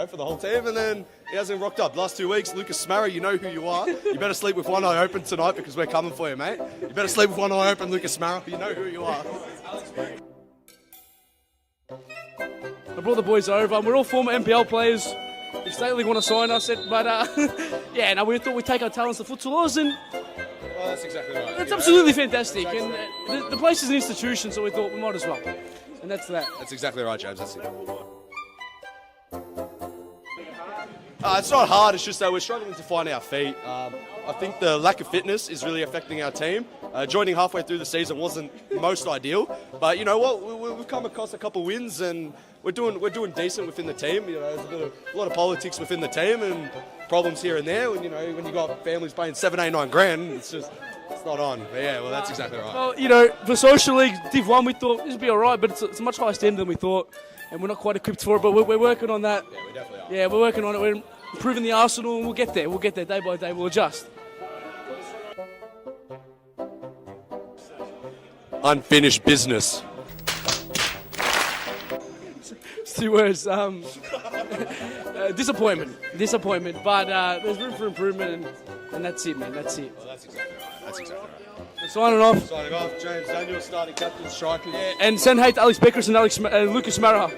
for the whole team, and then he hasn't rocked up. Last 2 weeks, Lucas Smarra, you know who you are. You better sleep with one eye open tonight because we're coming for you, mate. You better sleep with one eye open, Lucas Smarra. You know who you are. I brought the boys over, and we're all former NPL players. If State League want to sign us, we thought we'd take our talents to futsalers, and Well, that's exactly right. it's absolutely fantastic. And the place is an institution, so we thought we might as well. And that's that. That's exactly right, James. That's it. It's not hard, it's just that we're struggling to find our feet. I think the lack of fitness is really affecting our team. Joining halfway through the season wasn't most ideal, but you know what? We've come across a couple wins, and we're doing decent within the team. There's a lot of politics within the team and problems here and there. When you got families paying 7, 8, 9 grand, it's not on. But yeah, well, that's exactly right. Well, for Social League Div 1, we thought this would be all right, but it's a much higher standard than we thought, and we're not quite equipped for it, but we're working on that. Yeah, we definitely are. Yeah, we're working on it. We're improving the arsenal, and we'll get there. We'll get there day by day. We'll adjust. Unfinished business. It's 2 words. Disappointment, but there's room for improvement, and that's it, man. That's it. Well, that's exactly right. That's exactly right. We're signing off. Signing off, James Daniel, starting captain, striker. Yeah, and send hate to Alex Beckers and Lucas Smarra.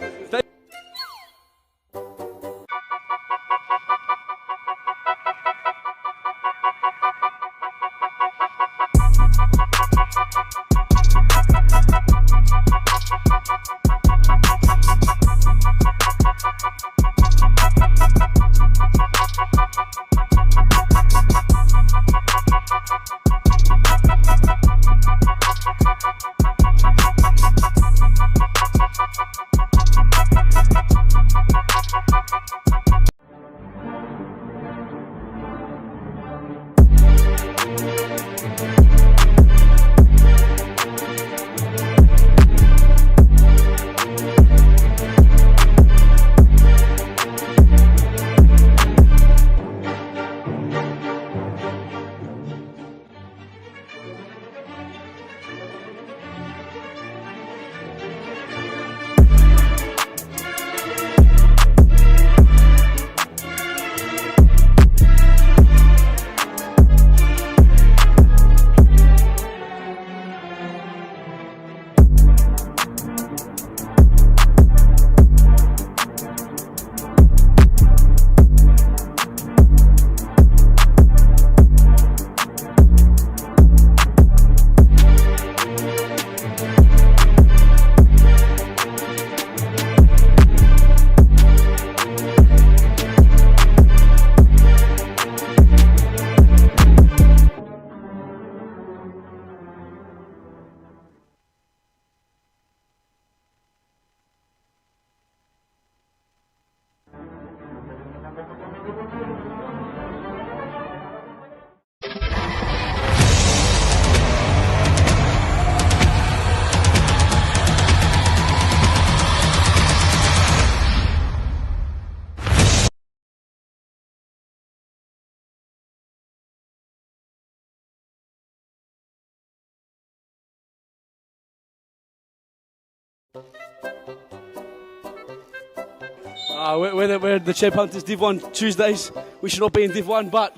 We're the Chep Hunters Div 1 Tuesdays. We should not be in Div 1, but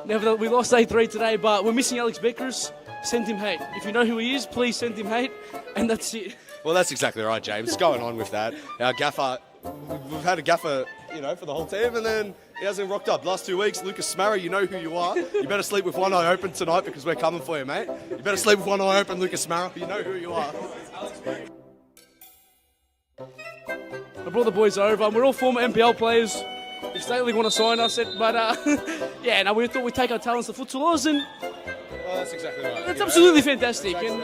nevertheless, we lost 8-3 today, but we're missing Alex Beckers. Send him hate. If you know who he is, please send him hate, and that's it. Well, that's exactly right, James. Going on with that. Our gaffer, we've had a gaffer, for the whole team, and then he hasn't rocked up. Last 2 weeks, Lucas Smarra, you know who you are. You better sleep with one eye open tonight because we're coming for you, mate. You better sleep with one eye open, Lucas Smarra. You know who you are. I brought the boys over, and we're all former NPL players. If State League want to sign us, we thought we'd take our talents to futsalers, and Well, that's exactly right. it's absolutely fantastic. And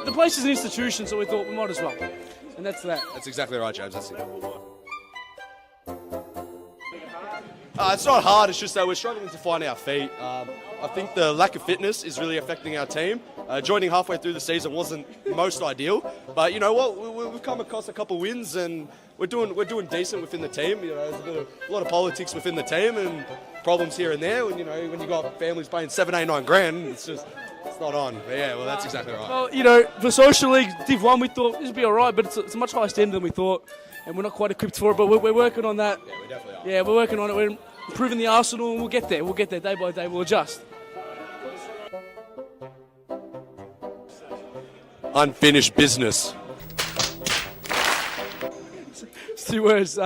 the place is an institution, so we thought we might as well. And that's that. That's exactly right, James. That's it. It's not hard, it's just that we're struggling to find our feet. I think the lack of fitness is really affecting our team. Joining halfway through the season wasn't most ideal, but you know what? We've come across a couple wins, and we're doing decent within the team. There's a lot of politics within the team and problems here and there. When you got families paying 7, 8, 9 grand, it's It's not on. But yeah, well, that's exactly right. Well, you know, for Social League Div 1, we thought this would be all right, but it's a much higher standard than we thought, and we're not quite equipped for it, but we're working on that. Yeah, we definitely are. Yeah, we're working on it. We're improving the arsenal, and we'll get there. We'll get there day by day. We'll adjust. Unfinished business. It's 2 words.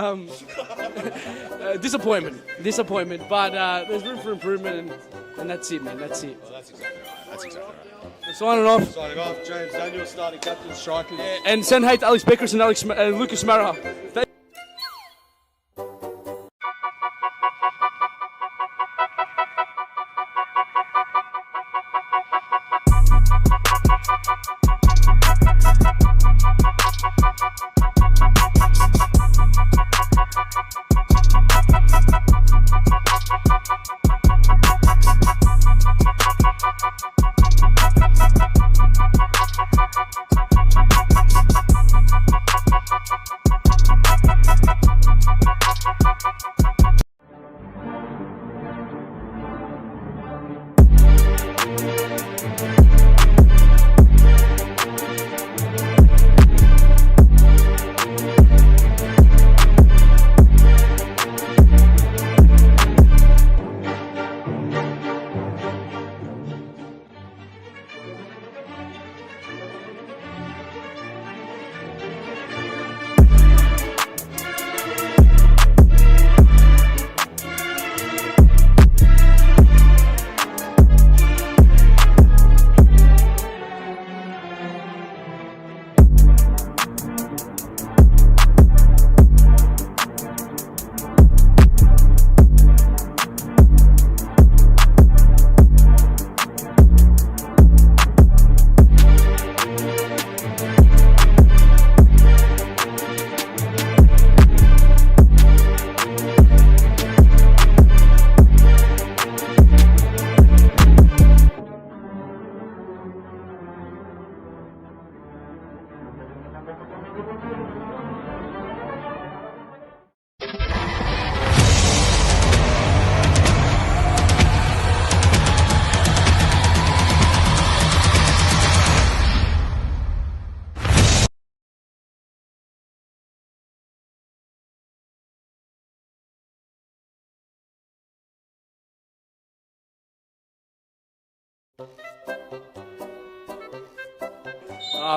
Disappointment. But there's room for improvement, and that's it, man. That's it. Well, that's exactly right. That's exactly right. We're signing off. Signing off, James Daniel, starting captain, striker. Yeah, and send hate to Alex Beckers and Lucas Mara.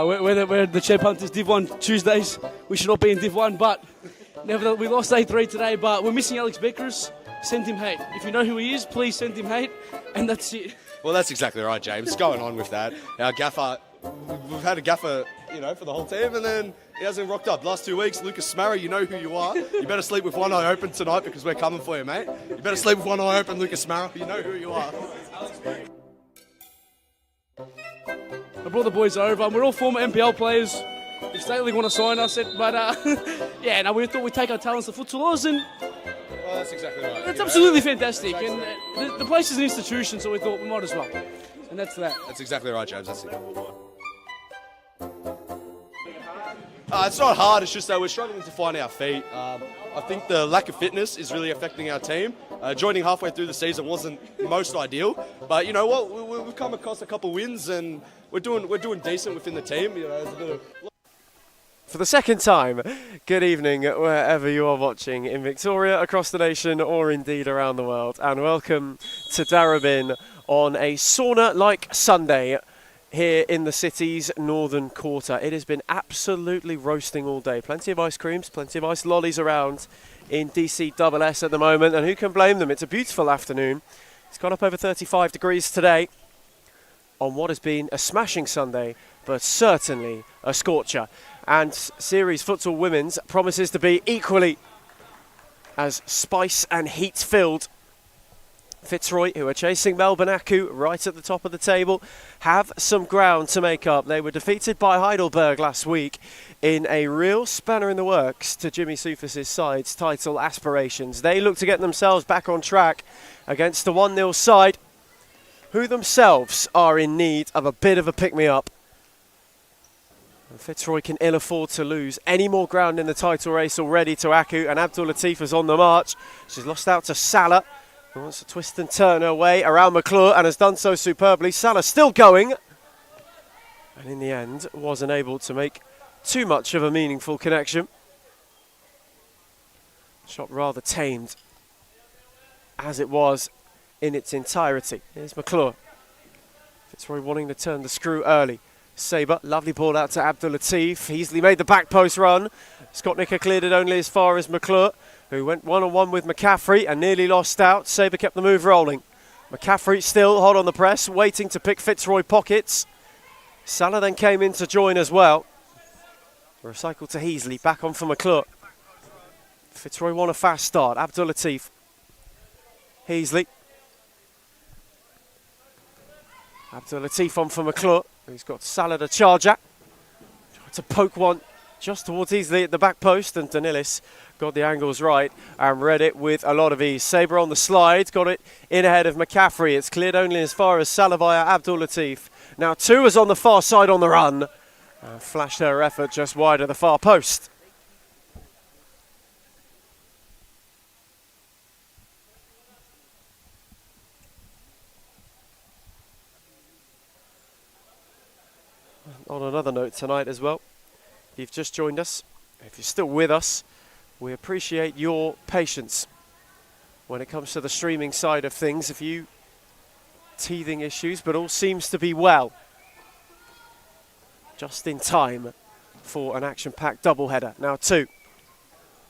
We're the Chair Punters Div 1 Tuesdays. We should not be in Div 1, but nevertheless, we lost 8-3 today, but we're missing Alex Beckers. Send him hate. If you know who he is, please send him hate, and that's it. Well, that's exactly right, James. Going on with that. Our gaffer, we've had a gaffer, you know, for the whole team, and then he hasn't rocked up. Last 2 weeks, Lucas Smarra, you know who you are. You better sleep with one eye open tonight because we're coming for you, mate. You better sleep with one eye open, Lucas Smarra. You know who you are. I brought the boys over. We're all former NPL players. If State League want to sign us, yeah, no, we thought we'd take our talents to Futsal, and Well, that's exactly right. it's absolutely fantastic. And the place is an institution, so we thought we might as well. And that's that. That's exactly right, James. That's it. It's not hard, it's just that we're struggling to find our feet. I think the lack of fitness is really affecting our team. Joining halfway through the season wasn't most ideal, but you know what? We've come across a couple wins and we're doing decent within the team. You know, there's a bit of... For the second time, good evening wherever you are watching in Victoria, across the nation, or indeed around the world, and welcome to Darabin on a sauna-like Sunday here in the city's northern quarter. It has been absolutely roasting all day. Plenty of ice creams, plenty of ice lollies around in DCSS at the moment, and who can blame them? It's a beautiful afternoon. It's gone up over 35 degrees today on what has been a smashing Sunday, but certainly a scorcher. And Series Futsal Women's promises to be equally as spice and heat-filled. Fitzroy, who are chasing Melbourne Aku right at the top of the table, have some ground to make up. They were defeated by Heidelberg last week in a real spanner in the works to Jimmy Soufis' side's title aspirations. They look to get themselves back on track against the 1-0 side, who themselves are in need of a bit of a pick-me-up. And Fitzroy can ill afford to lose any more ground in the title race already to Aku, and Abdul Latif is on the march. She's lost out to Salah. He wants to twist and turn her way around McClure and has done so superbly. Salah still going. And in the end, wasn't able to make too much of a meaningful connection. Shot rather tamed as it was in its entirety. Here's McClure. Fitzroy wanting to turn the screw early. Sabre, lovely ball out to Abdul Latif. Easily made the back post run. Scott Nicker cleared it only as far as McClure, who went one-on-one with McCaffrey and nearly lost out. Sabre kept the move rolling. McCaffrey still hot on the press, waiting to pick Fitzroy pockets. Salah then came in to join as well. Recycle to Heasley, back on for McClure. Fitzroy won a fast start. Abdul Latif. Heasley. Abdul Latif on for McClure. He's got Salah to charge at. Tried to poke one just towards Heasley at the back post, and Danilis got the angles right and read it with a lot of ease. Sabre on the slide, got it in ahead of McCaffrey. It's cleared only as far as Salah via Abdul Latif. Now two is on the far side on the run. Flashed her effort just wide of the far post. On another note tonight as well, if you've just joined us, if you're still with us, we appreciate your patience when it comes to the streaming side of things. A few teething issues, but all seems to be well. Just in time for an action-packed doubleheader. Now two.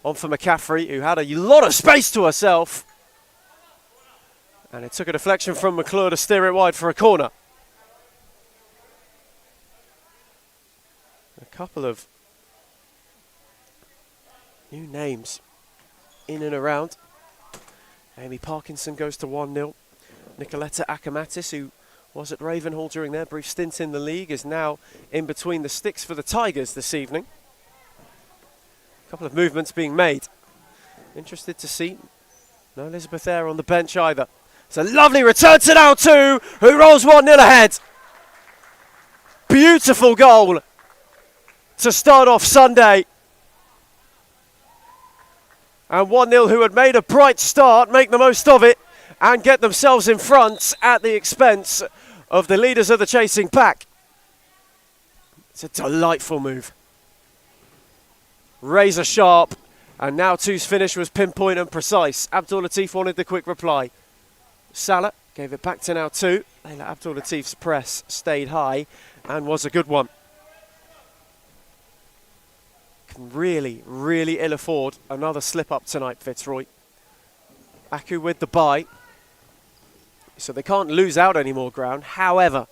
On for McCaffrey, who had a lot of space to herself. And it took a deflection from McClure to steer it wide for a corner. A couple of new names in and around. Amy Parkinson goes to 1-0. Nicoletta Akamatis, who was at Ravenhall during their brief stint in the league, is now in between the sticks for the Tigers this evening. A couple of movements being made. Interested to see. No Elizabeth Eyre on the bench either. It's a lovely return to now two, who rolls 1-0 ahead. Beautiful goal to start off Sunday. And 1-0 who had made a bright start, make the most of it and get themselves in front at the expense of the leaders of the chasing pack. It's a delightful move. Razor sharp, and now two's finish was pinpoint and precise. Abdul Latif wanted the quick reply. Salah gave it back to now two. Layla Abdul Latif's press stayed high and was a good one. Can really, really ill afford another slip up tonight, Fitzroy. Aku with the bye. So they can't lose out any more ground. However,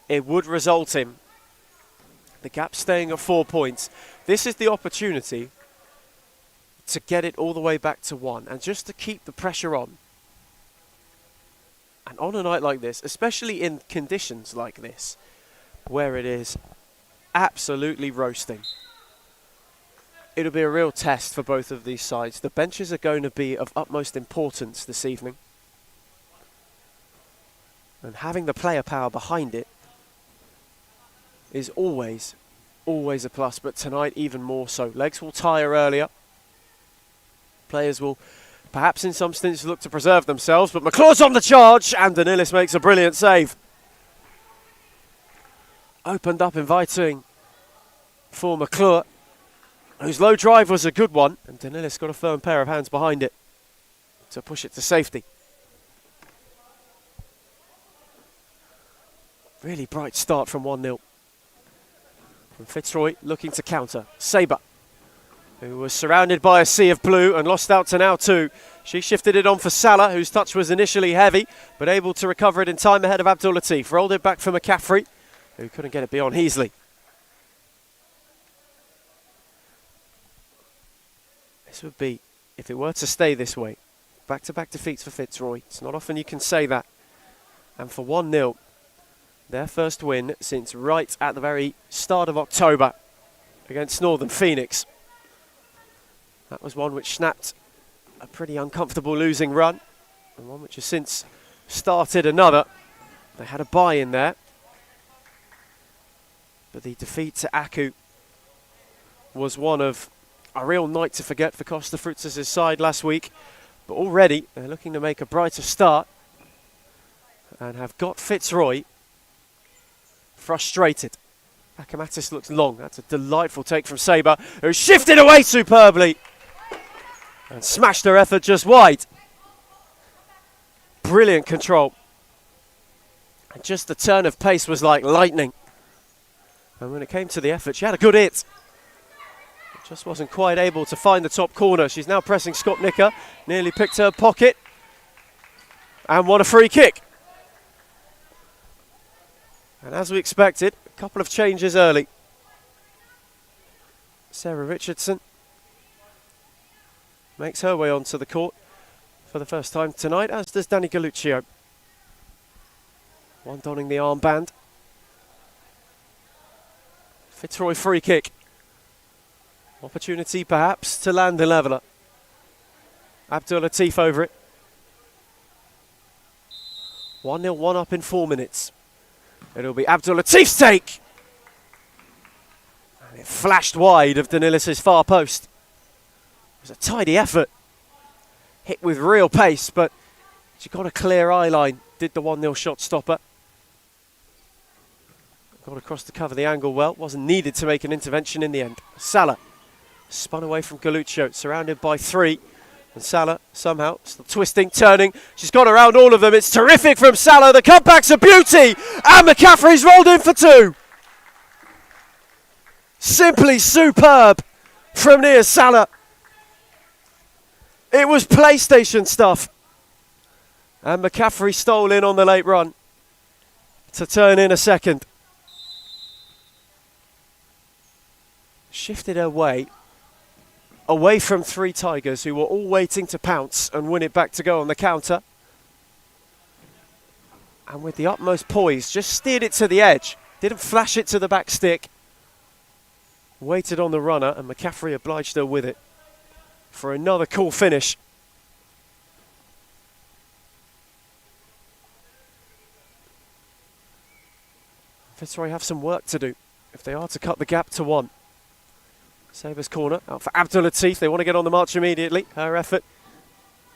it would result in the gap staying at 4 points. This is the opportunity to get it all the way back to 1 and just to keep the pressure on. And on a night like this, especially in conditions like this, where it is absolutely roasting, it'll be a real test for both of these sides. The benches are going to be of utmost importance this evening. And having the player power behind it is always a plus, but tonight even more so. Legs will tire earlier. Players will perhaps in some stints look to preserve themselves, but McClure's on the charge and Danilis makes a brilliant save. Opened up inviting for McClure, whose low drive was a good one, and Danilis got a firm pair of hands behind it to push it to safety. Really bright start from 1-0. From Fitzroy looking to counter. Sabre, who was surrounded by a sea of blue and lost out to now two. She shifted it on for Salah, whose touch was initially heavy, but able to recover it in time ahead of Abdul Latif. Rolled it back for McCaffrey, who couldn't get it beyond Heasley. This would be, if it were to stay this way, back-to-back defeats for Fitzroy. It's not often you can say that. And for 1-0, their first win since right at the very start of October against Northern Phoenix. That was one which snapped a pretty uncomfortable losing run, and one which has since started another. They had a bye in there, but the defeat to Aku was one of a real night to forget for Costa Frutzes' side last week. But already they're looking to make a brighter start and have got Fitzroy frustrated. Akamatis looks long. That's a delightful take from Sabre, who shifted away superbly and smashed her effort just wide. Brilliant control. And just the turn of pace was like lightning. And when it came to the effort, she had a good hit. Just wasn't quite able to find the top corner. She's now pressing Scott Nicker. Nearly picked her pocket. And won a free kick. And as we expected, a couple of changes early. Sarah Richardson makes her way onto the court for the first time tonight, as does Danny Galluccio. One donning the armband. Fitzroy free kick. Opportunity perhaps to land the leveller. Abdul Latif over it. 1-0, 1 up in 4 minutes. It'll be Abdul Latif's take. And it flashed wide of Danilis' far post. It was a tidy effort. Hit with real pace, but she got a clear eye line. Did the 1-0 shot stopper. Got across to cover the angle well. Wasn't needed to make an intervention in the end. Salah spun away from Galluccio, surrounded by 3. And Salah somehow still twisting, turning. She's got around all of them. It's terrific from Salah. The comeback's a beauty. And McCaffrey's rolled in for 2. Simply superb from Nia Salah. It was PlayStation stuff. And McCaffrey stole in on the late run to turn in a second. Shifted her way away from 3 Tigers who were all waiting to pounce and win it back to go on the counter. And with the utmost poise, just steered it to the edge. Didn't flash it to the back stick. Waited on the runner, and McCaffrey obliged her with it for another cool finish. Fitzroy have some work to do if they are to cut the gap to 1. Sabre's corner, out for Abdul Latif. They want to get on the march immediately. Her effort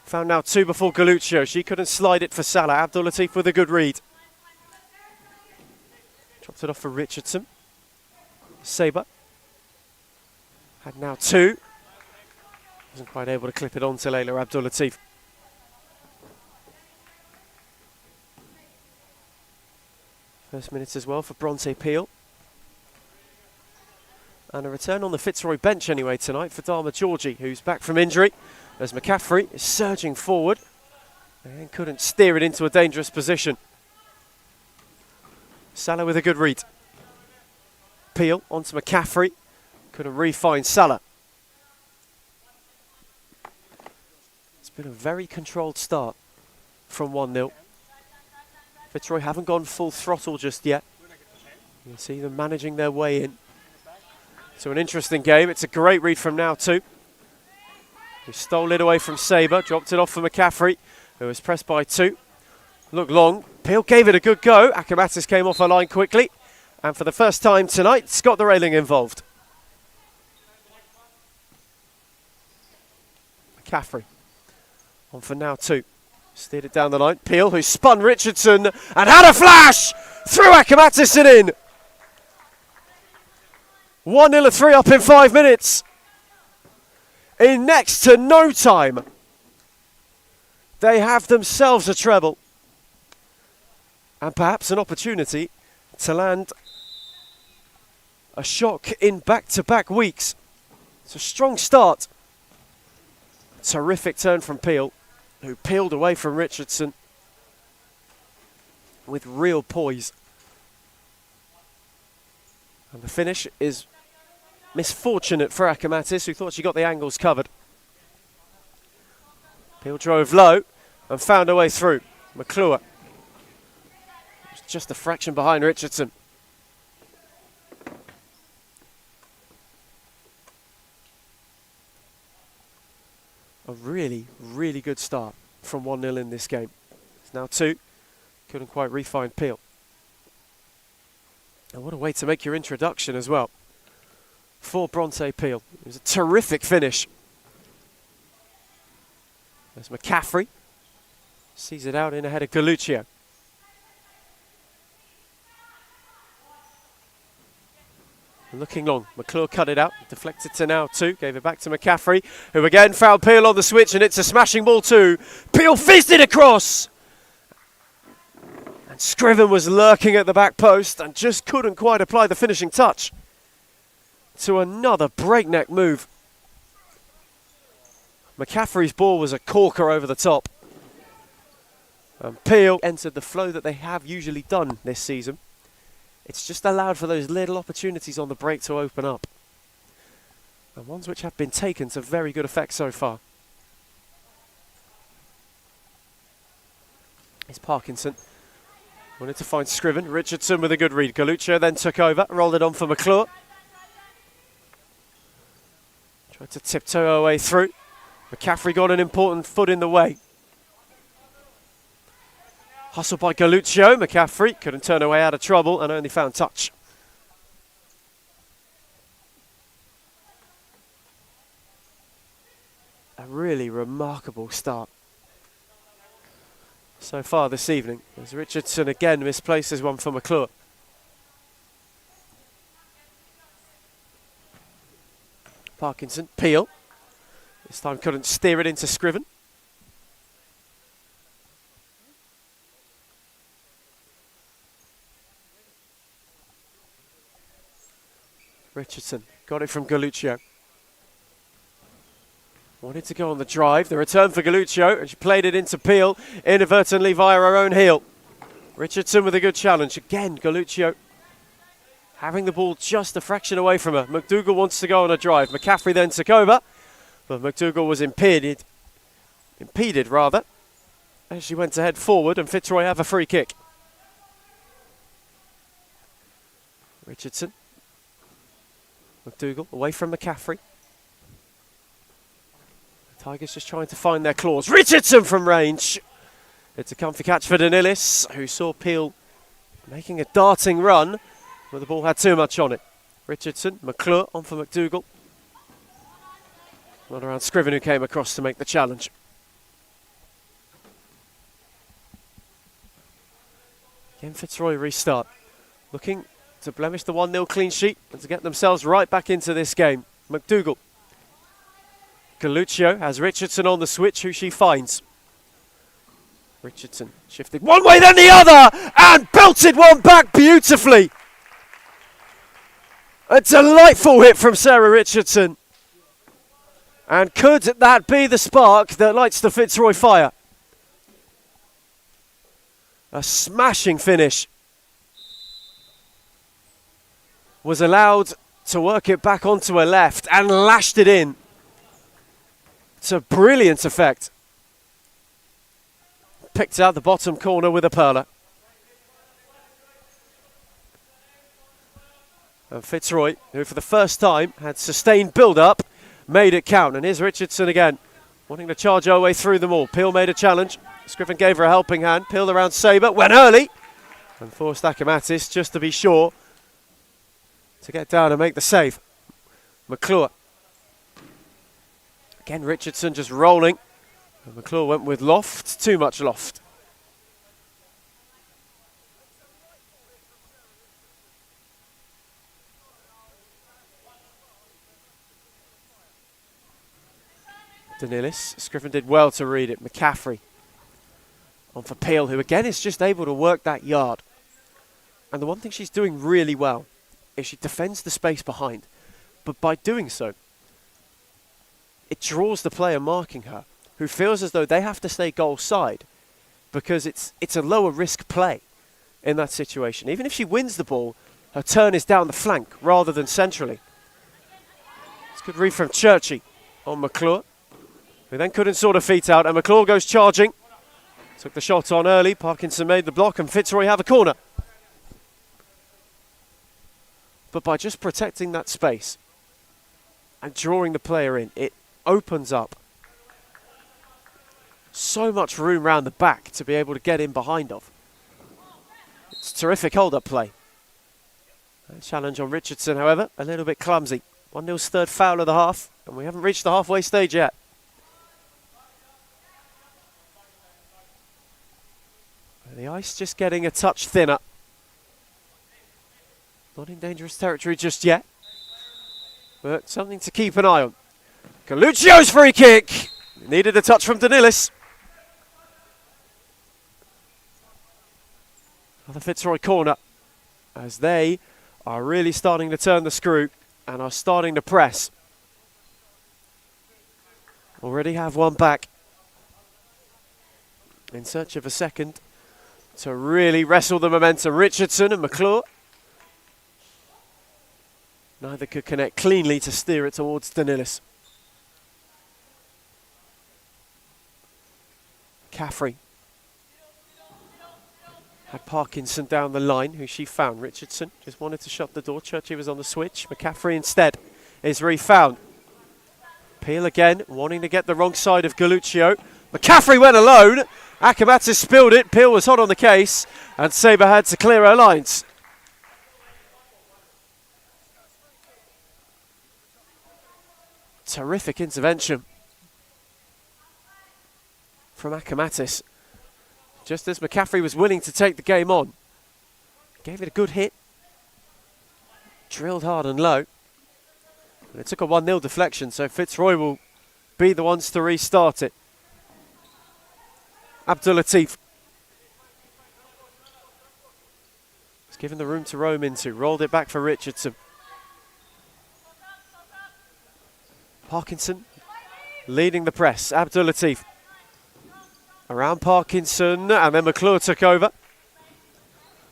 found now 2 before Galluccio. She couldn't slide it for Salah. Abdul Latif with a good read. Dropped it off for Richardson. Sabre had now 2. Wasn't quite able to clip it on to Layla Abdul Latif. First minutes as well for Bronte Peel. And a return on the Fitzroy bench anyway tonight for Dharma Georgie, who's back from injury, as McCaffrey is surging forward and couldn't steer it into a dangerous position. Salah with a good read. Peel onto McCaffrey. Couldn't re-find Salah. It's been a very controlled start from 1-0. Fitzroy haven't gone full throttle just yet. You can see them managing their way in. So an interesting game. It's a great read from now too. He stole it away from Sabre, dropped it off for McCaffrey, who was pressed by 2. Looked long. Peel gave it a good go. Akamatis came off her line quickly. And for the first time tonight, it's got the railing involved. McCaffrey on for now 2. Steered it down the line. Peel, who spun Richardson and had a flash! Threw Akamatis in. 1-0 3 up in 5 minutes. In next to no time, they have themselves a treble. And perhaps an opportunity to land a shock in back-to-back weeks. It's a strong start. Terrific turn from Peel, who peeled away from Richardson with real poise. And the finish is misfortunate for Akamatis, who thought she got the angles covered. Peel drove low and found her way through. McClure was just a fraction behind Richardson. A really, really good start from 1-0 in this game. It's now 2. Couldn't quite re-find Peel. And what a way to make your introduction as well for Bronte Peel. It was a terrific finish. There's McCaffrey. Sees it out in ahead of Galuccio. Looking long, McClure cut it out, deflected to now two, gave it back to McCaffrey, who again fouled Peel on the switch, and it's a smashing ball too. Peel fizzed it across! And Scriven was lurking at the back post and just couldn't quite apply the finishing touch to another breakneck move. McCaffrey's ball was a corker over the top. And Peel entered the flow that they have usually done this season. It's just allowed for those little opportunities on the break to open up. And ones which have been taken to very good effect so far. It's Parkinson. Wanted to find Scriven. Richardson with a good read. Galuccio then took over, rolled it on for McClure. Tried to tiptoe our way through. McCaffrey got an important foot in the way. Hustle by Galuccio. McCaffrey couldn't turn away out of trouble and only found touch. A really remarkable start so far this evening, as Richardson again misplaces one for McClure. Parkinson, Peel. This time couldn't steer it into Scriven. Richardson got it from Galuccio. Wanted to go on the drive. The return for Galuccio, and she played it into Peel, inadvertently via her own heel. Richardson with a good challenge. Again, Galuccio having the ball just a fraction away from her. McDougall wants to go on a drive. McCaffrey then took over, but McDougall was impeded as she went to head forward, and Fitzroy have a free kick. Richardson. McDougall away from McCaffrey. The Tigers just trying to find their claws. Richardson from range. It's a comfy catch for Danilis, who saw Peel making a darting run, but the ball had too much on it. Richardson, McClure on for McDougall. Not around Scriven, who came across to make the challenge. Again, Fitzroy restart. Looking to blemish the 1-0 clean sheet and to get themselves right back into this game. McDougall. Galuccio has Richardson on the switch, who she finds. Richardson shifted one way then the other and belted one back beautifully. A delightful hit from Sarah Richardson. And could that be the spark that lights the Fitzroy fire? A smashing finish. Was allowed to work it back onto her left and lashed it in. It's a brilliant effect. Picked out the bottom corner with a perler. And Fitzroy, who for the first time had sustained build-up, made it count. And here's Richardson again, wanting to charge her way through them all. Peel made a challenge. Scriven gave her a helping hand. Peel around Sabre, went early, and forced Akamatis just to be sure to get down and make the save. McClure. Again, Richardson just rolling. And McClure went with loft, too much loft. Danilis. Scriven did well to read it. McCaffrey on for Peel, who again is just able to work that yard. And the one thing she's doing really well is she defends the space behind. But by doing so, it draws the player marking her, who feels as though they have to stay goal side because it's a lower risk play in that situation. Even if she wins the ball, her turn is down the flank rather than centrally. It's a good read from Churchy on McClure, who then couldn't sort her feet out, and McClure goes charging. Took the shot on early, Parkinson made the block, and Fitzroy have a corner. But by just protecting that space and drawing the player in, it opens up so much room round the back to be able to get in behind of. It's terrific hold-up play. A challenge on Richardson, however, a little bit clumsy. 1-0's third foul of the half, and we haven't reached the halfway stage yet. The ice just getting a touch thinner. Not in dangerous territory just yet, but something to keep an eye on. Galuccio's free kick! Needed a touch from Danilis. Another Fitzroy corner, as they are really starting to turn the screw and are starting to press. Already have one back. In search of a second to really wrestle the momentum. Richardson and McClure. Neither could connect cleanly to steer it towards Danilis. Caffrey had Parkinson down the line, who she found. Richardson just wanted to shut the door. Churchy was on the switch. McCaffrey instead is refound. Peel again, wanting to get the wrong side of Galuccio. McCaffrey went alone. Akamatis spilled it. Peel was hot on the case, and Sabre had to clear her lines. Terrific intervention from Akamatis. Just as McCaffrey was willing to take the game on. Gave it a good hit. Drilled hard and low. And it took a 1-0 deflection, so Fitzroy will be the ones to restart it. Abdul Latif. He's given the room to roam into. Rolled it back for Richardson. Parkinson leading the press. Abdul Latif. Around Parkinson, and then McClure took over.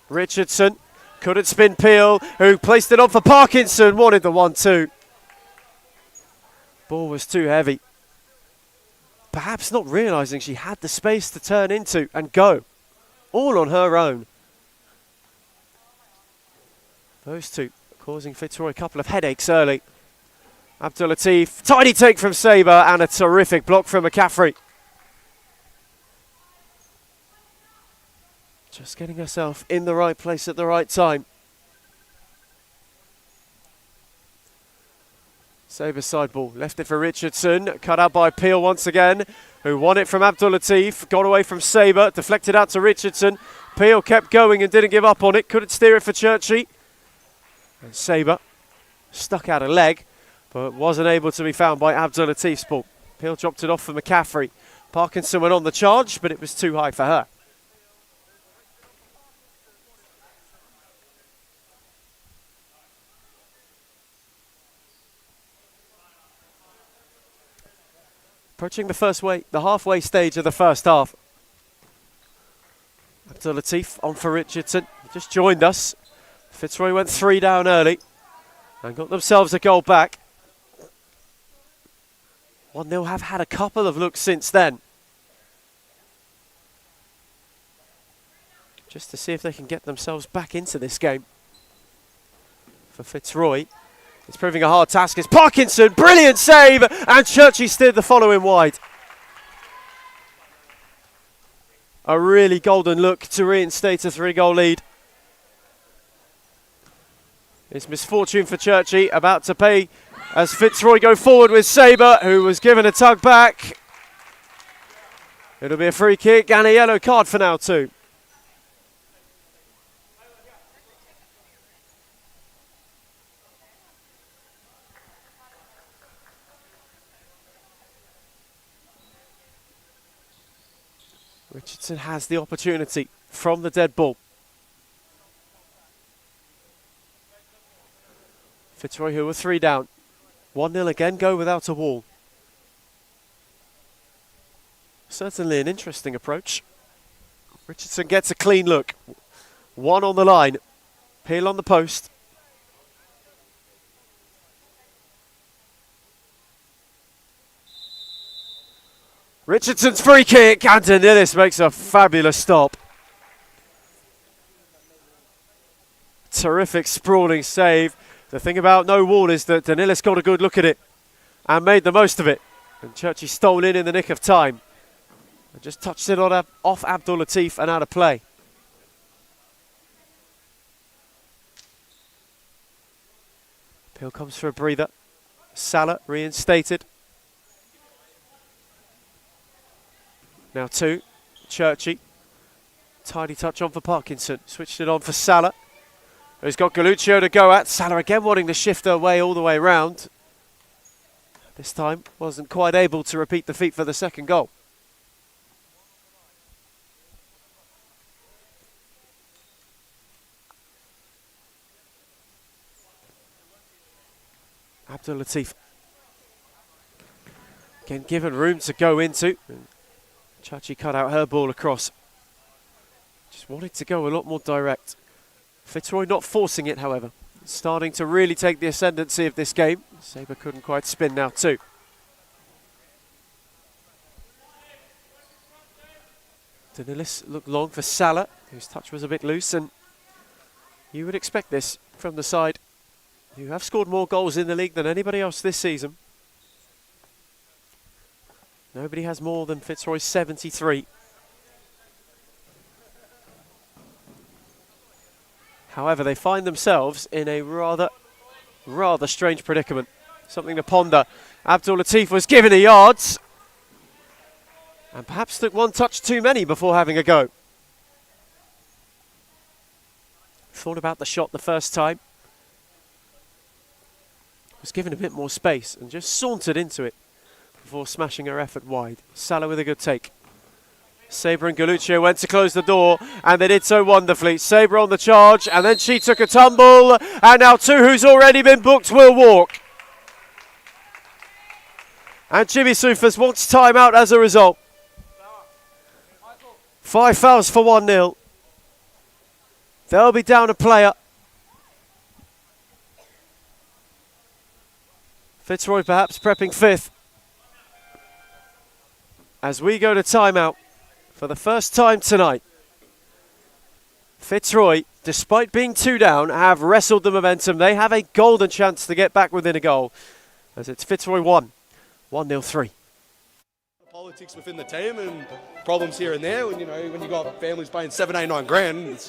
Richardson couldn't spin Peel, who placed it on for Parkinson. Wanted the 1-2. Ball was too heavy. Perhaps not realising she had the space to turn into and go. All on her own. Those two causing Fitzroy a couple of headaches early. Abdul Latif, tidy take from Sabre, and a terrific block from McCaffrey. Just getting herself in the right place at the right time. Sabre side ball, left it for Richardson, cut out by Peel once again, who won it from Abdul Latif, got away from Sabre, deflected out to Richardson. Peel kept going and didn't give up on it, couldn't steer it for Churchy. And Sabre stuck out a leg, but wasn't able to be found by Abdul Latif's ball. Peel dropped it off for McCaffrey. Parkinson went on the charge, but it was too high for her. Approaching the halfway stage of the first half. Abdul Latif on for Richardson. He just joined us. Fitzroy went 3 down early and got themselves a goal back. 1-0 have had a couple of looks since then. Just to see if they can get themselves back into this game. For Fitzroy, it's proving a hard task. It's Parkinson, brilliant save, and Churchy steered the follow-in wide. A really golden look to reinstate a 3-goal lead. It's misfortune for Churchy, about to pay as Fitzroy go forward with Sabre, who was given a tug back. It'll be a free kick and a yellow card for now too. Richardson has the opportunity from the dead ball. Fitzroy, who were 3 down. 1-0 again, go without a wall. Certainly an interesting approach. Richardson gets a clean look. 1 on the line. Peel on the post. Richardson's free kick, and Danilis makes a fabulous stop. Terrific sprawling save. The thing about no wall is that Danilis got a good look at it and made the most of it. And Churchy stole in the nick of time. And just touched it on off Abdul Latif and out of play. Peel comes for a breather. Salah reinstated. Now 2, Churchy. Tidy touch on for Parkinson. Switched it on for Salah, who's got Galuccio to go at. Salah again wanting to shift her way all the way round. This time wasn't quite able to repeat the feat for the second goal. Abdul Latif again given room to go into. Chachi cut out her ball across. Just wanted to go a lot more direct. Fitzroy not forcing it, however. Starting to really take the ascendancy of this game. Sabre couldn't quite spin now too. Danilis looked long for Salah, whose touch was a bit loose, and you would expect this from the side who have scored more goals in the league than anybody else this season. Nobody has more than Fitzroy's 73. However, they find themselves in a rather strange predicament. Something to ponder. Abdul Latif was given the yards and perhaps took one touch too many before having a go. Thought about the shot the first time. Was given a bit more space and just sauntered into it before smashing her effort wide. Salah with a good take. Sabre and Galuccio went to close the door, and they did so wonderfully. Sabre on the charge, and then she took a tumble, and now two who's already been booked will walk. And Jimmy Sufas wants time out as a result. 5 fouls for 1-0. They'll be down a player. Fitzroy perhaps prepping fifth. As we go to timeout for the first time tonight. Fitzroy, despite being 2 down, have wrestled the momentum. They have a golden chance to get back within a goal. As it's Fitzroy 1, 1-0 3. Politics within the team and problems here and there. When you got families paying 7, 8, 9 grand, it's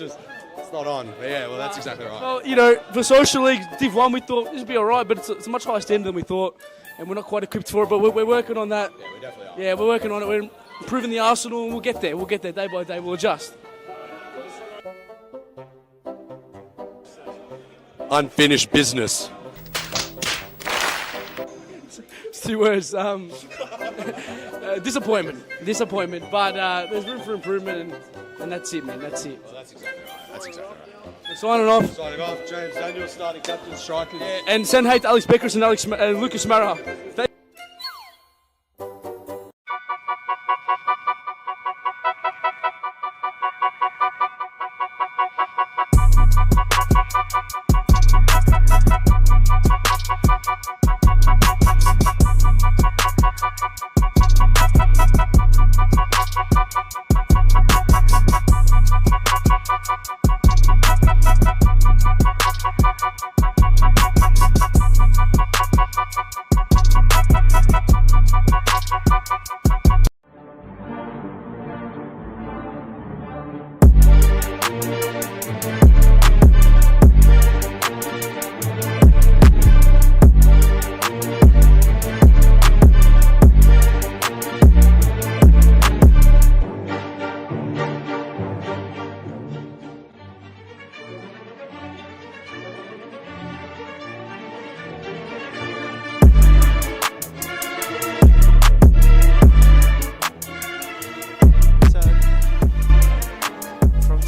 not on. But yeah, well, that's exactly right. Well, for Social League Div 1, we thought this would be all right, but it's a much higher standard than we thought, and we're not quite equipped for it, but we're working on that. Yeah, we definitely are. Yeah, we're working on it. We're improving the arsenal, and we'll get there. We'll get there day by day. We'll adjust. Unfinished business. It's 2 words. Disappointment. But there's room for improvement, and that's it, man. That's it. Well, that's exactly right. Signing off. Signing off. James Daniel, starting captain, striker. Yeah, and send hate to Alex Beckers and Lucas Mara.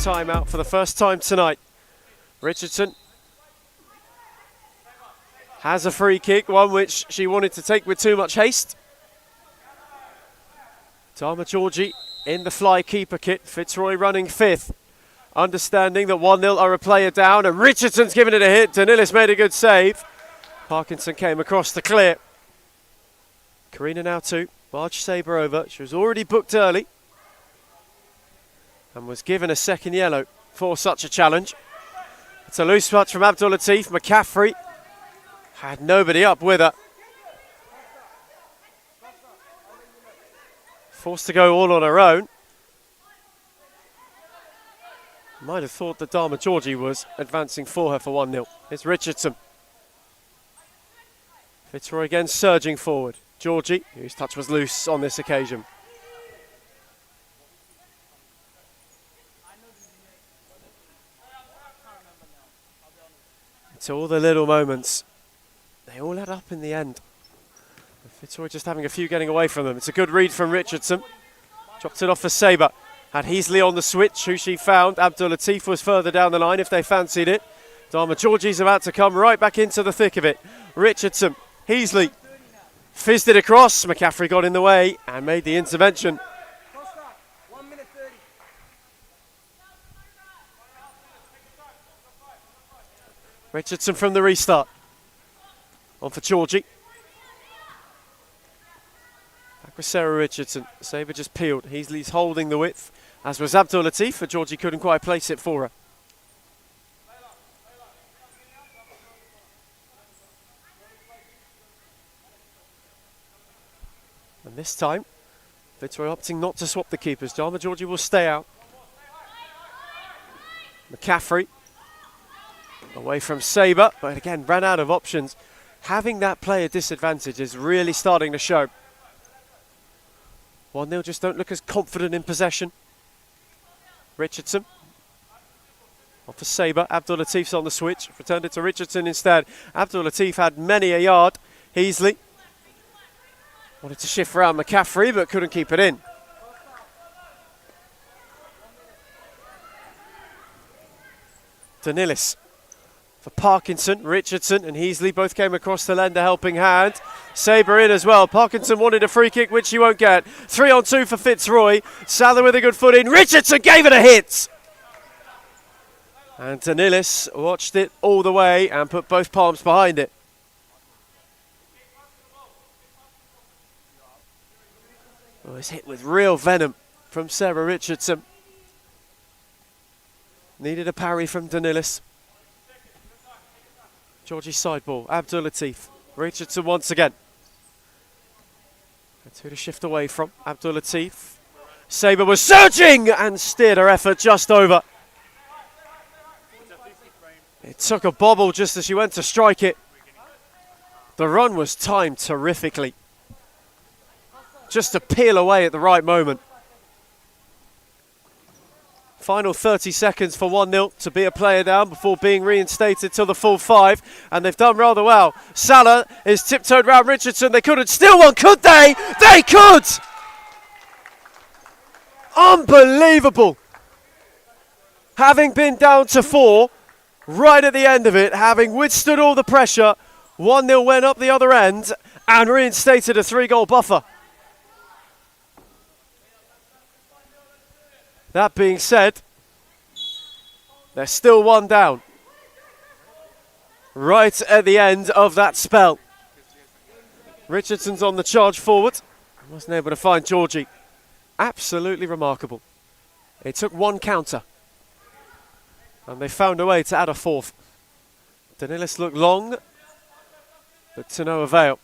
Timeout for the first time tonight. Richardson has a free kick, one which she wanted to take with too much haste. Dharma Georgie in the fly keeper kit. Fitzroy running fifth, understanding that 1-0 are a player down, and Richardson's given it a hit. Danilis made a good save. Parkinson came across to clear. Karina now too. Barge Sabre over. She was already booked early and was given a second yellow for such a challenge. It's a loose touch from Abdul Latif. McCaffrey had nobody up with her. Forced to go all on her own. Might have thought that Dharma Georgie was advancing for her for 1-0. It's Richardson. Fitzroy again surging forward. Georgie, whose touch was loose on this occasion. But all the little moments, they all add up in the end. Fitzroy just having a few getting away from them. It's a good read from Richardson. Dropped it off for Sabre. Had Heasley on the switch, who she found. Abdul Latif was further down the line if they fancied it. Dharma Georgie's about to come right back into the thick of it. Richardson, Heasley, fizzed it across. McCaffrey got in the way and made the intervention. Richardson from the restart. On for Georgie. Back with Sarah Richardson. Sabre just peeled. Heasley's holding the width, as was Abdul Latif, but Georgie couldn't quite place it for her. And this time, Fitzroy opting not to swap the keepers. Dharma Georgie will stay out. McCaffrey away from Sabre, but again ran out of options. Having that player disadvantage is really starting to show. 1-0 just don't look as confident in possession. Richardson. Off for Sabre. Abdul Latif's on the switch. Returned it to Richardson instead. Abdul Latif had many a yard. Heasley wanted to shift around McCaffrey, but couldn't keep it in. Danilis for Parkinson. Richardson and Heasley both came across to lend a helping hand. Sabre in as well. Parkinson wanted a free kick, which he won't get. 3-on-2 for Fitzroy. Salah with a good foot in. Richardson gave it a hit. And Danilis watched it all the way and put both palms behind it. Oh, it's hit with real venom from Sarah Richardson. Needed a parry from Danilis. Georgie's side ball. Abdul Latif. Richardson once again. That's who to shift away from. Abdul Latif. Sabre was surging and steered her effort just over. It took a bobble just as she went to strike it. The run was timed terrifically. Just to peel away at the right moment. Final 30 seconds for 1-0 to be a player down before being reinstated till the full 5. And they've done rather well. Salah is tiptoed round Richardson. They couldn't steal one, could they? They could! Unbelievable. Having been down to 4, right at the end of it, having withstood all the pressure, 1-0 went up the other end and reinstated a 3-goal buffer. That being said, they're still 1 down. Right at the end of that spell. Richardson's on the charge forward. Wasn't able to find Georgie. Absolutely remarkable. It took 1 counter. And they found a way to add a 4th. Danilis looked long, but to no avail.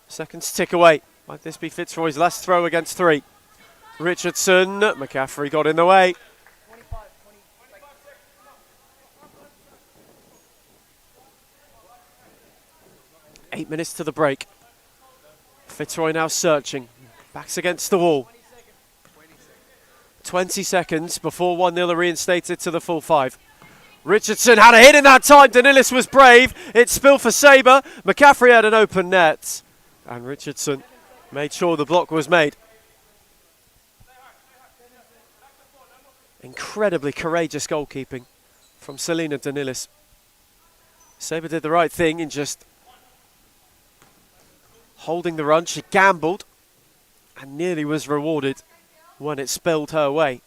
Seconds tick away. Might this be Fitzroy's last throw against 3? Richardson, McCaffrey got in the way. Eight minutes to the break. Fitzroy now searching. Backs against the wall. 20 seconds before 1-0 are reinstated to the full 5. Richardson had a hit in that time. Danilis was brave. It spilled for Sabre. McCaffrey had an open net. And Richardson made sure the block was made. Incredibly courageous goalkeeping from Selena Danilis. Sabre did the right thing in just holding the run. She gambled and nearly was rewarded when it spilled her way.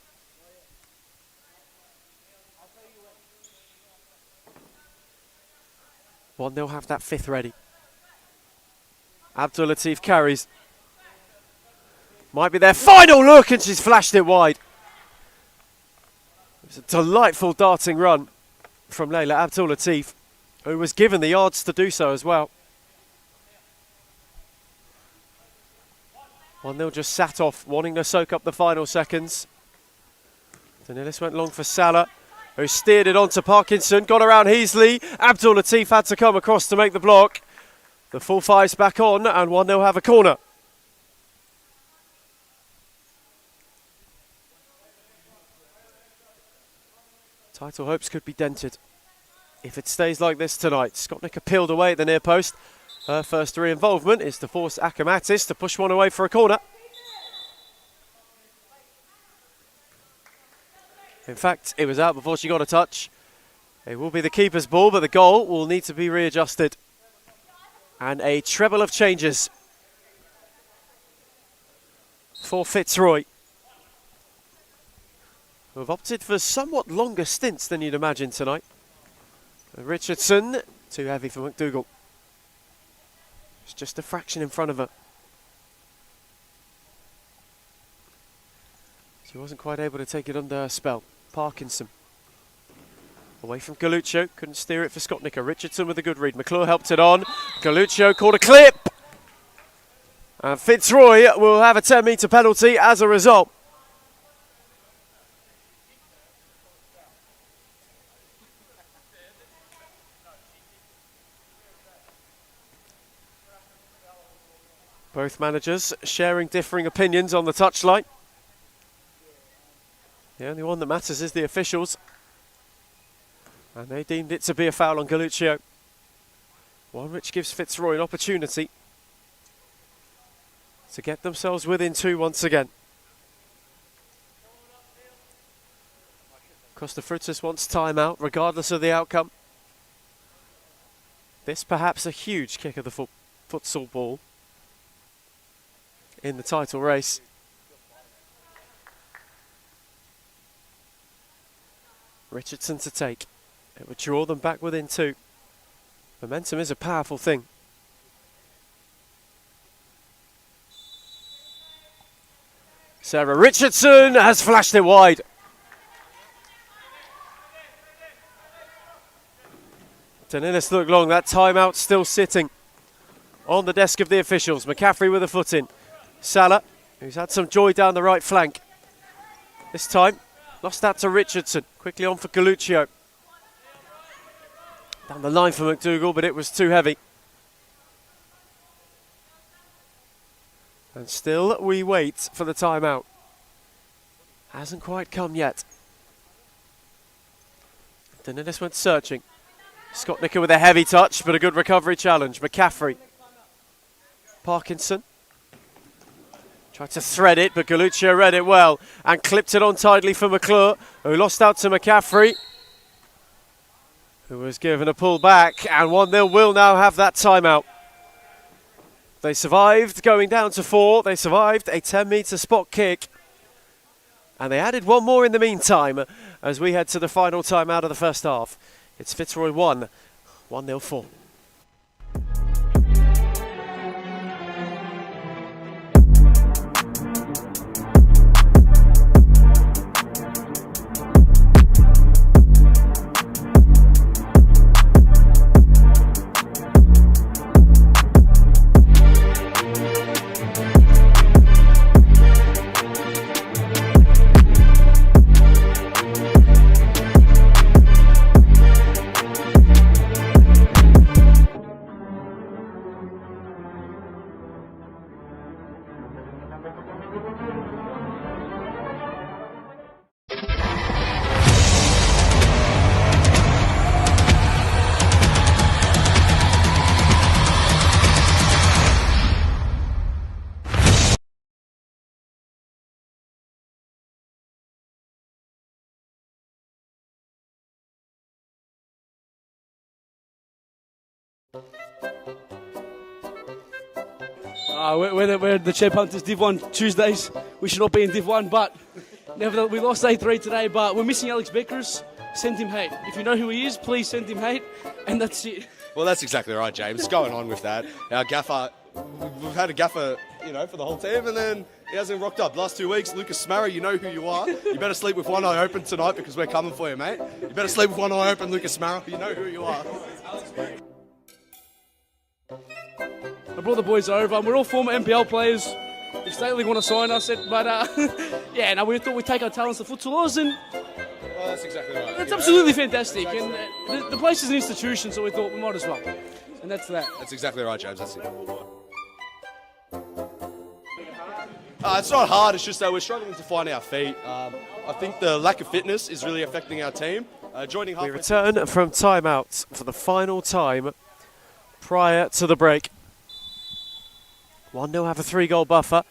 Well, they'll have that 5th ready. Abdul Latif carries. Might be their final look, and she's flashed it wide. It was a delightful darting run from Layla Abdul Latif, who was given the yards to do so as well. 1-0 just sat off, wanting to soak up the final seconds. Danilis went long for Salah, who steered it onto Parkinson, got around Heasley. Abdul Latif had to come across to make the block. The full 5's back on, and 1-0 have a corner. Title hopes could be dented. if it stays like this tonight. Skotnica peeled away at the near post. Her first re-involvement is to force Akamatis to push one away for a corner. In fact, it was out before she got a touch. It will be the keeper's ball, but the goal will need to be readjusted. And a treble of changes for Fitzroy, who have opted for somewhat longer stints than you'd imagine tonight. Richardson, too heavy for McDougall. It's just a fraction in front of her. She wasn't quite able to take it under her spell. Parkinson. Away from Galuccio, couldn't steer it for Skotnica. Richardson with a good read. McClure helped it on. Galuccio caught a clip. And Fitzroy will have a 10-metre penalty as a result. Both managers sharing differing opinions on the touchline. The only one that matters is the officials. And they deemed it to be a foul on Galuccio. One which gives Fitzroy an opportunity to get themselves within two once again. Costa Frutas wants timeout regardless of the outcome. This perhaps a huge kick of the futsal ball in the title race. Richardson to take. It would draw them back within two. Momentum is a powerful thing. Sarah Richardson has flashed it wide. Danilis looked long. That timeout still sitting on the desk of the officials. McCaffrey with a foot in. Salah, who's had some joy down the right flank. This time, lost that to Richardson. Quickly on for Galuccio. Down the line for McDougall, but it was too heavy. And still we wait for the timeout. Hasn't quite come yet. Danilis went searching. Skotnica with a heavy touch, but a good recovery challenge. McCaffrey. Parkinson. Tried to thread it, but Galuccio read it well and clipped it on tidily for McClure, who lost out to McCaffrey, who was given a pull back, and 1-0 will now have that timeout. They survived going down to 4. They survived a 10-metre spot kick. And they added one more in the meantime as we head to the final timeout of the first half. It's Fitzroy 1, 1-0 4. We're the Chair Punters Div 1 Tuesdays. We should not be in Div 1, but nevertheless, we lost 8-3 today, but we're missing Alex Beckers. Send him hate. If you know who he is, please send him hate, and that's it. Well, that's exactly right, James. Going on with that. Our gaffer, we've had a gaffer, for the whole team, and then he hasn't rocked up. Last 2 weeks, Lucas Smarrow, you know who you are. You better sleep with one eye open tonight because we're coming for you, mate. You better sleep with one eye open, Lucas Smarrow. You know who you are. I brought the boys over, and we're all former NPL players. If State League want to sign us, we thought we'd take our talents to futsal and Well, that's exactly right. it's absolutely fantastic. And the place is an institution, so we thought we might as well. And that's that. That's exactly right, James. That's it. It's not hard, it's just that we're struggling to find our feet. I think the lack of fitness is really affecting our team. Joining We halfway return from timeout for the final time prior to the break. 1-0 have a 3-goal buffer.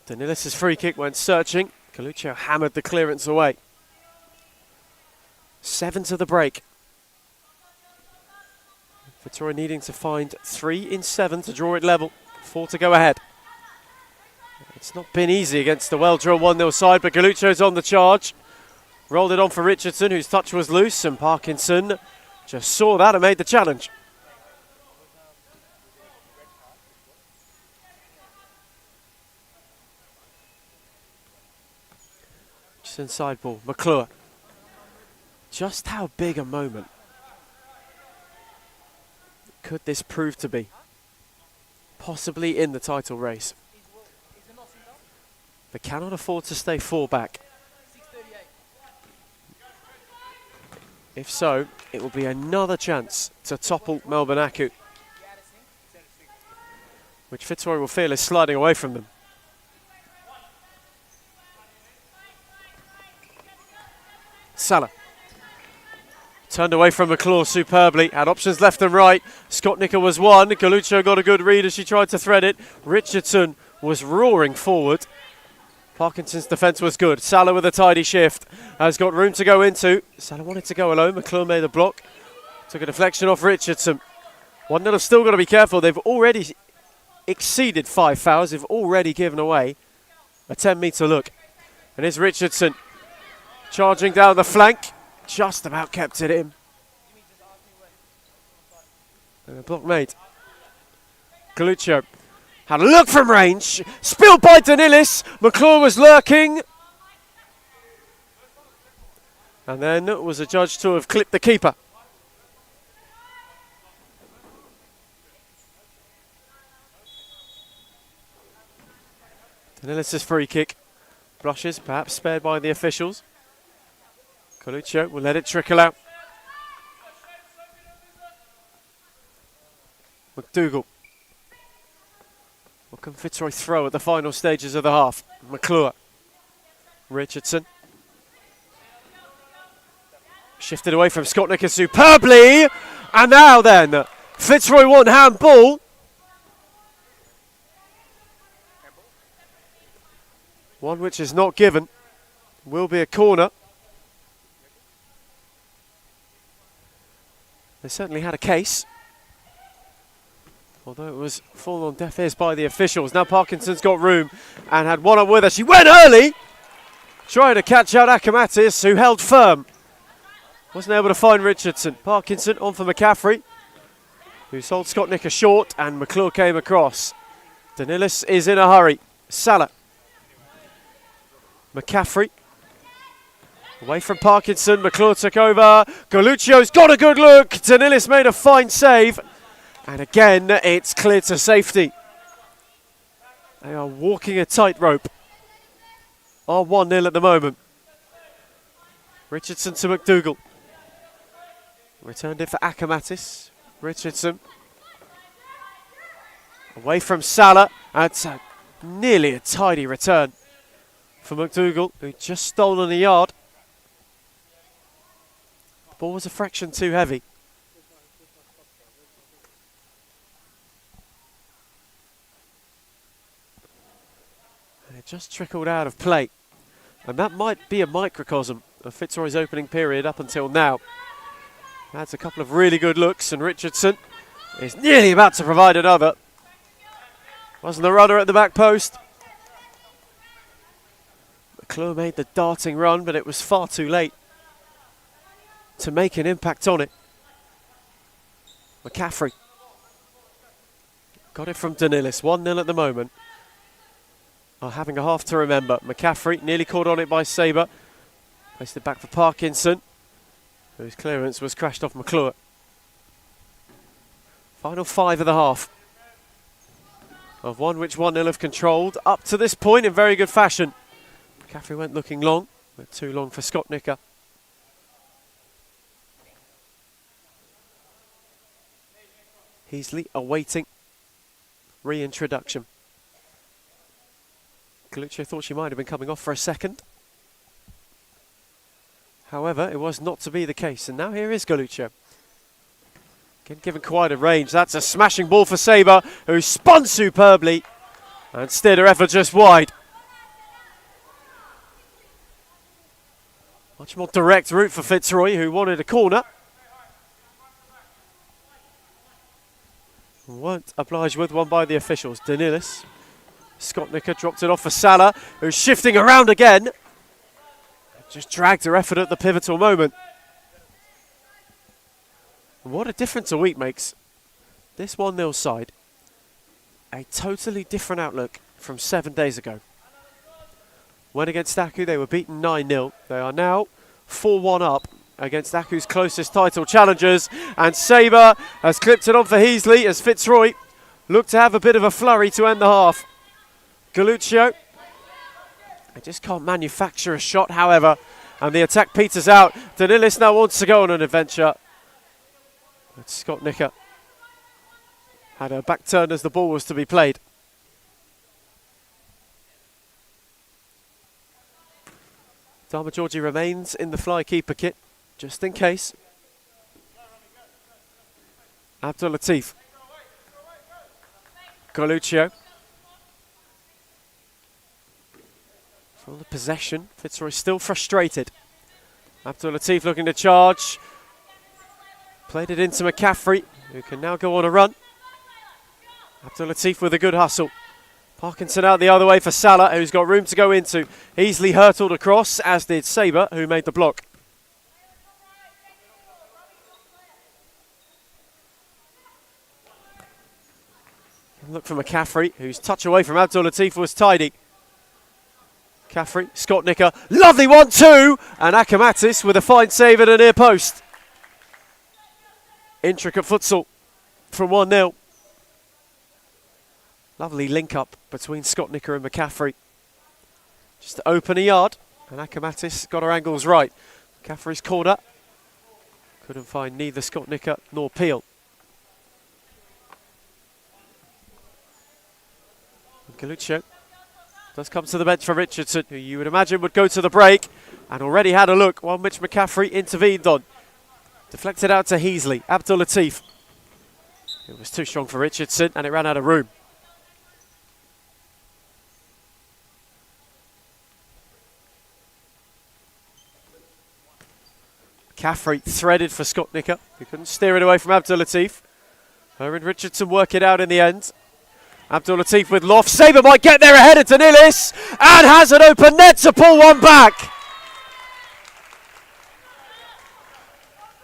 Danilis' free kick went searching. Coluccio hammered the clearance away. 7 to the break. Vittoria needing to find 3 in 7 to draw it level. 4 to go ahead. It's not been easy against the well-drilled 1-0 side, but Coluccio's on the charge. Rolled it on for Richardson, whose touch was loose, and Parkinson just saw that and made the challenge. Just inside ball, McClure. Just how big a moment could this prove to be? Possibly in the title race. They cannot afford to stay 4 back. If so, it will be another chance to topple Melbourne Aku, which Fitzroy will feel is sliding away from them. Salah. Turned away from McClure superbly, had options left and right. Skotnica was one, Coluccio got a good read as she tried to thread it. Richardson was roaring forward. Parkinson's defence was good. Salah with a tidy shift, has got room to go into. Salah wanted to go alone, McClure made a block. Took a deflection off Richardson. 1-0 have still got to be careful, they've already exceeded 5 fouls, they've already given away a 10-metre look. And here's Richardson, charging down the flank. Just about kept it in. And a block made. Coluccio had a look from range. Spilled by Danilis. McClure was lurking. And then was adjudged to have clipped the keeper. Danilis' free kick. Brushes, perhaps spared by the officials. Coluccio will let it trickle out. McDougall. What can Fitzroy throw at the final stages of the half? McClure. Richardson. Shifted away from Skotnica superbly. And now then, Fitzroy won handball. One which is not given. Will be a corner. They certainly had a case, although it was fallen on deaf ears by the officials. Now Parkinson's got room and had one up with her. She went early, trying to catch out Akamatis, who held firm. Wasn't able to find Richardson. Parkinson on for McCaffrey, who sold Skotnica short, and McClure came across. Danilis is in a hurry. Salah. McCaffrey. Away from Parkinson, McClure took over. Coluccio's got a good look. Danilis made a fine save. And again, it's clear to safety. They are walking a tightrope. Are 1-0 at the moment. Richardson to McDougall. Returned it for Akamatis. Richardson. Away from Salah. That's nearly a tidy return for McDougall, who just stolen a yard. Ball was a fraction too heavy. And it just trickled out of play. And that might be a microcosm of Fitzroy's opening period up until now. That's a couple of really good looks, and Richardson is nearly about to provide another. Wasn't the runner at the back post. McClure made the darting run, but it was far too late to make an impact on it. McCaffrey. Got it from Danilis. 1-0 at the moment. Oh, having a half to remember. McCaffrey nearly caught on it by Sabre. Placed it back for Parkinson, whose clearance was crashed off McClure. Final 5 of the half. Of one which 1-0 have controlled up to this point in very good fashion. McCaffrey went looking long, but too long for Skotnica. Heasley awaiting reintroduction. Coluccio thought she might have been coming off for a second. However, it was not to be the case, and now here is Galuccio. Again, given quite a range. That's a smashing ball for Sabre, who spun superbly, and steered her effort just wide. Much more direct route for Fitzroy, who wanted a corner. Weren't obliged with one by the officials. Danilis. Skotnica dropped it off for Salah, who's shifting around again. Just dragged her effort at the pivotal moment. What a difference a week makes. This 1-0 side, a totally different outlook from 7 days ago. When against Aku, they were beaten 9-0. They are now 4-1 up against Aku's closest title challengers. And Sabre has clipped it on for Heasley as Fitzroy looked to have a bit of a flurry to end the half. Galuccio, they just can't manufacture a shot, however, and the attack peters out. Danilis now wants to go on an adventure. But Skotnica had her back turned as the ball was to be played. Dharma Georgie remains in the fly keeper kit, just in case. Abdul Latif. Galuccio. From the possession, Fitzroy still frustrated. Abdul Latif looking to charge. Played it into McCaffrey, who can now go on a run. Abdul Latif with a good hustle. Parkinson out the other way for Salah, who's got room to go into. Easily hurtled across, as did Sabre, who made the block. Look for McCaffrey, whose touch away from Abdul Latif was tidy. McCaffrey, Skotnica, lovely 1-2, and Akamatis with a fine save at a near post. Intricate futsal from 1-0. Lovely link up between Skotnica and McCaffrey. Just to open a yard, and Akamatis got her angles right. McCaffrey's corner. Couldn't find neither Skotnica nor Peel. Galuccio does come to the bench for Richardson, who you would imagine would go to the break, and already had a look, one which McCaffrey intervened on. Deflected out to Heasley. Abdul Latif. It was too strong for Richardson, and it ran out of room. McCaffrey threaded for Skotnica, who couldn't steer it away from Abdul Latif. Her and Richardson work it out in the end. Abdul Latif with loft. Sabre might get there ahead of Danilis, and has an open net to pull one back.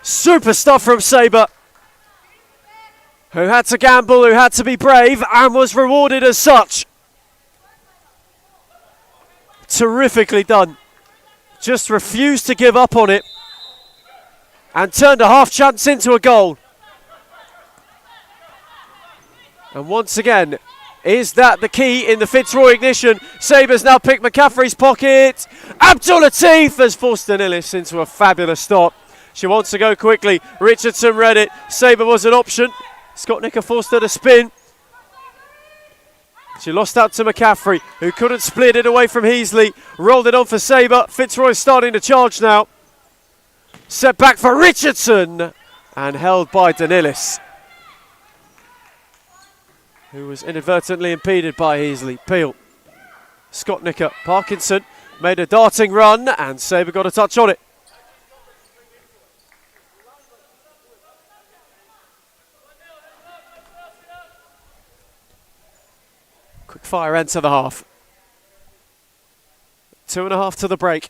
Super stuff from Sabre, who had to gamble, who had to be brave, and was rewarded as such. Terrifically done. Just refused to give up on it, and turned a half chance into a goal. And once again, is that the key in the Fitzroy ignition? Sabre's now picked McCaffrey's pocket. Abdul Latif has forced Danilis into a fabulous stop. She wants to go quickly. Richardson read it. Sabre was an option. Skotnica forced her to spin. She lost out to McCaffrey, who couldn't split it away from Heasley. Rolled it on for Sabre. Fitzroy starting to charge now. Set back for Richardson, and held by Danilis, who was inadvertently impeded by Heasley. Peel, Skotnica, Parkinson made a darting run, and Sabre got a touch on it. Quick fire end to the half. 2.5 to the break.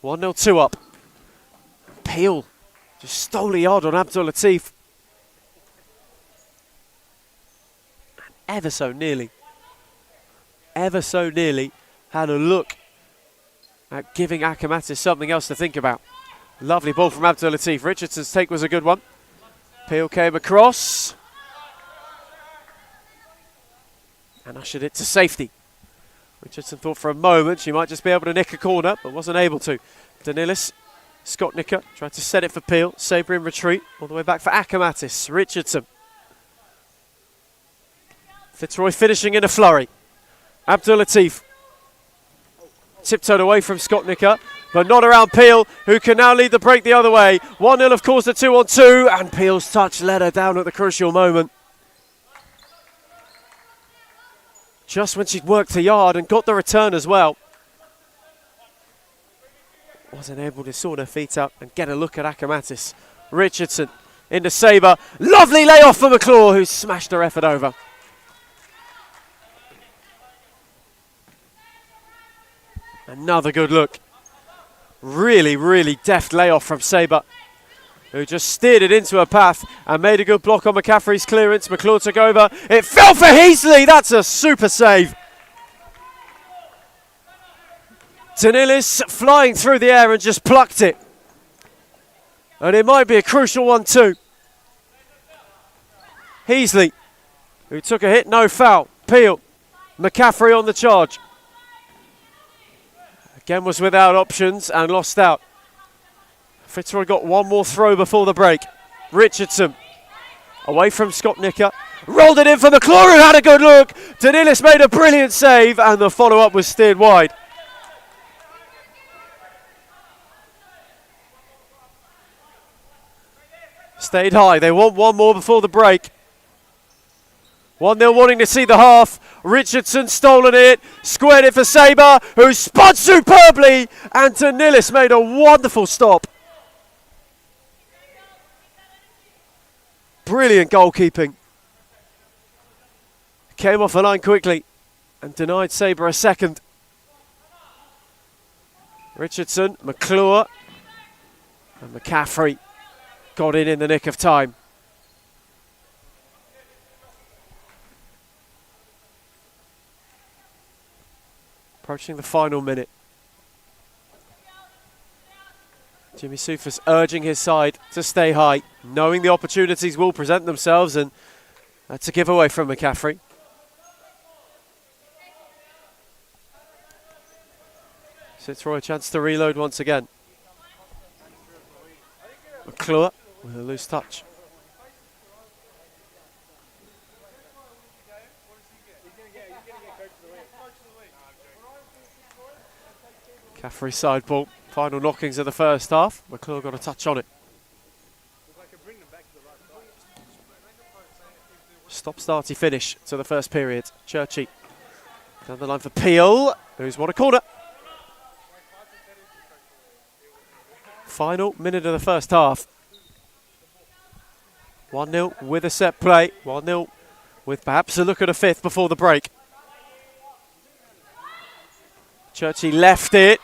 1-0, 2 up. Peel just stole a yard on Abdul Latif. Ever so nearly had a look at giving Akamatis something else to think about. Lovely ball from Abdul Latif. Richardson's take was a good one. Peel came across and ushered it to safety. Richardson thought for a moment she might just be able to nick a corner, but wasn't able to. Danilis, Skotnica tried to set it for Peel. Sabre in retreat, all the way back for Akamatis. Richardson. Fitzroy finishing in a flurry. Abdul Latif tiptoed away from Skotnica. but not around Peel, who can now lead the break the other way. 1-0, of course, the 2-on-2, and Peel's touch let her down at the crucial moment. Just when she'd worked the yard and got the return as well. Wasn't able to sort her feet up and get a look at Akamatis. Richardson into Sabre. Lovely layoff for McClure, who smashed her effort over. Another good look. Really, really deft layoff from Sabre, who just steered it into her path and made a good block on McCaffrey's clearance. McClure took over. It fell for Heasley. That's a super save. Danilis flying through the air and just plucked it. And it might be a crucial one too. Heasley, who took a hit, no foul. Peel, McCaffrey on the charge. Again was without options and lost out. Fitzroy got one more throw before the break. Richardson, away from Scott Nicker. Rolled it in for McClure, who had a good look. Danilis made a brilliant save and the follow-up was steered wide. Stayed high. They want one more before the break. 1-0 wanting to see the half. Richardson stolen it, squared it for Sabre, who spun superbly, and Danilis made a wonderful stop. Brilliant goalkeeping. Came off the line quickly and denied Sabre a second. Richardson, McClure, and McCaffrey got in the nick of time. Approaching the final minute. Jimmy Soufas urging his side to stay high, knowing the opportunities will present themselves, and that's a giveaway from McCaffrey. Fitzroy a chance to reload once again. McClure with a loose touch. Caffrey side ball. Final knockings of the first half. McClure got a touch on it. Stop-starty finish to the first period. Churchy down the line for Peel, who's won a corner. Final minute of the first half. 1-0 with a set play. 1-0 with perhaps a look at a fifth before the break. Churchy left it.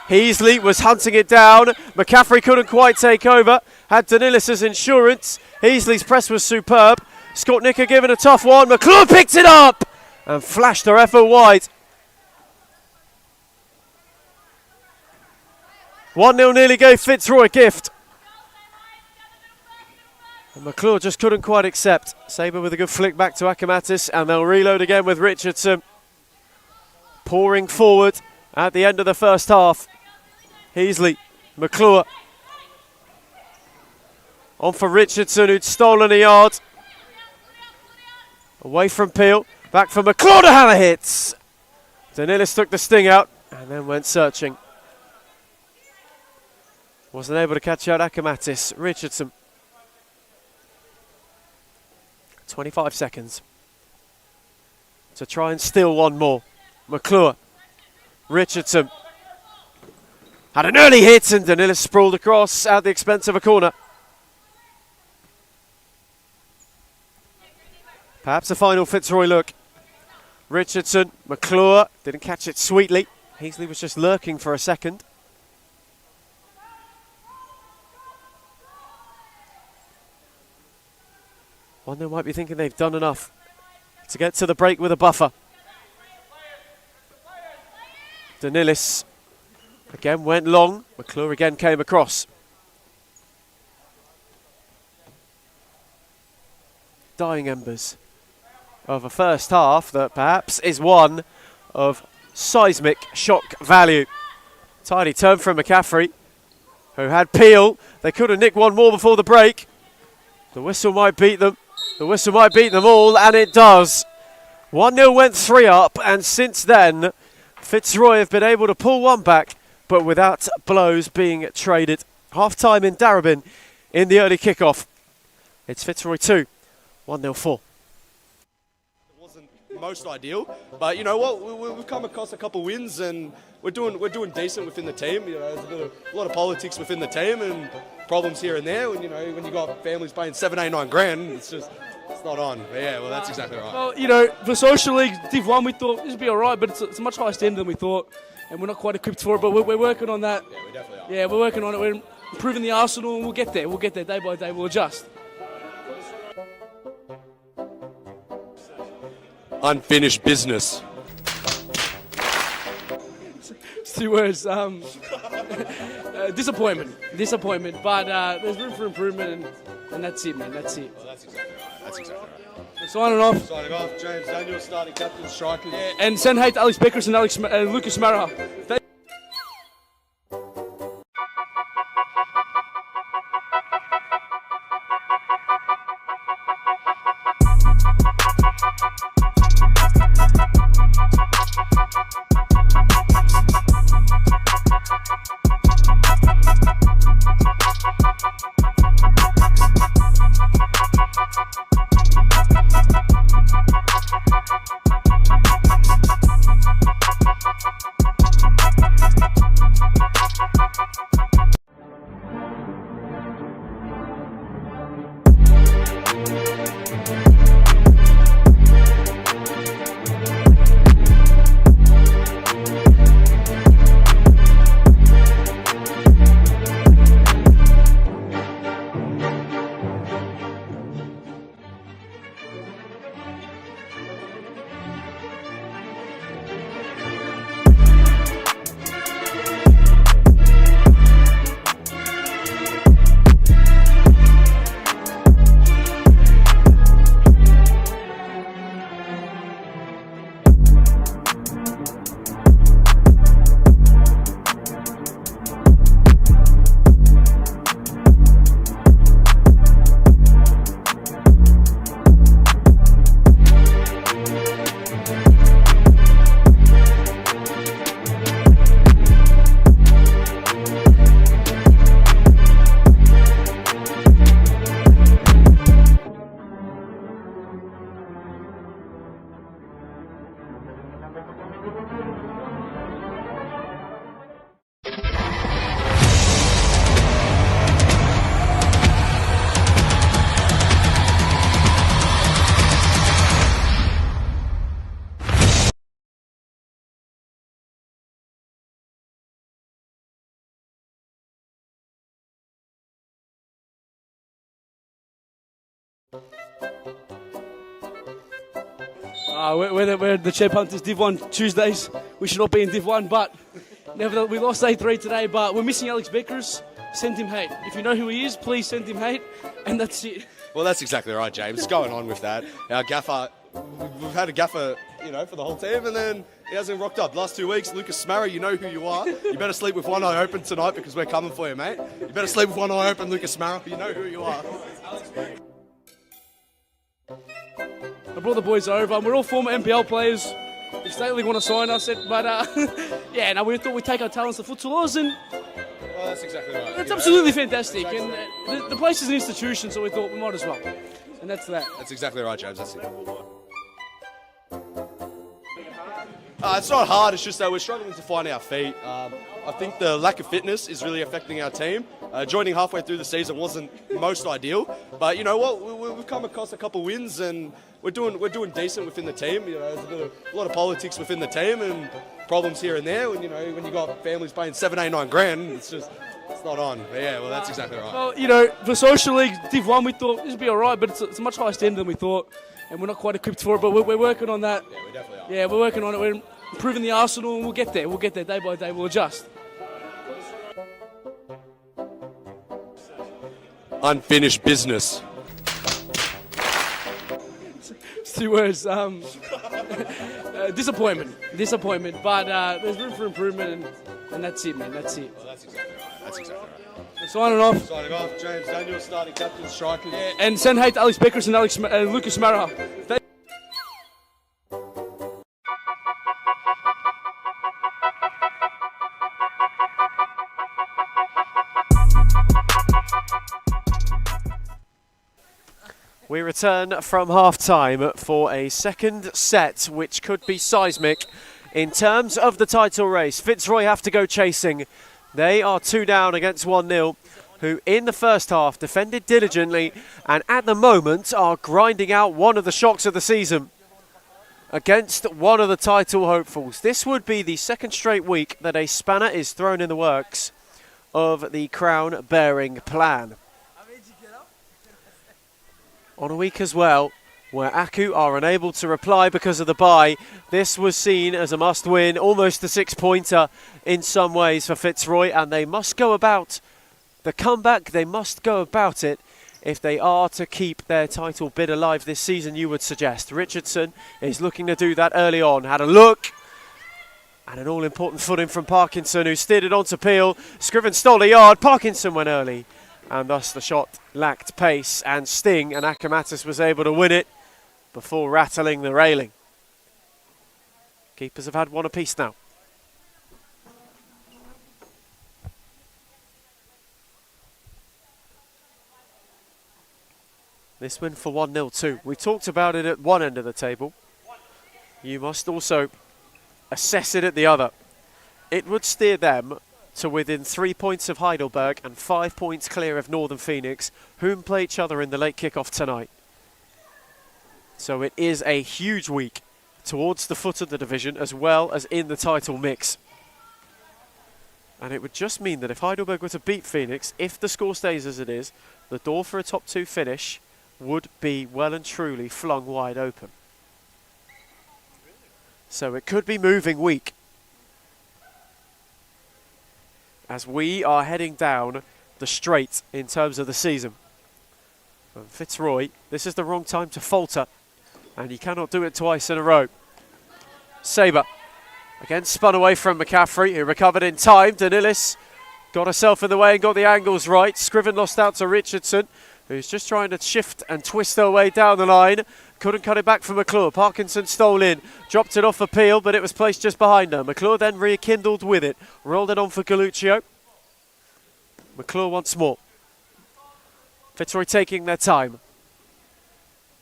Heasley was hunting it down. McCaffrey couldn't quite take over. Had Danilis' insurance. Heasley's press was superb. Scott Nicker given a tough one. McClure picked it up and flashed her effort wide. 1-0 nearly gave Fitzroy a gift. And McClure just couldn't quite accept. Sabre with a good flick back to Akamatis, and they'll reload again with Richardson pouring forward at the end of the first half. Heasley, McClure. On for Richardson, who'd stolen a yard. Away from Peel, back for McClure to hammer hits. Danilis took the sting out and then went searching. Wasn't able to catch out Akamatis. Richardson. 25 seconds to try and steal one more. McClure. Richardson. Had an early hit and Danilis sprawled across at the expense of a corner. Perhaps a final Fitzroy look. Richardson, McClure, didn't catch it sweetly. Heasley was just lurking for a second. One they might be thinking they've done enough to get to the break with a buffer. Danilis again went long. McClure again came across. Dying embers of a first half that perhaps is one of seismic shock value. Tidy turn from McCaffrey, who had Peel. They could have nicked one more before the break. The whistle might beat them. The whistle might beat them all, and it does. 1-0 went 3 up, and since then, Fitzroy have been able to pull one back, but without blows being traded. Half-time in Darabin in the early kick-off. It's Fitzroy 2, 1-0 4. It wasn't most ideal, but you know what? We've come across a couple wins and we're doing decent within the team. You know, there's a lot of politics within the team and problems here and there. And you know, when you got families paying 7, 8, 9 grand, it's not on. But yeah, well, that's exactly right. Well, you know, for Social League Div 1, we thought this would be all right, but it's a much higher standard than we thought, and we're not quite equipped for it, but we're working on that. Yeah, we definitely are. Yeah, we're working on it. We're improving the arsenal, and we'll get there. We'll get there day by day. We'll adjust. Unfinished business. It's 2 words. Disappointment. But there's room for improvement, and that's it, man. That's it. Well, that's exactly right. That's exactly right. We're signing off. Signing off, James Daniel, starting captain, striker. Yeah, and send hate to Alex Beckers and Lucas Maraha. We're the Chair Punters Div 1 Tuesdays. We should not be in Div 1, but nevertheless, we lost 8-3 today, but we're missing Alex Beckers. Send him hate. If you know who he is, please send him hate, and that's it. Well, that's exactly right, James. Going on with that. Our gaffer, we've had a gaffer, you know, for the whole team, and then he hasn't rocked up. Last 2 weeks, Lucas Smarra, you know who you are. You better sleep with one eye open tonight because we're coming for you, mate. You better sleep with one eye open, Lucas Smarra. You know who you are. I brought the boys over. We're all former NPL players. If State League want to sign us, yeah, no, we thought we'd take our talents to futsalers, and well, that's exactly right. It's absolutely fantastic. And the place is an institution, so we thought we might as well. And that's that. That's exactly right, James. That's it. It's not hard, it's just that we're struggling to find our feet. I think the lack of fitness is really affecting our team. Joining halfway through the season wasn't most ideal, but you know what? We've come across a couple wins and we're doing decent within the team. You know, there's a lot of politics within the team and problems here and there. And you know, when you got families paying 7, 8, 9 grand, it's not on. But yeah, well, that's exactly right. Well, you know, for Social League Div 1, we thought this would be all right, but it's a much higher standard than we thought, and we're not quite equipped for it, but we're working on that. Yeah, we definitely are. Yeah, we're working on it. We're improving the arsenal, and we'll get there. We'll get there day by day. We'll adjust. Unfinished business. It's 2 words. Disappointment, but there's room for improvement, and that's it, man. That's it. Well, that's exactly right. That's exactly right. We're signing off. Signing off, James Daniel, starting captain, striker. Yeah, and send hate to Alex Beckers and Lucas Maraha. We return from half-time for a second set, which could be seismic in terms of the title race. Fitzroy have to go chasing. They are 2 down against 1-0, who in the first half defended diligently and at the moment are grinding out one of the shocks of the season against one of the title hopefuls. This would be the second straight week that a spanner is thrown in the works of the crown-bearing plan. On a week as well where Aku are unable to reply because of the bye, this was seen as a must-win, almost a 6-pointer in some ways for Fitzroy, and they must go about the comeback, they must go about it if they are to keep their title bid alive this season, you would suggest. Richardson is looking to do that early on. Had a look. And an all-important footing from Parkinson, who steered it onto Peel. Scriven stole a yard. Parkinson went early. And thus the shot lacked pace and sting. And Akamatis was able to win it before rattling the railing. Keepers have had one apiece now. This win for 1-0 too. We talked about it at one end of the table. You must also assess it at the other. It would steer them to within 3 points of Heidelberg and 5 points clear of Northern Phoenix, whom play each other in the late kickoff tonight. So it is a huge week towards the foot of the division as well as in the title mix. And it would just mean that if Heidelberg were to beat Phoenix, if the score stays as it is, the door for a top 2 finish would be well and truly flung wide open. So it could be moving week as we are heading down the straight in terms of the season. And Fitzroy, this is the wrong time to falter, and you cannot do it twice in a row. Sabre again spun away from McCaffrey, who recovered in time. Danilis got herself in the way and got the angles right. Scriven lost out to Richardson, who's just trying to shift and twist her way down the line. Couldn't cut it back for McClure. Parkinson stole in, dropped it off for Peel, but it was placed just behind her. McClure then rekindled with it, rolled it on for Galluccio. McClure once more. Fitzroy taking their time,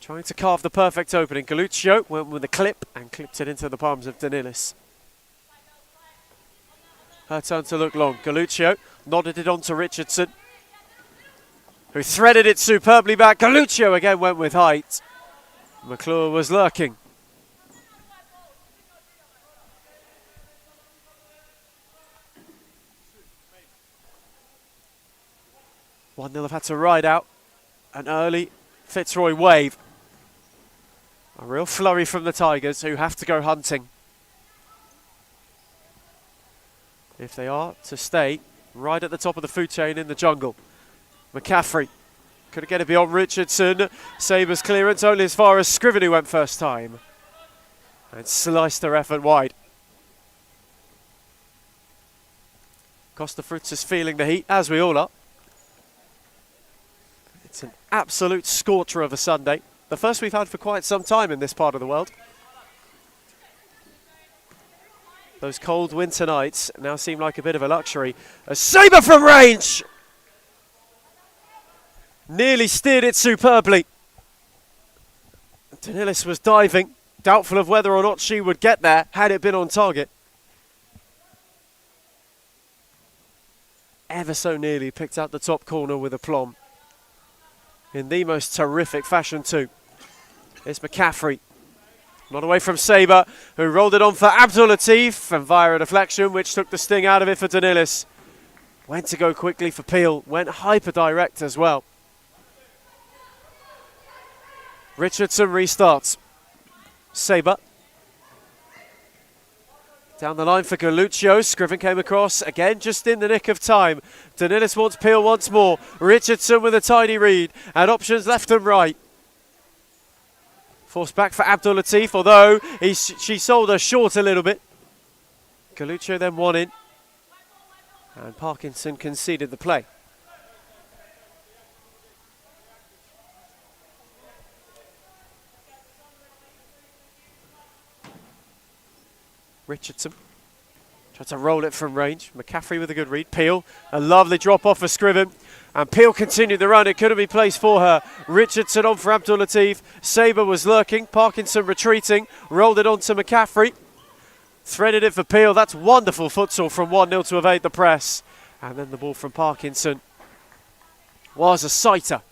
trying to carve the perfect opening. Galluccio went with a clip and clipped it into the palms of Danilis. Her turn to look long. Galluccio nodded it on to Richardson, who threaded it superbly back. Galluccio again went with height. McClure was lurking. One-nil have had to ride out an early Fitzroy wave. A real flurry from the Tigers, who have to go hunting if they are to stay right at the top of the food chain in the jungle. McCaffrey couldn't get it beyond Richardson. Sabre's clearance only as far as Scriven, who went first time and sliced her effort wide. Costa Fruits is feeling the heat, as we all are. It's an absolute scorcher of a Sunday, the first we've had for quite some time in this part of the world. Those cold winter nights now seem like a bit of a luxury. A Sabre from range! Nearly steered it superbly. Danilis was diving, doubtful of whether or not she would get there had it been on target. Ever so nearly picked out the top corner with aplomb. In the most terrific fashion too. It's McCaffrey. Not away from Sabre, who rolled it on for Abdul Latif, and via a deflection which took the sting out of it for Danilis. Went to go quickly for Peel, went hyper direct as well. Richardson restarts. Sabre. Down the line for Galluccio. Scriven came across again just in the nick of time. Danilis wants Peel once more. Richardson with a tiny read and options left and right. Forced back for Abdul Latif, although she sold her short a little bit. Galluccio then won in. And Parkinson conceded the play. Richardson Tried to roll it from range. McCaffrey with a good read. Peel, a lovely drop off for Scriven. And Peel continued the run. It could have been placed for her. Richardson on for Abdul Latif. Sabre was lurking. Parkinson retreating. Rolled it on to McCaffrey. Threaded it for Peel. That's wonderful futsal from 1-0 to evade the press. And then the ball from Parkinson was a sighter.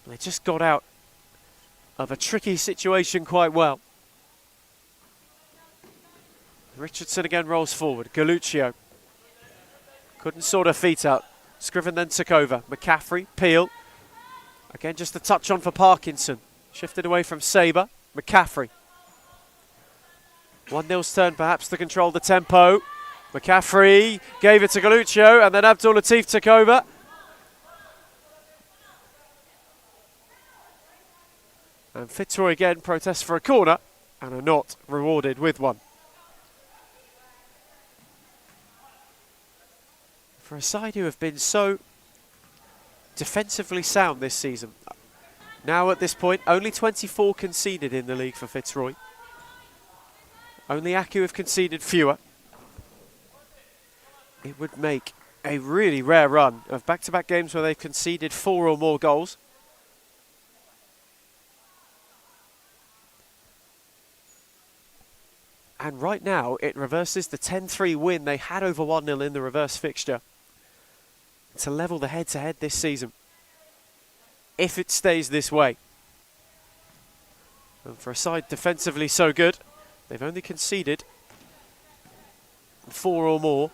They just got out of a tricky situation quite well. Richardson again rolls forward. Galuccio couldn't sort her feet out. Scriven then took over. McCaffrey, Peel. Again, just a touch on for Parkinson. Shifted away from Sabre. McCaffrey. 1-0's turn perhaps to control the tempo. McCaffrey gave it to Galuccio, and then Abdul Latif took over. And Fitzroy again protests for a corner and are not rewarded with one. For a side who have been so defensively sound this season. Now at this point, only 24 conceded in the league for Fitzroy. Only Aku have conceded fewer. It would make a really rare run of back-to-back games where they've conceded 4 or more goals. And right now, it reverses the 10-3 win they had over 1-0 in the reverse fixture to level the head-to-head this season, if it stays this way. And for a side defensively so good, they've only conceded 4 or more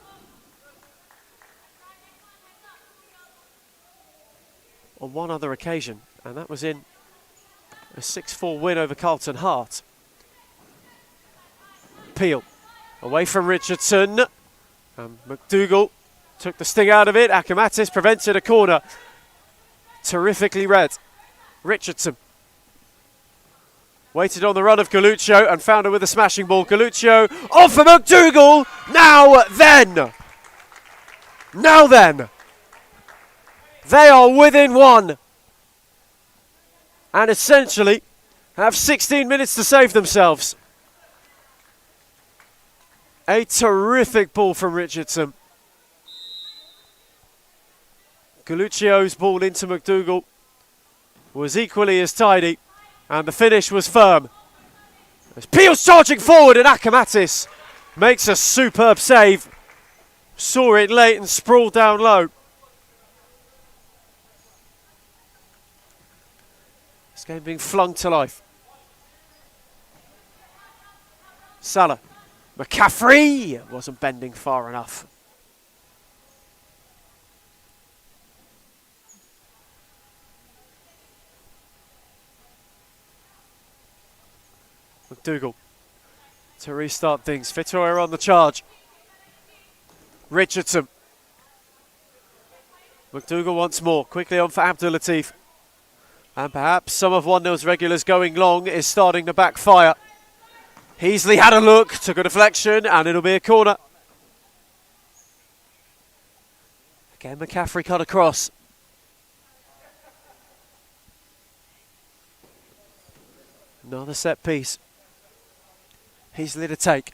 on one other occasion, and that was in a 6-4 win over Carlton Heart. Peel away from Richardson, and McDougall took the sting out of it. Akamatis prevented a corner. Terrifically read. Richardson waited on the run of Galuccio and found her with a smashing ball. Galuccio off for McDougall. Now then. They are within one. And essentially have 16 minutes to save themselves. A terrific ball from Richardson. Galuccio's ball into McDougall was equally as tidy, and the finish was firm. As Peel's charging forward, and Akamatis makes a superb save. Saw it late and sprawled down low. This game being flung to life. Salah. McCaffrey wasn't bending far enough. McDougall to restart things. Fitzroy on the charge. Richardson. McDougall once more. Quickly on for Abdul Latif. And perhaps some of 1-0's regulars going long is starting to backfire. Heasley had a look, took a deflection, and it'll be a corner. Again, McCaffrey cut across. Another set piece. Heasley to take.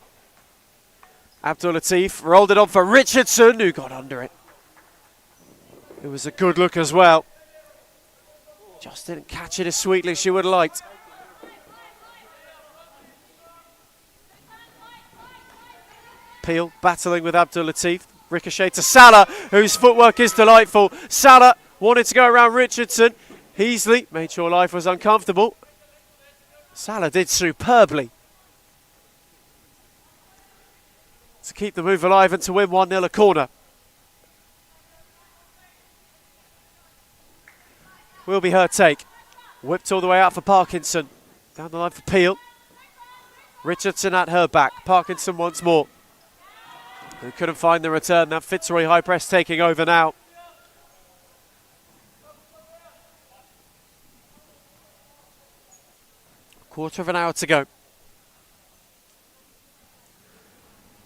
Abdul Latif rolled it on for Richardson, who got under it. It was a good look as well. Just didn't catch it as sweetly as she would have liked. Peel battling with Abdul Latif. Ricochet to Salah, whose footwork is delightful. Salah wanted to go around Richardson. Heasley made sure life was uncomfortable. Salah did superbly to keep the move alive and to win 1-0 a corner. Will be her take. Whipped all the way out for Parkinson. Down the line for Peel. Richardson at her back. Parkinson once more. Who couldn't find the return. That Fitzroy high press taking over now. Quarter of an hour to go.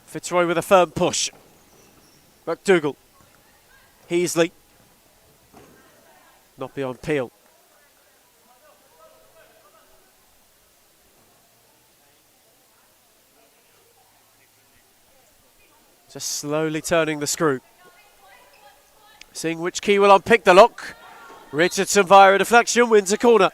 Fitzroy with a firm push. McDougall. Heasley. Not beyond Peel. just slowly turning the screw. Seeing which key will unpick the lock. Richardson via a deflection wins a corner.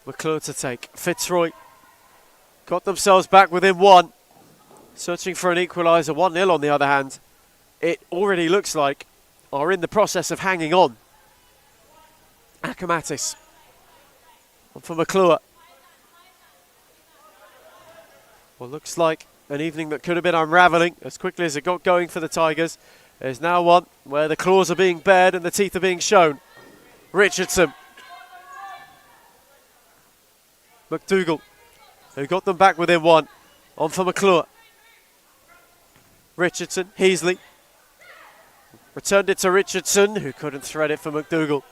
McClure to take. Fitzroy got themselves back within one. Searching for an equaliser. 1-0 on the other hand. It already looks like are in the process of hanging on. Akamatis. On for McClure. Well, looks like an evening that could have been unravelling as quickly as it got going for the Tigers. There's now one where the claws are being bared and the teeth are being shown. Richardson. McDougall, who got them back within one. On for McClure. Richardson, Heasley. Returned it to Richardson, who couldn't thread it for McDougall.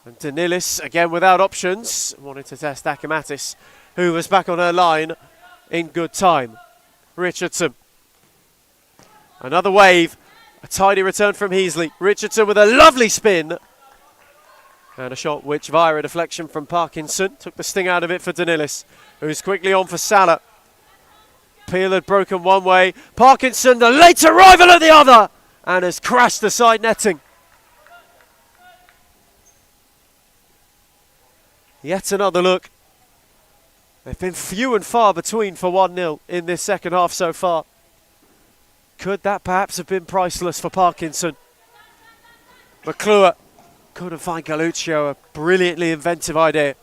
And Danilis, again without options, wanted to test Akamatis, who was back on her line in good time. Richardson. Another wave. A tidy return from Heasley. Richardson with a lovely spin. And a shot which, via a deflection from Parkinson, took the sting out of it for Danilis, who's quickly on for Salah. Peel had broken one way. Parkinson, the late arrival at the other, and has crashed the side netting. Yet another look. They've been few and far between for 1-0 in this second half so far. Could that perhaps have been priceless for Parkinson? McClure couldn't find Galluccio, a brilliantly inventive idea.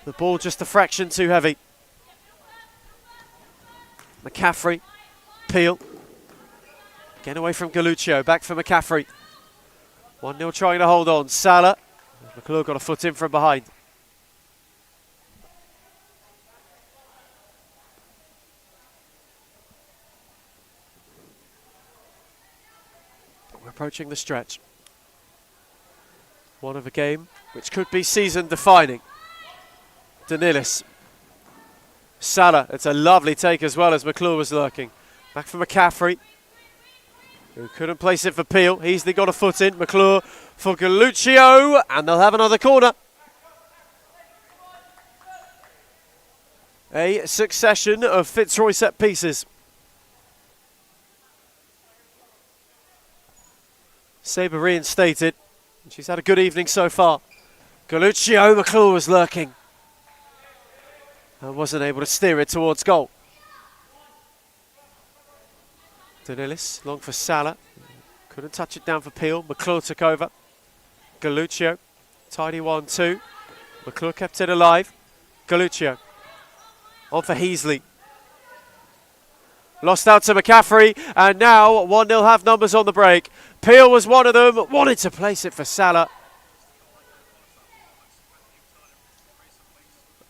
The ball just a fraction too heavy. McCaffrey, Peel. Getting away from Galluccio, back for McCaffrey. 1-0 trying to hold on. Salah. McClure got a foot in from behind. We're approaching the stretch. One of a game which could be season defining. Danilis. Salah, it's a lovely take as well as McClure was lurking. Back for McCaffrey, who couldn't place it for Peel. Heasley got a foot in. McClure for Galluccio, and they'll have another corner. A succession of Fitzroy set pieces. Sabre reinstated. She's had a good evening so far. Galluccio, McClure was lurking. And wasn't able to steer it towards goal. Danilis, long for Salah. Couldn't touch it down for Peel. McClure took over. Galluccio, tidy 1-2. McClure kept it alive. Galluccio, on for Heasley. Lost out to McCaffrey, and now 1-0 have numbers on the break. Peel was one of them, wanted to place it for Salah.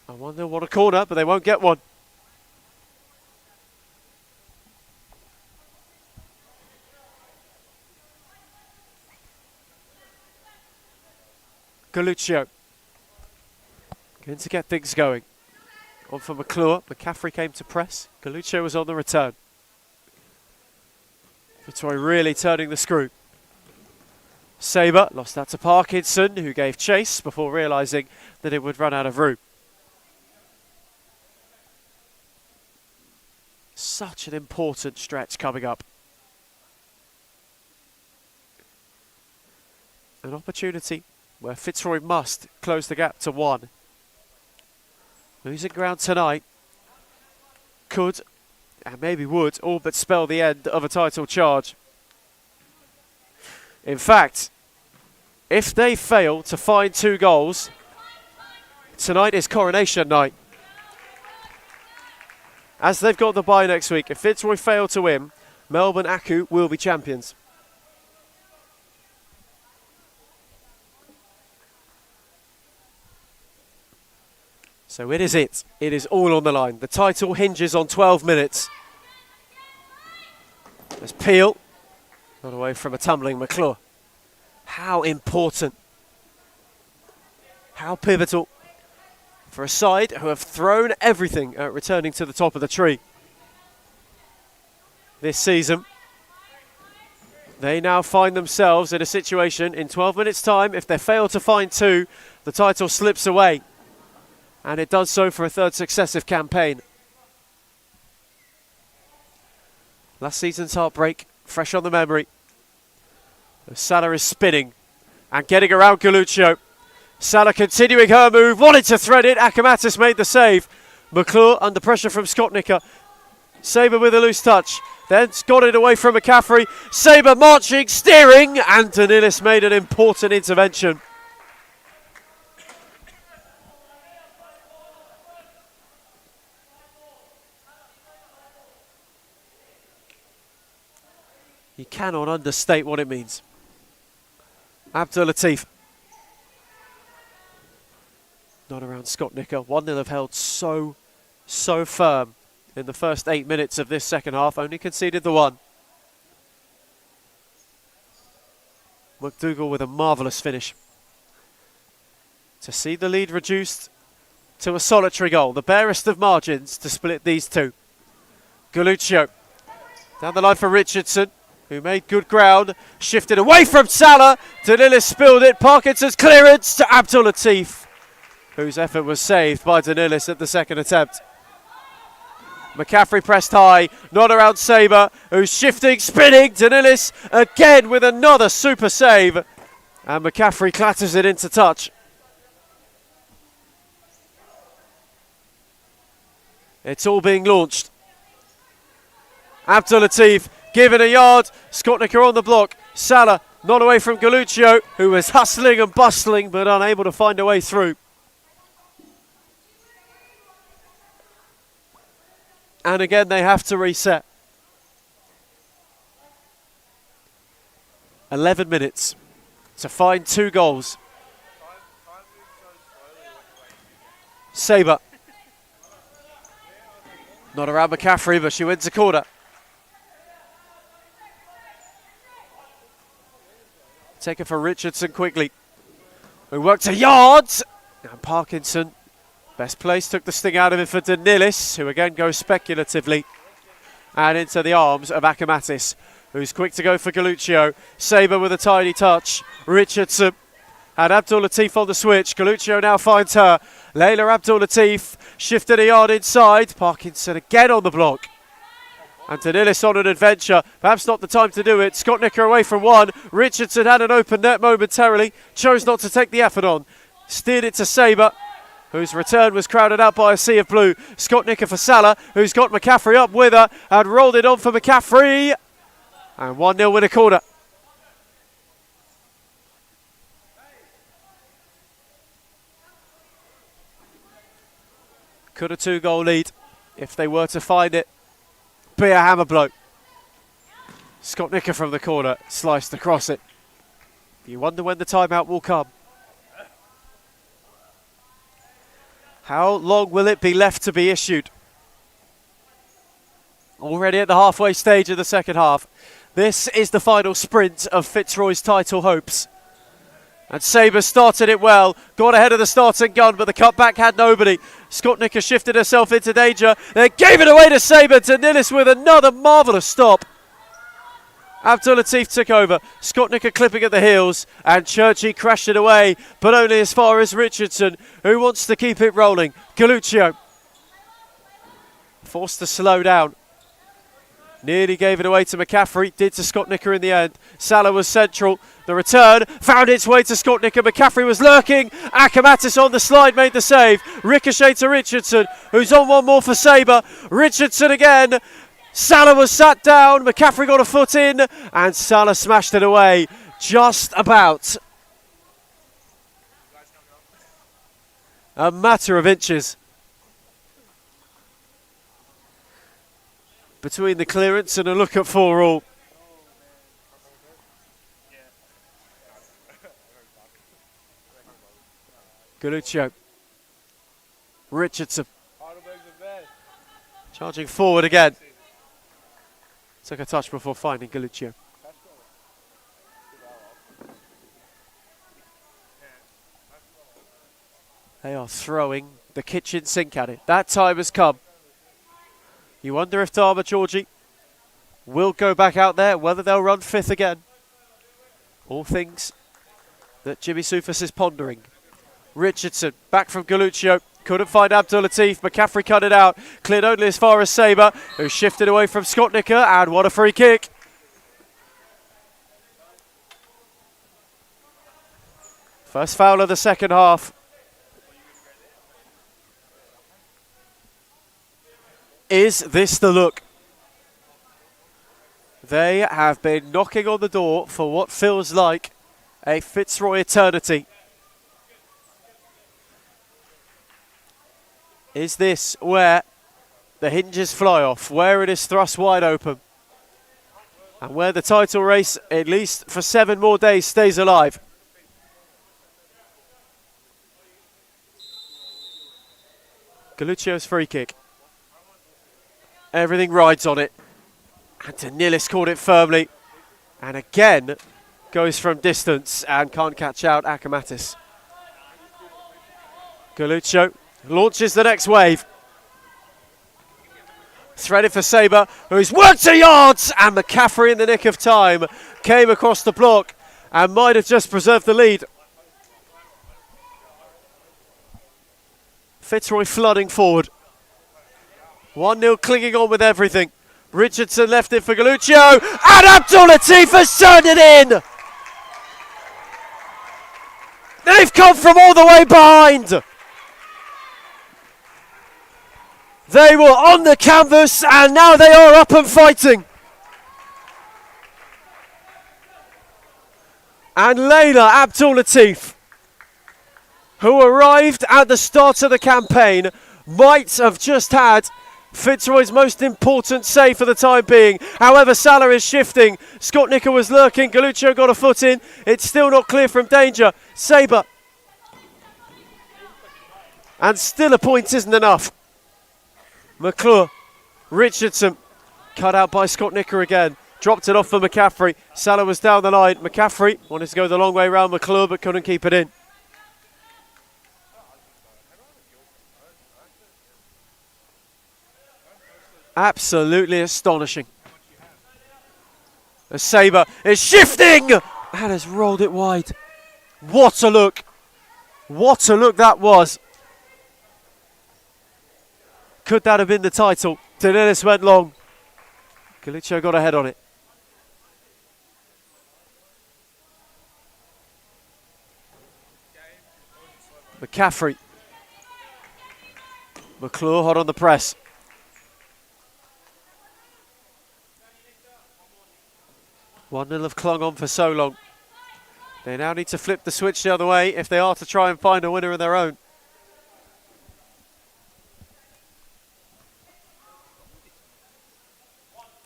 I wonder what a corner, but they won't get one. Galluccio. Going to get things going. On for McClure. McCaffrey came to press. Galluccio was on the return. Fitzroy really turning the screw. Sabre lost that to Parkinson, who gave chase before realising that it would run out of room. Such an important stretch coming up. An opportunity where Fitzroy must close the gap to 1. Losing ground tonight could, and maybe would, all but spell the end of a title charge. In fact, if they fail to find 2 goals, tonight is coronation night. As they've got the bye next week, if Fitzroy fail to win, Melbourne Aku will be champions. So it is it. It is all on the line. The title hinges on 12 minutes. There's Peel. Not away from a tumbling McClure. How important. How pivotal for a side who have thrown everything at returning to the top of the tree this season. They now find themselves in a situation in 12 minutes' time. If they fail to find two, the title slips away. And it does so for a third successive campaign. Last season's heartbreak, fresh on the memory. Salah is spinning and getting around Galuccio. Salah continuing her move, wanted to thread it. Akamatis made the save. McClure under pressure from Skotnicker. Saber with a loose touch. Then got it away from McCaffrey. Saber marching, steering, and Danilis made an important intervention. You cannot understate what it means. Abdul Latif. Not around Skotnicker. 1-0 have held so firm in the first 8 minutes of this second half. Only conceded the one. McDougall with a marvellous finish. To see the lead reduced to a solitary goal. The barest of margins to split these two. Galuccio. Down the line for Richardson, who made good ground. Shifted away from Salah. Danilis spilled it. Parkinson's clearance to Abdul Latif, whose effort was saved by Danilis at the second attempt. McCaffrey pressed high, not around Saber, who's shifting, spinning. Danilis again with another super save. And McCaffrey clatters it into touch. It's all being launched. Abdul Latif given a yard. Skotnicker on the block. Salah not away from Galuccio, who was hustling and bustling but unable to find a way through. And again, they have to reset. 11 minutes to find 2 goals. Saber. Not around McCaffrey, but she wins a corner. Taken for Richardson quickly, who worked a yard. And Parkinson, best place, took the sting out of it for Danilis, who again goes speculatively. And into the arms of Akamatis, who's quick to go for Galuccio. Saber with a tiny touch. Richardson and Abdul Latif on the switch. Galuccio now finds her. Layla Abdul Latif shifted a yard inside. Parkinson again on the block. And Danilis on an adventure. Perhaps not the time to do it. Skotnicker away from one. Richardson had an open net momentarily. Chose not to take the effort on. Steered it to Saber, whose return was crowded out by a sea of blue. Skotnicker for Salah, who's got McCaffrey up with her and rolled it on for McCaffrey. And 1-0 win a corner. Could a 2-goal lead if they were to find it. Be a hammer blow. Skotnicker from the corner, sliced across it. You wonder when the timeout will come. How long will it be left to be issued? Already at the halfway stage of the second half. This is the final sprint of Fitzroy's title hopes. And Saber started it well, got ahead of the starting gun, but the cutback had nobody. Skotnicker shifted herself into danger, then gave it away to Saber. Danilis with another marvellous stop. Abdul Latif took over, Skotnicker clipping at the heels, and Churchy crashed it away, but only as far as Richardson, who wants to keep it rolling. Galuccio forced to slow down. Nearly gave it away to McCaffrey, did to Skotnicker in the end. Salah was central. The return found its way to Skotnicker. McCaffrey was lurking. Akamatis on the slide made the save. Ricochet to Richardson, who's on one more for Saber. Richardson again. Salah was sat down. McCaffrey got a foot in, and Salah smashed it away. Just about. A matter of inches between the clearance and a look at 4-all. Galuccio. Richardson. Charging forward again. Took a touch before finding Galuccio. They are throwing the kitchen sink at it. That time has come. You wonder if Dharma Georgie will go back out there, whether they'll run fifth again. All things that Jimmy Soufis is pondering. Richardson, back from Galuccio. Couldn't find Abdul Latif. McCaffrey cut it out. Cleared only as far as Sabre, who shifted away from Skotnicker, and what a free kick. First foul of the second half. Is this the look? They have been knocking on the door for what feels like a Fitzroy eternity. Is this where the hinges fly off, where it is thrust wide open, and where the title race, at least for 7 more days, stays alive? Galuccio's free kick. Everything rides on it. And Danilis caught it firmly. And again, goes from distance and can't catch out Akamatis. Galuccio launches the next wave. Threaded for Sabre, who's worked to yards, and McCaffrey in the nick of time came across the block and might have just preserved the lead. Fitzroy flooding forward. 1-0 clinging on with everything. Richardson left it for Galuccio, and Abdul Latif has turned it in! They've come from all the way behind! They were on the canvas, and now they are up and fighting. And Layla Abdul Latif, who arrived at the start of the campaign, might have just had Fitzroy's most important save for the time being. However, Salah is shifting. Skotnicker was lurking. Galuccio got a foot in. It's still not clear from danger. Sabre. And still a point isn't enough. McClure, Richardson, cut out by Skotnicker again. Dropped it off for McCaffrey. Salah was down the line. McCaffrey wanted to go the long way round McClure, but couldn't keep it in. Absolutely astonishing. The Sabre is shifting and has rolled it wide. What a look. What a look that was. Could that have been the title? Danilis went long. Galuccio got ahead on it. McCaffrey. McClure hot on the press. One nil have clung on for so long. They now need to flip the switch the other way if they are to try and find a winner of their own.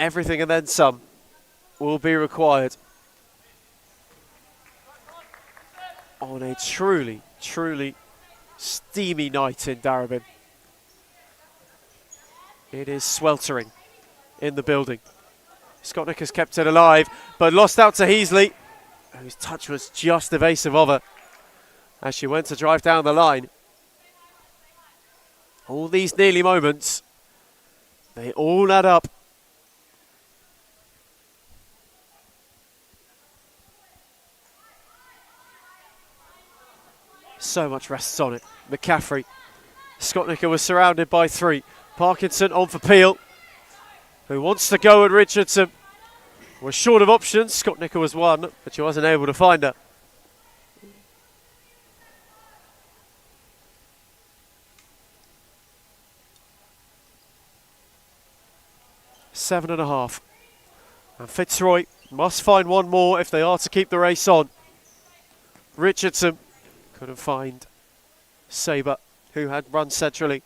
Everything and then some will be required on a truly, truly steamy night in Darabin. It is sweltering in the building. Skotnick has kept it alive, but lost out to Heasley, whose touch was just evasive of her as she went to drive down the line. All these nearly moments, they all add up. So much rests on it. McCaffrey. Skotnicker was surrounded by 3. Parkinson on for Peel, who wants to go at Richardson. Was short of options. Skotnicker was one, but she wasn't able to find her. Seven and a half. And Fitzroy must find one more if they are to keep the race on. Richardson couldn't find Sabre, who had run centrally.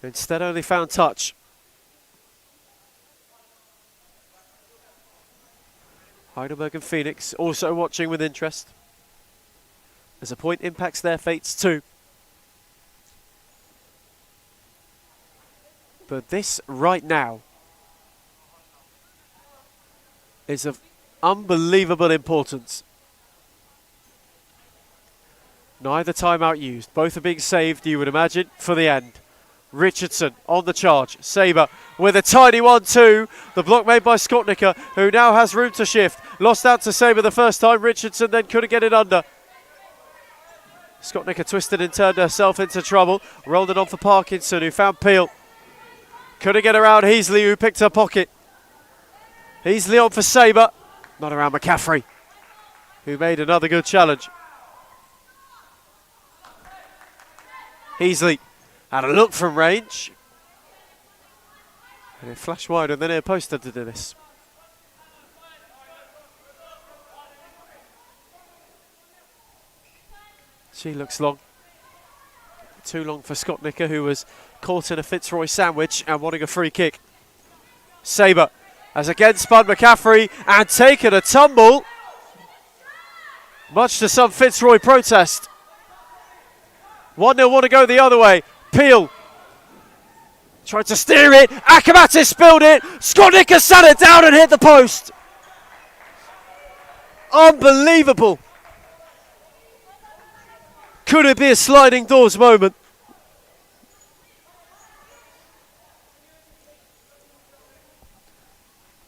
Instead only found touch. Heidelberg and Phoenix also watching with interest, as a point impacts their fates too. But this right now is of unbelievable importance. Neither timeout used. Both are being saved, you would imagine, for the end. Richardson on the charge. Sabre with a tiny 1-2. The block made by Skotnicka, who now has room to shift. Lost out to Sabre the first time. Richardson then couldn't get it under. Skotnicka twisted and turned herself into trouble. Rolled it on for Parkinson, who found Peel. Couldn't get around Heasley, who picked her pocket. Heasley on for Sabre. Not around McCaffrey, who made another good challenge. Heasley had a look from range. And it flashed wide on the near post to Dennis. She looks long. Too long for Skotnicka, who was caught in a Fitzroy sandwich and wanting a free kick. Sabre has again spun McCaffrey and taken a tumble. Much to some Fitzroy protest. 1-0 want to go the other way. Peel tried to steer it. Akamatis spilled it. Skotnicka sat it down and hit the post. Unbelievable. Could it be a sliding doors moment?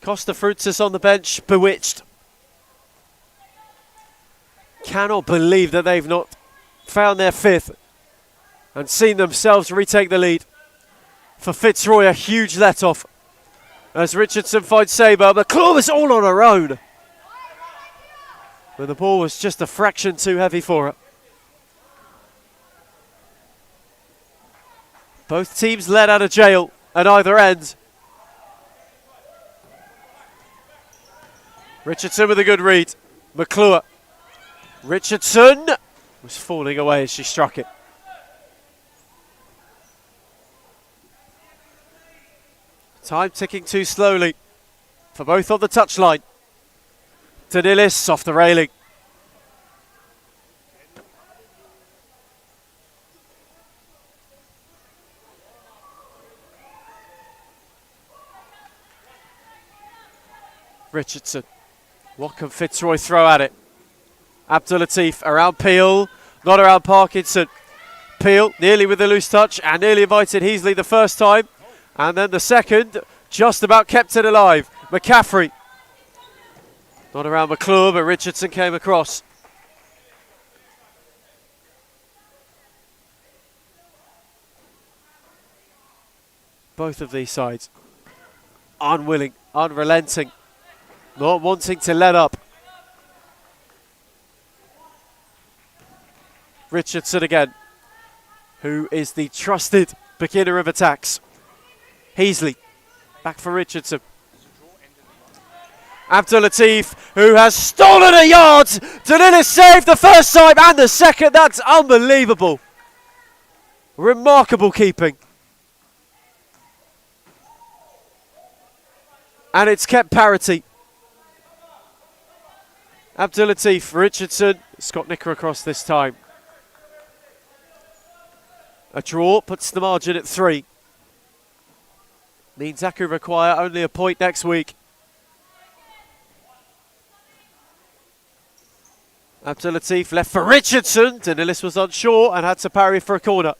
Costa Fruitsis on the bench, bewitched. Cannot believe that they've not found their fifth and seen themselves retake the lead. For Fitzroy, a huge let-off as Richardson finds Sabre. McClure was all on her own, but the ball was just a fraction too heavy for her. Both teams let out of jail at either end. Richardson with a good read. McClure. Richardson was falling away as she struck it. Time ticking too slowly for both on the touchline. Danilis off the railing. Richardson. What can Fitzroy throw at it? Abdulatif around Peel, not around Parkinson. Peel nearly with the loose touch and nearly invited Heasley the first time. And then the second, just about kept it alive. McCaffrey. Not around McClure, but Richardson came across. Both of these sides unwilling, unrelenting, not wanting to let up. Richardson again, who is the trusted beginner of attacks. Heasley, back for Richardson. Abdulatif, who has stolen a yard. Danilis saved the first time and the second. That's unbelievable. Remarkable keeping. And it's kept parity. Abdulatif, Richardson, Skotnicka across this time. A draw puts the margin at 3. Means Zaku require only a point next week. Abdulatif left for Richardson. Danilis was unsure and had to parry for a corner.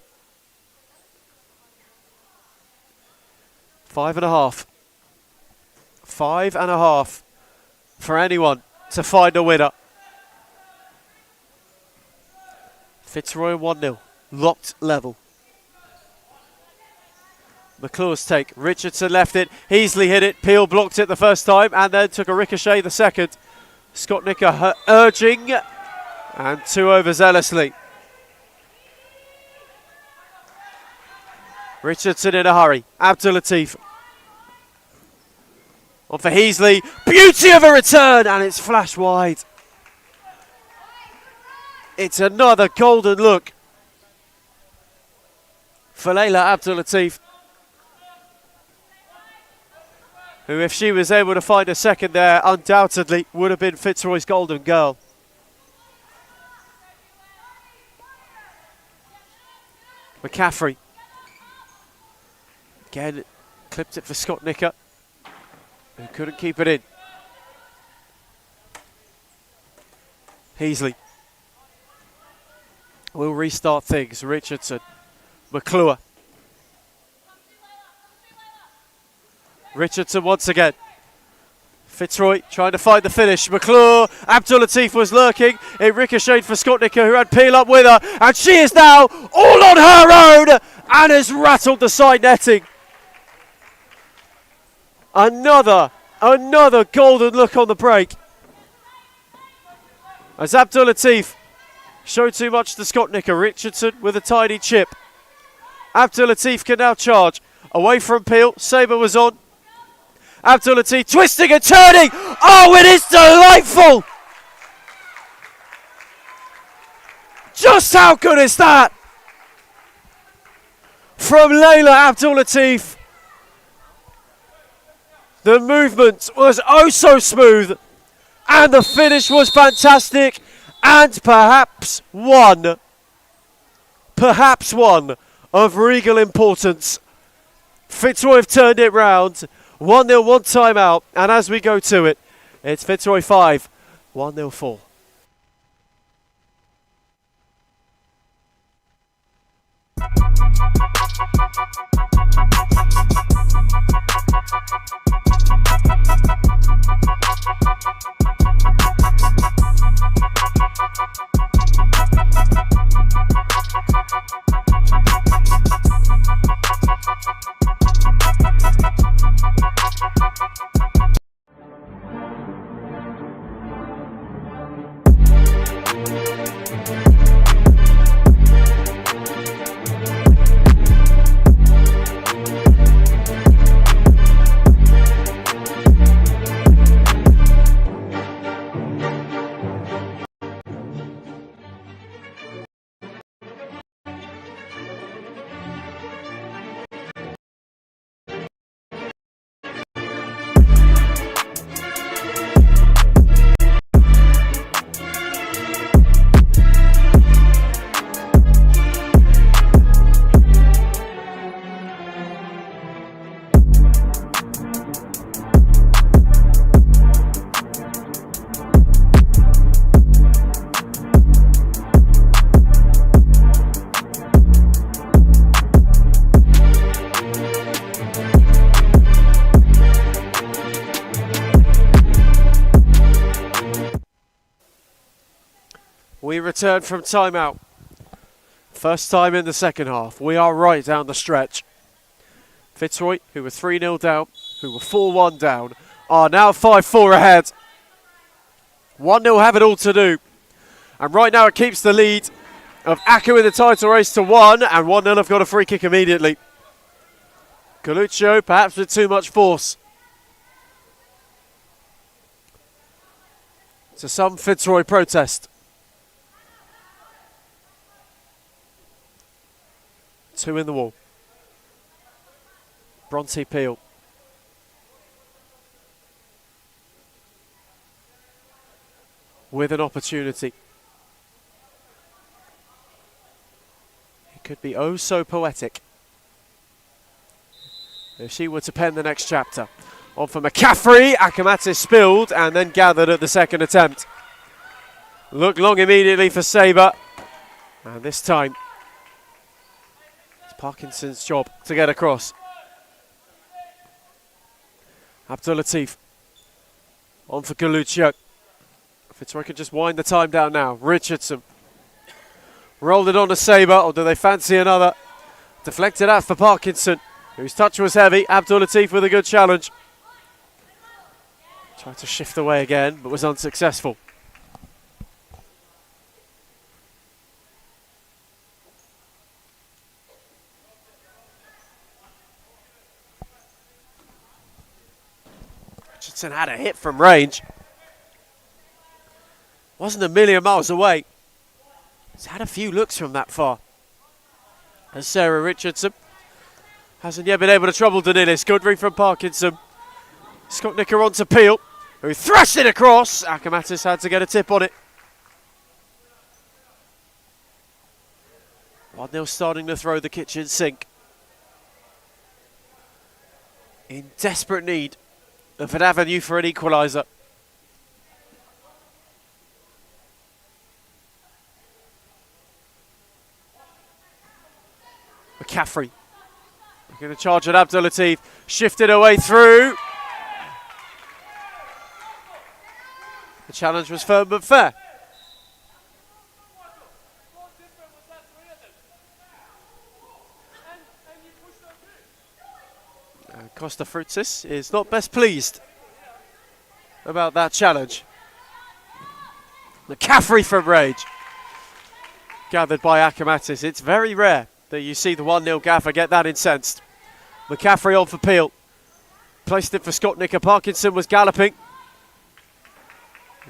5.5. 5.5 for anyone to find a winner. Fitzroy 1-0. Locked level. McClure's take. Richardson left it. Heasley hit it. Peel blocked it the first time and then took a ricochet the second. Skotnicka urging and too overzealously. Richardson in a hurry. Abdulatif. On for Heasley. Beauty of a return and it's flashed wide. It's another golden look for Layla Abdulatif, who, if she was able to find a second there, undoubtedly would have been Fitzroy's golden girl. McCaffrey. Again, clipped it for Skotnicka, who couldn't keep it in. Heasley will restart things. Richardson. McClure. Richardson once again. Fitzroy trying to find the finish. McClure, Abdul Latif was lurking. It ricocheted for Skotnicker, who had Peel up with her. And she is now all on her own and has rattled the side netting. Another golden look on the break. As Abdul Latif showed too much to Skotnicker. Richardson with a tiny chip. Abdul Latif can now charge. Away from Peel. Sabre was on. Abdul Latif twisting and turning. Oh, it is delightful. Just how good is that? From Layla Abdul Latif. The movement was oh so smooth. And the finish was fantastic. And perhaps one of regal importance. Fitzroy have turned it round. 1-0, one time out. And as we go to it, it's Fitzroy 5, 1-0 4. We return from timeout. First time in the second half. We are right down the stretch. Fitzroy, who were 3-0 down, who were 4-1 down, are now 5-4 ahead. 1-0 have it all to do. And right now it keeps the lead of Aku in the title race to 1, and 1-0 have got a free kick immediately. Coluccio perhaps with too much force. To some Fitzroy protest. 2 in the wall. Bronte Peel. With an opportunity. It could be oh so poetic if she were to pen the next chapter. On for McCaffrey. Akamatis spilled and then gathered at the second attempt. Look long immediately for Sabre. And this time Parkinson's job to get across. Abdul Latif on for Coluccio. Fitzroy can just wind the time down now. Richardson rolled it on to Sabre, or do they fancy another? Deflected out for Parkinson, whose touch was heavy. Abdul Latif with a good challenge. Tried to shift away again, but was unsuccessful. Richardson had a hit from range. Wasn't a million miles away. He's had a few looks from that far. And Sarah Richardson hasn't yet been able to trouble Danilis. Good read from Parkinson. Skotnicker on to Peel, who thrashed it across. Akamatis had to get a tip on it. 1-0 starting to throw the kitchen sink. In desperate need of an avenue for an equaliser. McCaffrey Going to charge at Abdul Latif. Shifted away through. The challenge was firm but fair. Costa Frutzis is not best pleased about that challenge. McCaffrey from Rage. Gathered by Akamatis. It's very rare that you see the 1-0 gaffer get that incensed. McCaffrey on for Peel. Placed it for Scott Nicker. Parkinson was galloping.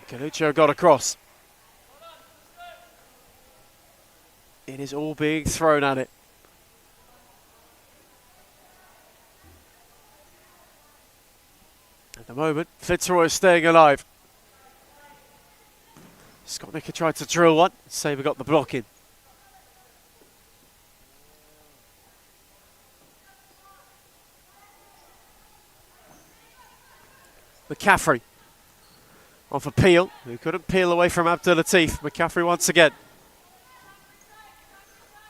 Galuccio got across. It is all being thrown at it. At the moment, Fitzroy is staying alive. Scott Nicker tried to drill one. Sabre got the block in. McCaffrey on for Peel, who couldn't peel away from Abdul Latif. McCaffrey once again.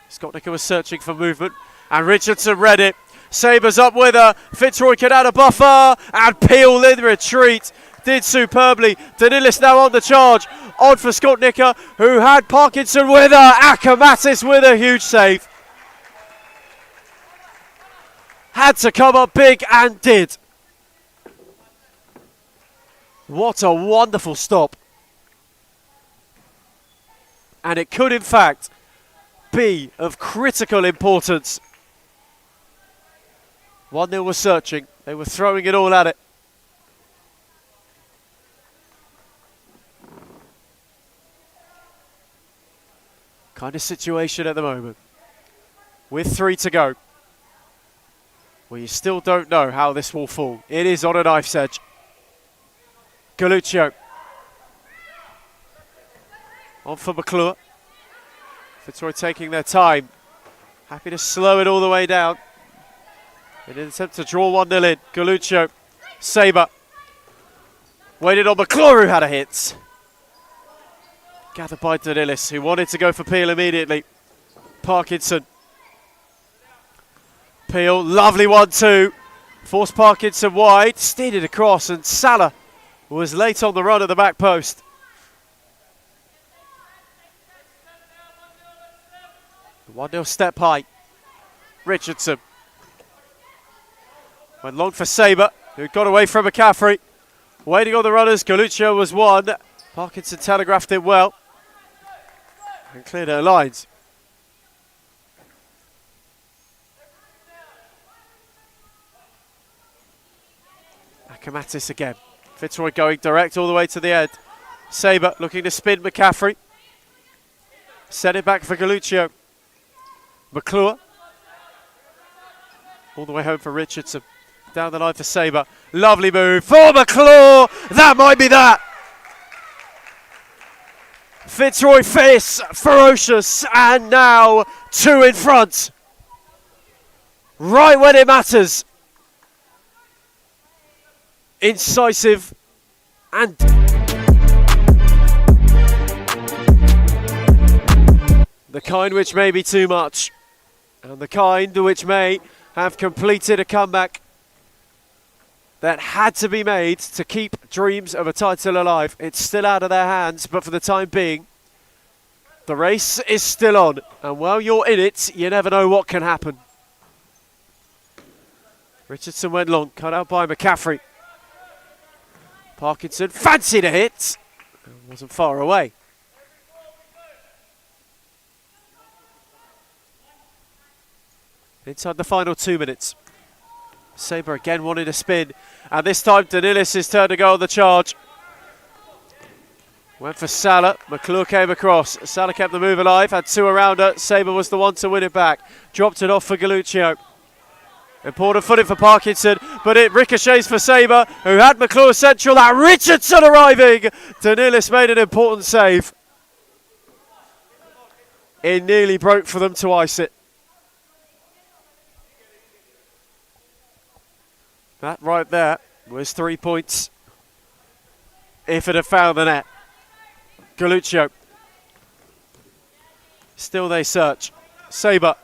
Scott Nicker was searching for movement, and Richardson read it. Sabre's up with her. Fitzroy could add a buffer, and Peel in retreat. Did superbly. Danilis now on the charge. On for Scott Nicker, who had Parkinson with her. Akamatis with a huge save. Had to come up big and did. What a wonderful stop. And it could in fact be of critical importance. 1-0 was searching. They were throwing it all at it. Kind of situation at the moment. With 3 to go. Well, you still don't know how this will fall. It is on a knife's edge. Galuccio. On for McClure. Fitzroy taking their time. Happy to slow it all the way down. In an attempt to draw 1-0 in. Galuccio. Sabre. Waited on McClure, who had a hit. Gathered by Danilis, who wanted to go for Peel immediately. Parkinson. Peel, lovely 1-2. Forced Parkinson wide. Steered it across, and Salah was late on the run at the back post. The 1-0 step high. Richardson. Went long for Sabre, who got away from McCaffrey. Waiting on the runners, Galuccio was one. Parkinson telegraphed it well. And cleared her lines. Akamatis again. Fitzroy going direct all the way to the end. Sabre looking to spin McCaffrey. Set it back for Galuccio. McClure. All the way home for Richardson. Down the line for Sabre. Lovely move for McClure. That might be that. Fitzroy fierce, ferocious, and now 2 in front. Right when it matters. Incisive and the kind which may be too much, and the kind which may have completed a comeback that had to be made to keep dreams of a title alive. It's still out of their hands, but for the time being, the race is still on. And while you're in it, you never know what can happen. Richardson went long, cut out by McCaffrey. Parkinson fancied a hit, wasn't far away. Inside the final 2 minutes. Sabre again wanted to spin, and this time Danilis' turn to go on the charge. Went for Salah. McClure came across. Salah kept the move alive, had 2 around her. Sabre was the one to win it back. Dropped it off for Galuccio. Important footing for Parkinson, but it ricochets for Sabre, who had McClure central. And Richardson arriving. Danilis made an important save. It nearly broke for them to ice it. That right there was 3 points if it had found the net. Galuccio. Still they search. Sabre,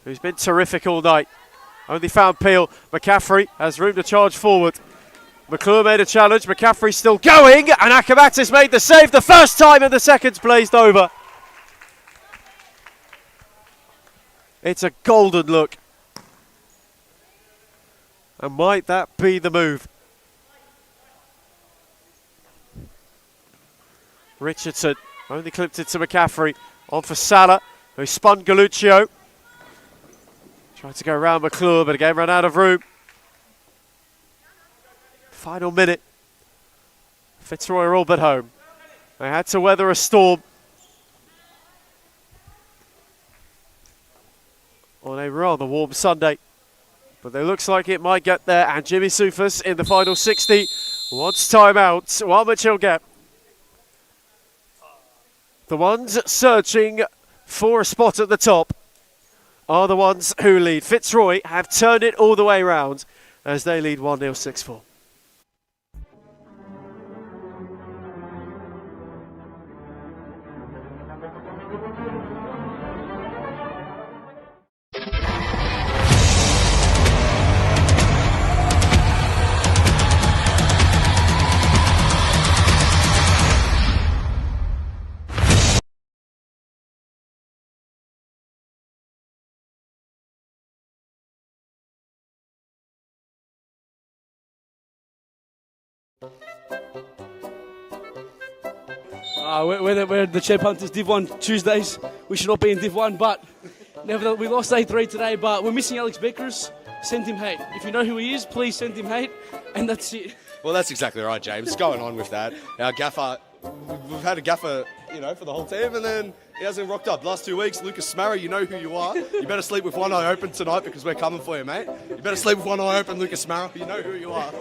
who's been terrific all night. Only found Peel. McCaffrey has room to charge forward. McClure made a challenge. McCaffrey still going, and Akamatis made the save the first time, and the second's blazed over. It's a golden look. And might that be the move? Richardson only clipped it to McCaffrey. On for Salah, who spun Galluccio. Tried to go around McClure, but again ran out of room. Final minute. Fitzroy are all but home. They had to weather a storm on a rather warm Sunday. But it looks like it might get there, and Jimmy Soufas in the final 60 wants timeout. One which he'll get. The ones searching for a spot at the top are the ones who lead. Fitzroy have turned it all the way round as they lead 1-0 6-4. We're the Chip Hunters Div 1 Tuesdays. We should not be in Div 1, but nevertheless, we lost 8-3 today, but we're missing Alex Beckers. Send him hate. If you know who he is, please send him hate, and that's it. Well, that's exactly right, James. Going on with that. Our gaffer, we've had a gaffer, for the whole team, and then he hasn't rocked up. Last 2 weeks, Lucas Smarra, you know who you are. You better sleep with one eye open tonight because we're coming for you, mate. You better sleep with one eye open, Lucas Smarra. You know who you are.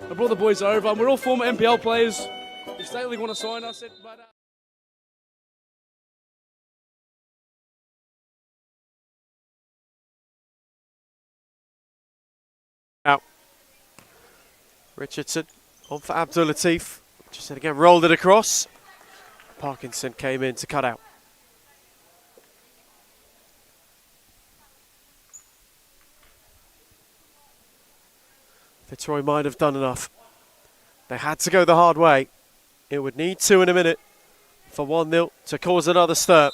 I brought the boys over, and we're all former NPL players. If State League want to sign us, but... Out. Richardson on for Abdul Latif. Just then again rolled it across. Parkinson came in to cut out. Fitzroy might have done enough. They had to go the hard way. It would need 2 in a minute for 1-0 to cause another stir.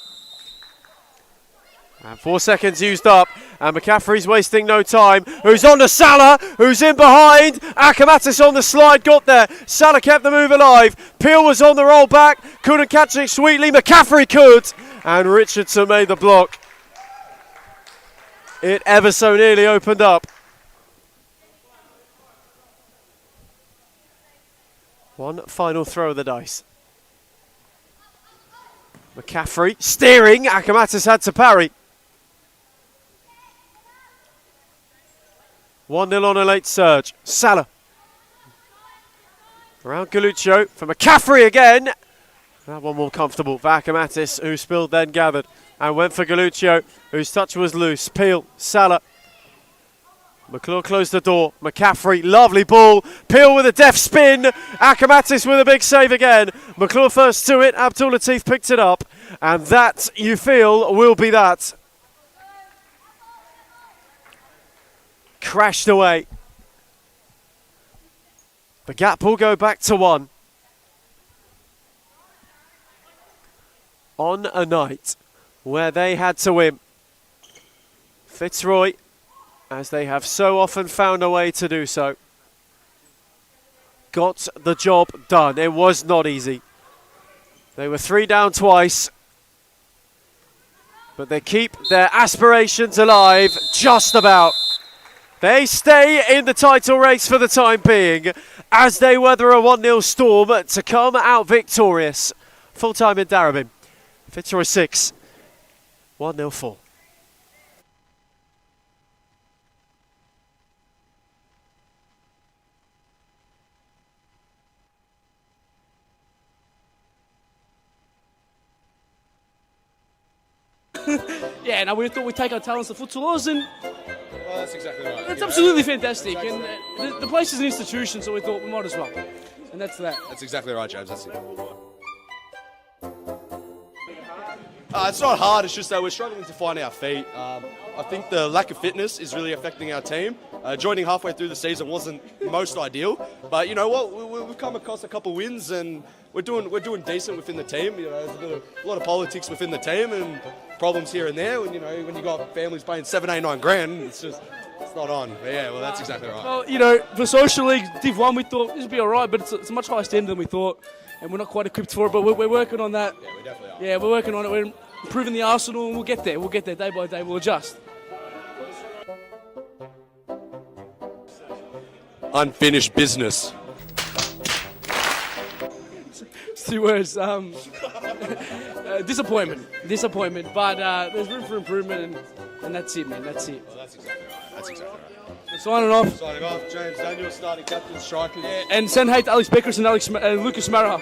And 4 seconds used up, and McCaffrey's wasting no time. Who's on to Salah, who's in behind. Akamatis on the slide, got there. Salah kept the move alive. Peel was on the roll back, couldn't catch it sweetly. McCaffrey could, and Richardson made the block. It ever so nearly opened up. One final throw of the dice. McCaffrey steering. Akamatis had to parry. 1-0 on a late surge. Salah. Around Galluccio for McCaffrey again. That one more comfortable for Akamatis, who spilled then gathered. And went for Galluccio, whose touch was loose. Peel, Salah. McClure closed the door. McCaffrey, lovely ball. Peel with a deft spin. Akamatis with a big save again. McClure first to it. Abdul Latif picked it up. And that, you feel, will be that. Crashed away. The gap will go back to 1. On a night where they had to win. Fitzroy, as they have so often found a way to do so, got the job done. It was not easy. They were 3 down twice, but they keep their aspirations alive just about. They stay in the title race for the time being as they weather a 1-0 storm to come out victorious. Full time in Darabin. Fitzroy 6, 1-0 4. Yeah, now we thought we'd take our talents to futsalers, and Well, that's exactly right. it's absolutely fantastic. And the place is an institution, so we thought we might as well. And that's that. That's exactly right, James. That's it. It's not hard, it's just that we're struggling to find our feet. I think the lack of fitness is really affecting our team. Joining halfway through the season wasn't most ideal, but you know what? We've come across a couple wins and we're doing decent within the team. You know, there's a lot of politics within the team and problems here and there. When you got families paying 7, 8, 9 grand, it's not on. But yeah, well, that's exactly right. Well, you know, for Social League Div 1, we thought this would be all right, but it's a much higher standard than we thought, and we're not quite equipped for it, but we're working on that. Yeah, we definitely are. Yeah, we're working on it. We're improving the arsenal, and we'll get there. We'll get there day by day. We'll adjust. Unfinished business. It's 2 words. Disappointment. But there's room for improvement, and that's it, man. That's it. Well, that's exactly right. Signing off. Signing off, James Daniel, starting captain, striker. Yeah, and send hate to Alex Beckers and Lucas Mara.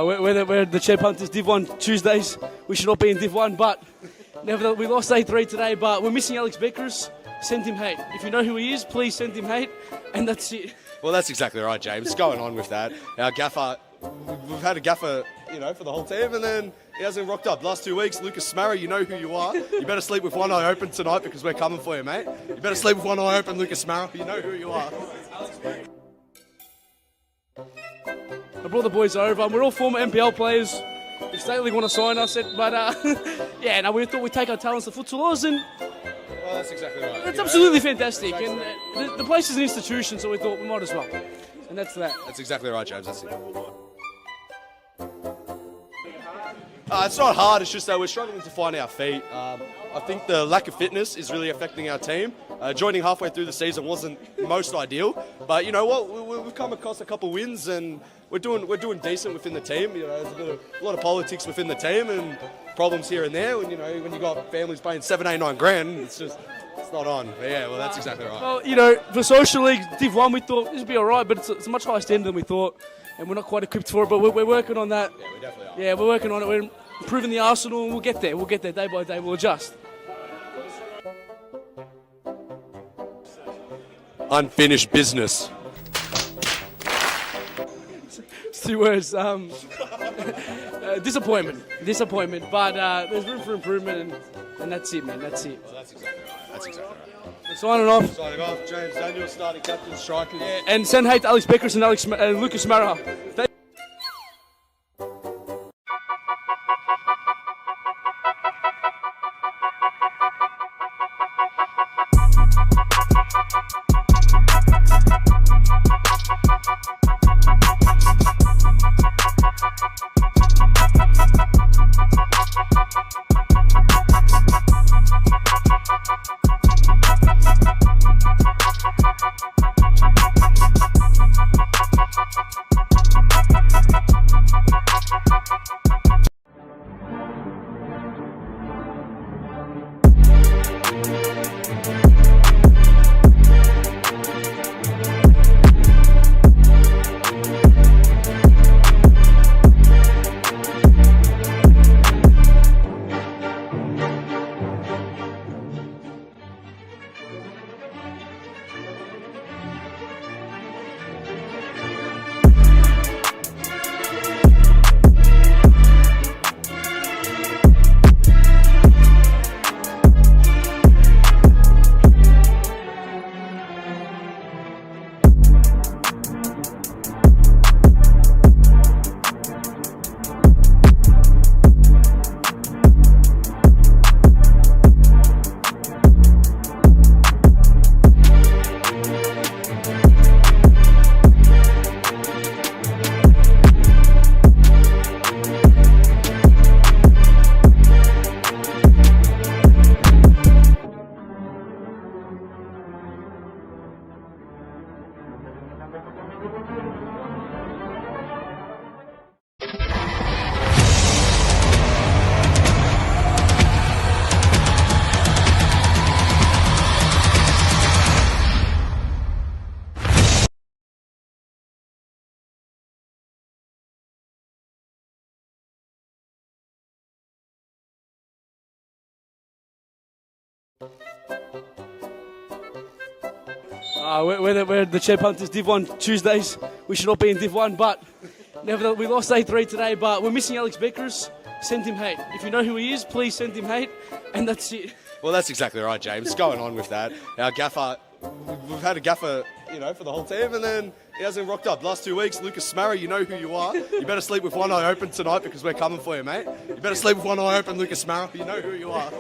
We're the Chair Punters Div 1 Tuesdays. We should not be in Div 1, but nevertheless, we lost 8-3 today, but we're missing Alex Beckers. Send him hate. If you know who he is, please send him hate, and that's it. Well, that's exactly right, James. Going on with that. Our gaffer, we've had a gaffer, for the whole team, and then he hasn't rocked up. Last 2 weeks, Lucas Smarra, you know who you are. You better sleep with one eye open tonight because we're coming for you, mate. You better sleep with one eye open, Lucas Smarra. You know who you are. I brought the boys over, and we're all former NPL players. If State League want to sign us, we thought we'd take our talents to Futsal, and Well, that's exactly right. it's absolutely fantastic. And the place is an institution, so we thought we might as well. And that's that. That's exactly right, James. That's it. It's not hard, it's just that we're struggling to find our feet. I think the lack of fitness is really affecting our team. Joining halfway through the season wasn't most ideal, but you know what? We've come across a couple wins and we're doing decent within the team. You know, there's a lot of politics within the team and problems here and there. When you got families paying 7, 8, 9 grand, it's not on. But yeah, well, that's exactly right. Well, you know, for Social League Div 1, we thought this would be all right, but it's a much higher standard than we thought, and we're not quite equipped for it, but we're working on that. Yeah, we definitely are. Yeah, we're working on it. We're improving the arsenal, and we'll get there. We'll get there day by day. We'll adjust. Unfinished business. It's 2 words. Disappointment, but there's room for improvement, and that's it, man. That's it. Well, that's exactly right. Signing off. Signing off, James Daniel, starting captain, striker. Yeah, and send hate to Alex Beckers and Lucas Mara. We're the Chair Punters Div 1 Tuesdays. We should not be in Div 1, but nevertheless, we lost 8-3 today, but we're missing Alex Beckers. Send him hate. If you know who he is, please send him hate, and that's it. Well, that's exactly right, James. Going on with that. Our gaffer, we've had a gaffer, for the whole team, and then he hasn't rocked up. Last 2 weeks, Lucas Smarra, you know who you are. You better sleep with one eye open tonight because we're coming for you, mate. You better sleep with one eye open, Lucas Smarra. You know who you are.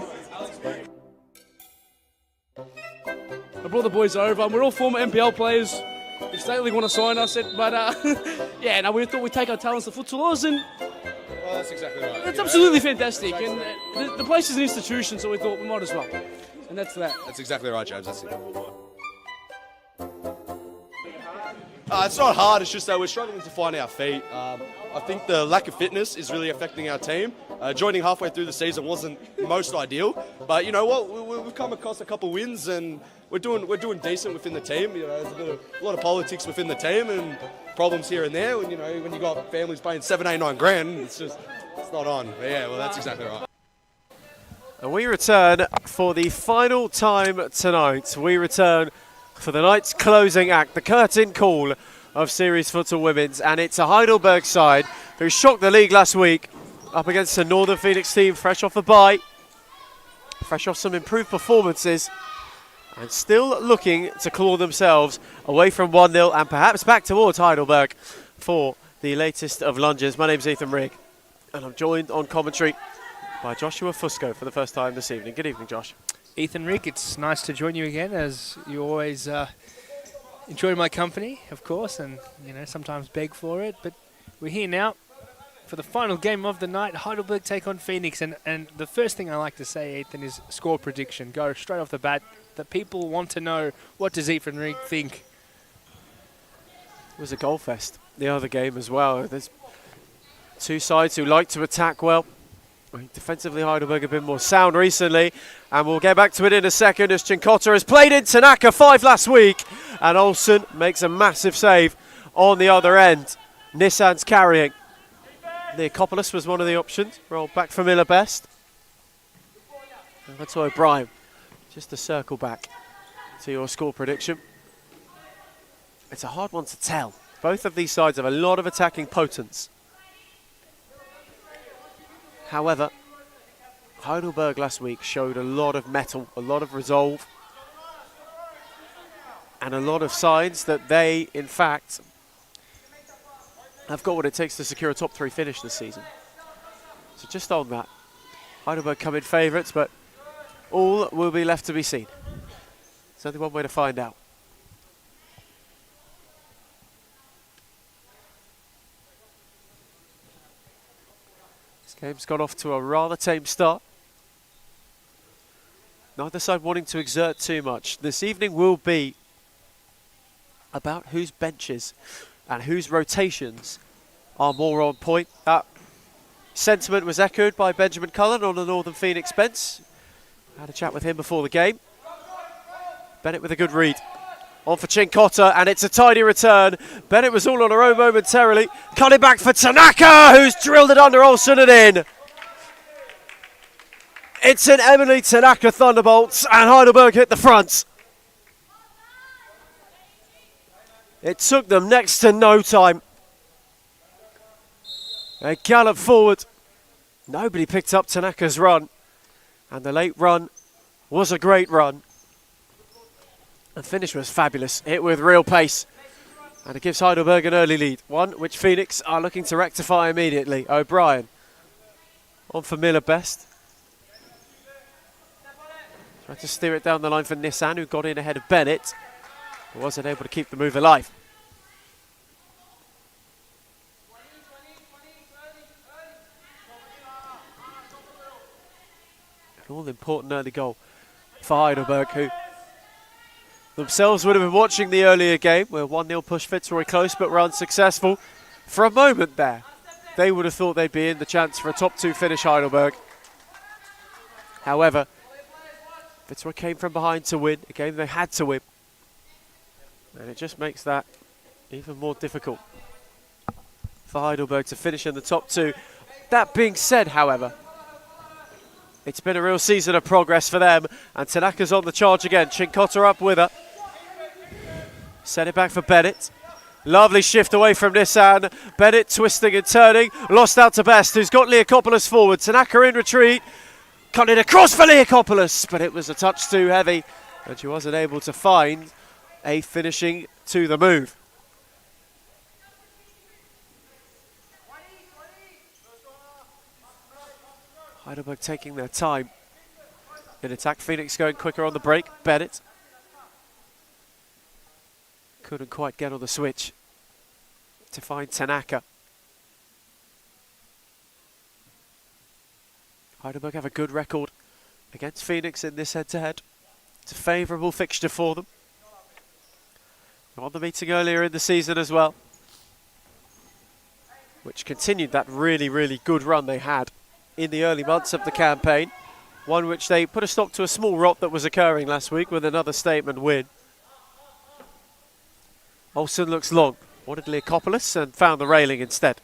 I brought the boys over, and we're all former NPL players. If State League want to sign us, we thought we'd take our talents to Futsal, and Well, that's exactly right. it's absolutely fantastic. And the place is an institution, so we thought we might as well. And that's that. That's exactly right, James. That's it. It's not hard, it's just that we're struggling to find our feet. I think the lack of fitness is really affecting our team. Joining halfway through the season wasn't most ideal, but you know what? We've come across a couple wins and we're doing decent within the team. There's a lot of politics within the team and problems here and there. When when you got families paying 7, 8, 9 grand, it's not on. But yeah, well, that's exactly right. And we return for the final time tonight. We return for the night's closing act, the curtain call of Series Futsal Women's, and it's a Heidelberg side who shocked the league last week up against a Northern Phoenix team fresh off a bye, fresh off some improved performances, and still looking to claw themselves away from 1-0 and perhaps back towards Heidelberg for the latest of lunges. My name's Ethan Rigg, and I'm joined on commentary by Joshua Fusco for the first time this evening. Good evening, Josh. Ethan Rigg, it's nice to join you again, as you always enjoy my company, of course, and sometimes beg for it. But we're here now for the final game of the night. Heidelberg take on Phoenix, and the first thing I like to say, Ethan, is score prediction. Go straight off the bat. The people want to know, what does Ethan Rigg think? It was a goal fest, the other game as well. There's two sides who like to attack well. Defensively, Heidelberg have been more sound recently, and we'll get back to it in a second as Chincotta has played in Tanaka 5 last week, and Olsen makes a massive save on the other end. Nissan's carrying. Neokopoulos was one of the options, rolled back for Miller Best. And that's O'Brien. Just to circle back to your score prediction. It's a hard one to tell. Both of these sides have a lot of attacking potence. However, Heidelberg last week showed a lot of mettle, a lot of resolve, and a lot of signs that they, in fact, have got what it takes to secure a top 3 finish this season. So just on that, Heidelberg come in favourites, but all will be left to be seen. There's only one way to find out. Game's got off to a rather tame start. Neither side wanting to exert too much. This evening will be about whose benches and whose rotations are more on point. That sentiment was echoed by Benjamin Cullen on the Northern Phoenix bench. Had a chat with him before the game. Bennett with a good read. On for Chincotta, and it's a tidy return. Bennett was all on her own momentarily. Cutting back for Tanaka, who's drilled it under Olsen and in. It's an Emily Tanaka Thunderbolts, and Heidelberg hit the front. It took them next to no time. They galloped forward. Nobody picked up Tanaka's run, and the late run was a great run. The finish was fabulous, hit with real pace. And it gives Heidelberg an early lead, one which Phoenix are looking to rectify immediately. O'Brien on for Miller Best. Tried to steer it down the line for Nissan, who got in ahead of Bennett, but wasn't able to keep the move alive. An all-important early goal for Heidelberg, who themselves would have been watching the earlier game where 1-0 pushed Fitzroy close but were unsuccessful. For a moment there, they would have thought they'd be in the chance for a top 2 finish, Heidelberg. However, Fitzroy came from behind to win, a game they had to win. And it just makes that even more difficult for Heidelberg to finish in the top 2. That being said, however, it's been a real season of progress for them, and Tanaka's on the charge again. Chincotta up with her. Send it back for Bennett. Lovely shift away from Nissan. Bennett twisting and turning. Lost out to Best, who's got Leakopoulos forward. Tanaka in retreat. Cut it across for Leakopoulos, but it was a touch too heavy, and she wasn't able to find a finishing to the move. Heidelberg taking their time in attack. Phoenix going quicker on the break. Bennett couldn't quite get on the switch to find Tanaka. Heidelberg have a good record against Phoenix in this head-to-head. It's a favourable fixture for them. On the meeting earlier in the season as well, which continued that really, really good run they had in the early months of the campaign. One which they put a stop to a small rot that was occurring last week with another statement win. Olsen looks long. Wanted Leakopoulos and found the railing instead.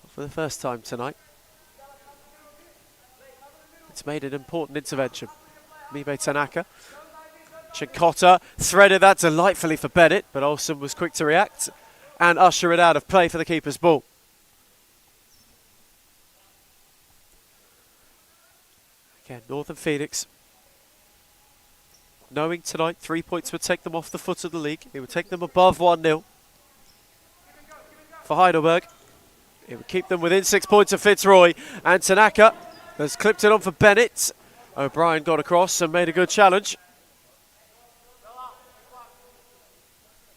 For the first time tonight, it's made an important intervention. Mibe Tanaka. Chincotta threaded that delightfully for Bennett, but Olsen was quick to react and usher it out of play for the keeper's ball. Again, Northern Phoenix, knowing tonight 3 points would take them off the foot of the league. It would take them above 1-0. For Heidelberg, it would keep them within 6 points of Fitzroy. And Tanaka has clipped it on for Bennett. O'Brien got across and made a good challenge.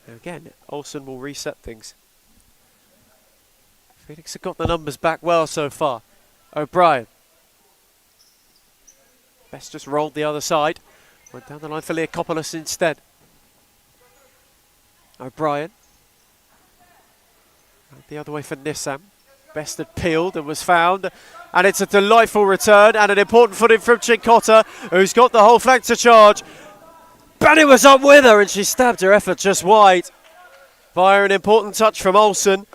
And again, Olsen will reset things. Phoenix have got the numbers back well so far. O'Brien. Best just rolled the other side. Went down the line for Leakopoulos instead. O'Brien. The other way for Nissan. Best had peeled and was found. And it's a delightful return and an important footing from Chincotta, who's got the whole flank to charge. Bennett was up with her and she stabbed her effort just wide via an important touch from Olsen,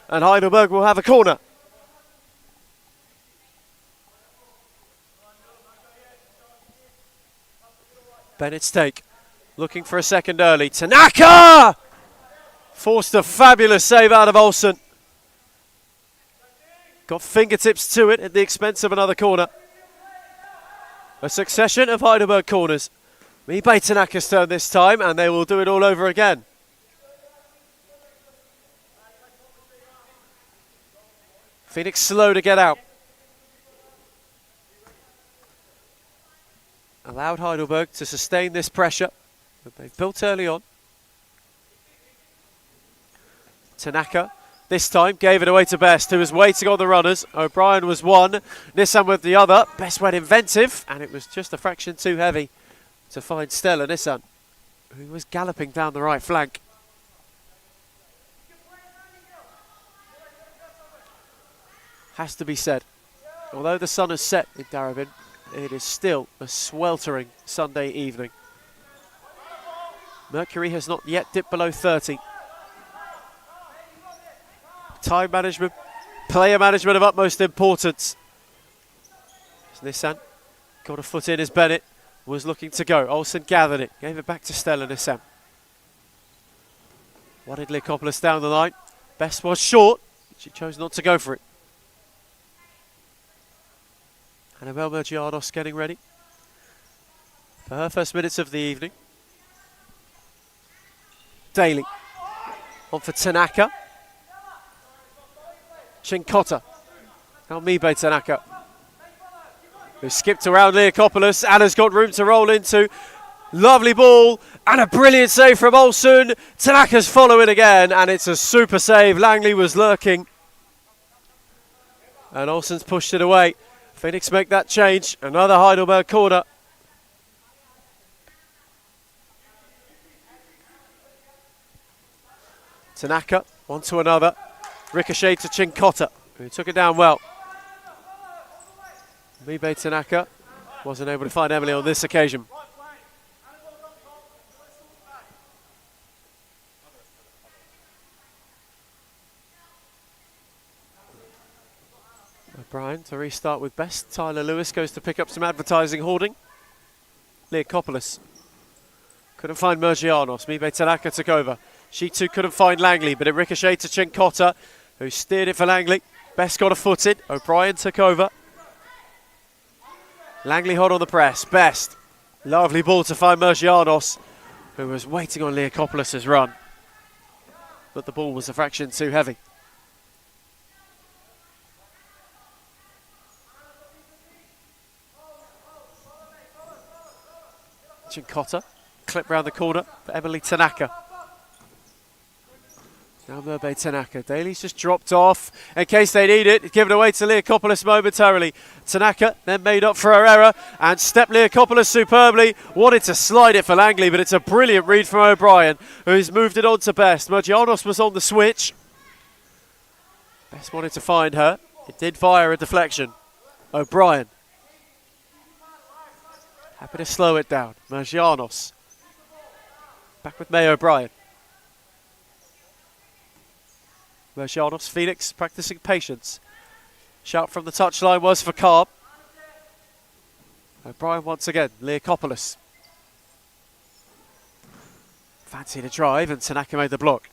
and Heidelberg will have a corner. Bennett's take, looking for a second early. Tanaka! Forced a fabulous save out of Olsen. Got fingertips to it at the expense of another corner. A succession of Heidelberg corners. Mibe Tanaka's turn this time, and they will do it all over again. Phoenix slow to get out. Allowed Heidelberg to sustain this pressure that they've built early on. Tanaka this time gave it away to Best, who was waiting on the runners. O'Brien was one, Nissan with the other. Best went inventive, and it was just a fraction too heavy to find Stella Nissan, who was galloping down the right flank. Has to be said, although the sun has set in Darabin, it is still a sweltering Sunday evening. Mercury has not yet dipped below 30. Time management, player management of utmost importance. Nissan got a foot in as Bennett was looking to go. Olsen gathered it, gave it back to Stella Nissan. Wanted Leakopoulos down the line. Best was short, she chose not to go for it. Annabelle Mergiados getting ready for her first minutes of the evening. Daly on for Tanaka. Chincotta. Now Mibe Tanaka, who skipped around Leakopoulos and has got room to roll into. Lovely ball and a brilliant save from Olsen. Tanaka's following again, and it's a super save. Langley was lurking, and Olsen's pushed it away. Phoenix make that change. Another Heidelberg corner. Tanaka, one to another. Ricochet to Chinkota, who took it down well. Mibe Tanaka wasn't able to find Emily on this occasion. O'Brien to restart with best. Tyler Lewis goes to pick up some advertising hoarding. Leokopoulos couldn't find Mergianos. Mibe Tanaka took over. She too couldn't find Langley, but it ricocheted to Chinkota, who steered it for Langley. Best got a foot in. O'Brien took over. Langley hot on the press. Best. Lovely ball to find Mergianos, who was waiting on Leokopoulos' run. But the ball was a fraction too heavy. Chinkota, clip round the corner for Emily Tanaka. Now Mibe Tanaka. Daly's just dropped off in case they need it. Given away to Leokopoulos momentarily. Tanaka then made up for her error and stepped Leokopoulos superbly. Wanted to slide it for Langley, but it's a brilliant read from O'Brien, who's moved it on to Best. Mergianos was on the switch. Best wanted to find her. It did fire a deflection. O'Brien happy to slow it down. Mergianos back with May O'Brien. Mergianos, Phoenix practicing patience. Shout from the touchline was for Carb. O'Brien once again. Leokopoulos fancy the drive and Tanaka made the block.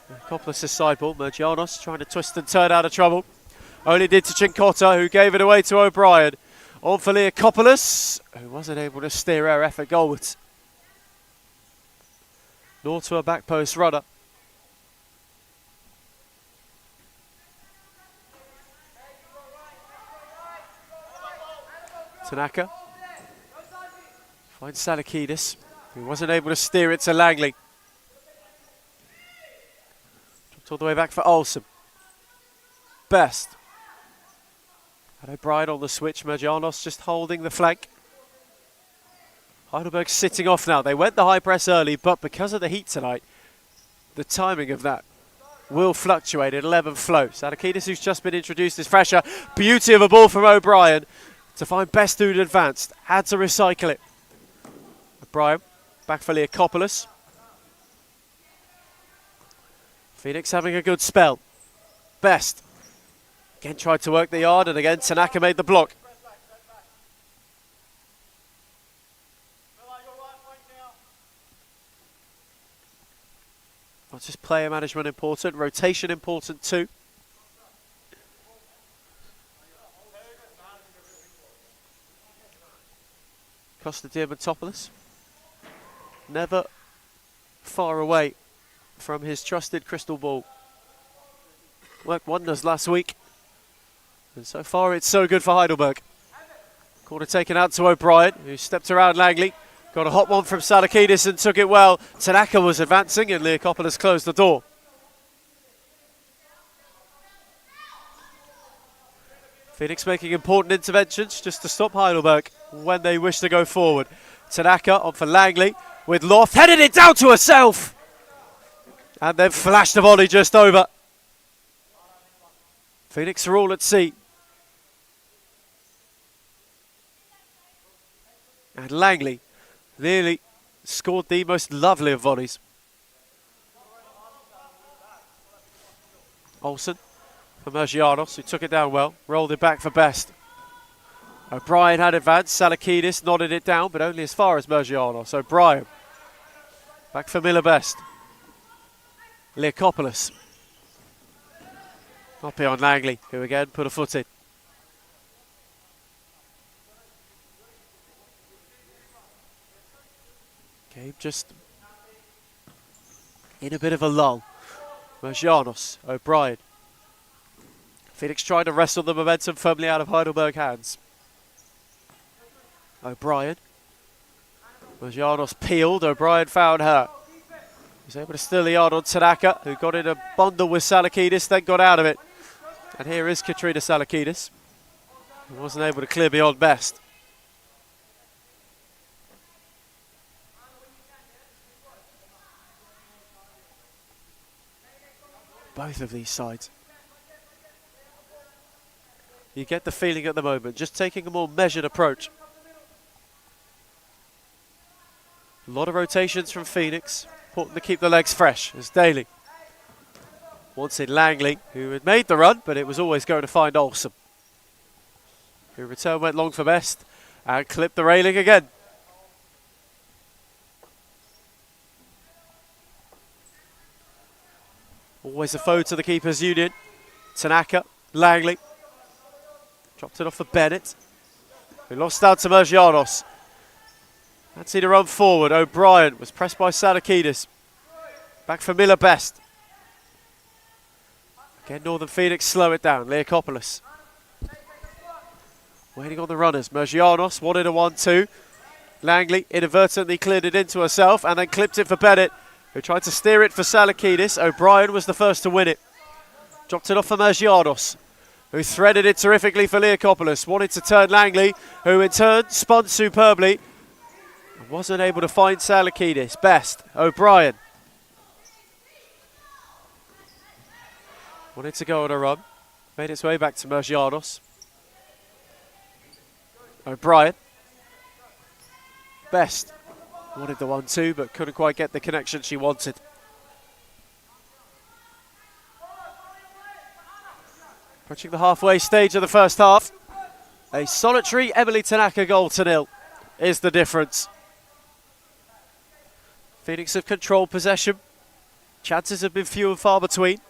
Leokopoulos' side ball. Mergianos trying to twist and turn out of trouble. Only did to Chinkota, who gave it away to O'Brien. On for Leokopoulos, who wasn't able to steer her effort goalwards. Nor to a back post runner. Tanaka finds Salakidis, who wasn't able to steer it to Langley. Dropped all the way back for Olsen. Best. And O'Brien on the switch. Mergianos just holding the flank. Heidelberg sitting off now. They went the high press early, but because of the heat tonight, the timing of that will fluctuate. It'll ebb and flow. Sadakidis, who's just been introduced, is fresher. Beauty of a ball from O'Brien to find Best, who'd advanced. Had to recycle it. O'Brien back for Leokopoulos. Phoenix having a good spell. Best. Again tried to work the yard, and again Tanaka made the block. Not just player management important, rotation important too. Costa Diamantopoulos, never far away from his trusted crystal ball. Worked wonders last week. And so far, it's so good for Heidelberg. Corner taken out to O'Brien, who stepped around Langley. Got a hot one from Salakidis and took it well. Tanaka was advancing, and Leokopoulos closed the door. Phoenix making important interventions just to stop Heidelberg when they wish to go forward. Tanaka on for Langley with Loft, headed it down to herself! And then flashed the volley just over. Phoenix are all at sea. And Langley nearly scored the most lovely of volleys. Olsen for Mergianos, who took it down well, rolled it back for Best. O'Brien had advanced, Salakidis nodded it down, but only as far as Mergianos. O'Brien back for Miller Best. Leokopoulos. Not beyond Langley, who again put a foot in. Game just in a bit of a lull. Mergianos, O'Brien. Phoenix trying to wrestle the momentum firmly out of Heidelberg hands. O'Brien. Mergianos peeled, O'Brien found her. He was able to steal the yard on Tanaka, who got in a bundle with Salakidis, then got out of it. And here is Katrina Salakidis, who wasn't able to clear beyond Best. both of these sides. You get the feeling at the moment, just taking a more measured approach. A lot of rotations from Phoenix. Important to keep the legs fresh as Daly wanted Langley, who had made the run, but it was always going to find Olsen, who return went long for best and clipped the railing again. Always a foe to the keeper's union. Tanaka, Langley. Dropped it off for Bennett, who lost out to Mergianos. Fancy to run forward. O'Brien was pressed by Salakidis. Back for Miller Best. Again, Northern Phoenix slow it down. Leakopoulos waiting on the runners. Mergianos wanted a 1-2. Langley inadvertently cleared it into herself and then clipped it for Bennett, who tried to steer it for Salakidis. O'Brien was the first to win it. Dropped it off for Mergianos, who threaded it terrifically for Leakopoulos. Wanted to turn Langley, who in turn spun superbly and wasn't able to find Salakidis. Best, O'Brien. Wanted to go on a run. Made its way back to Mergianos. O'Brien. Best. Wanted the 1-2, but couldn't quite get the connection she wanted. Approaching the halfway stage of the first half. A solitary Emily Tanaka goal to nil is the difference. Phoenix have controlled possession. Chances have been few and far between.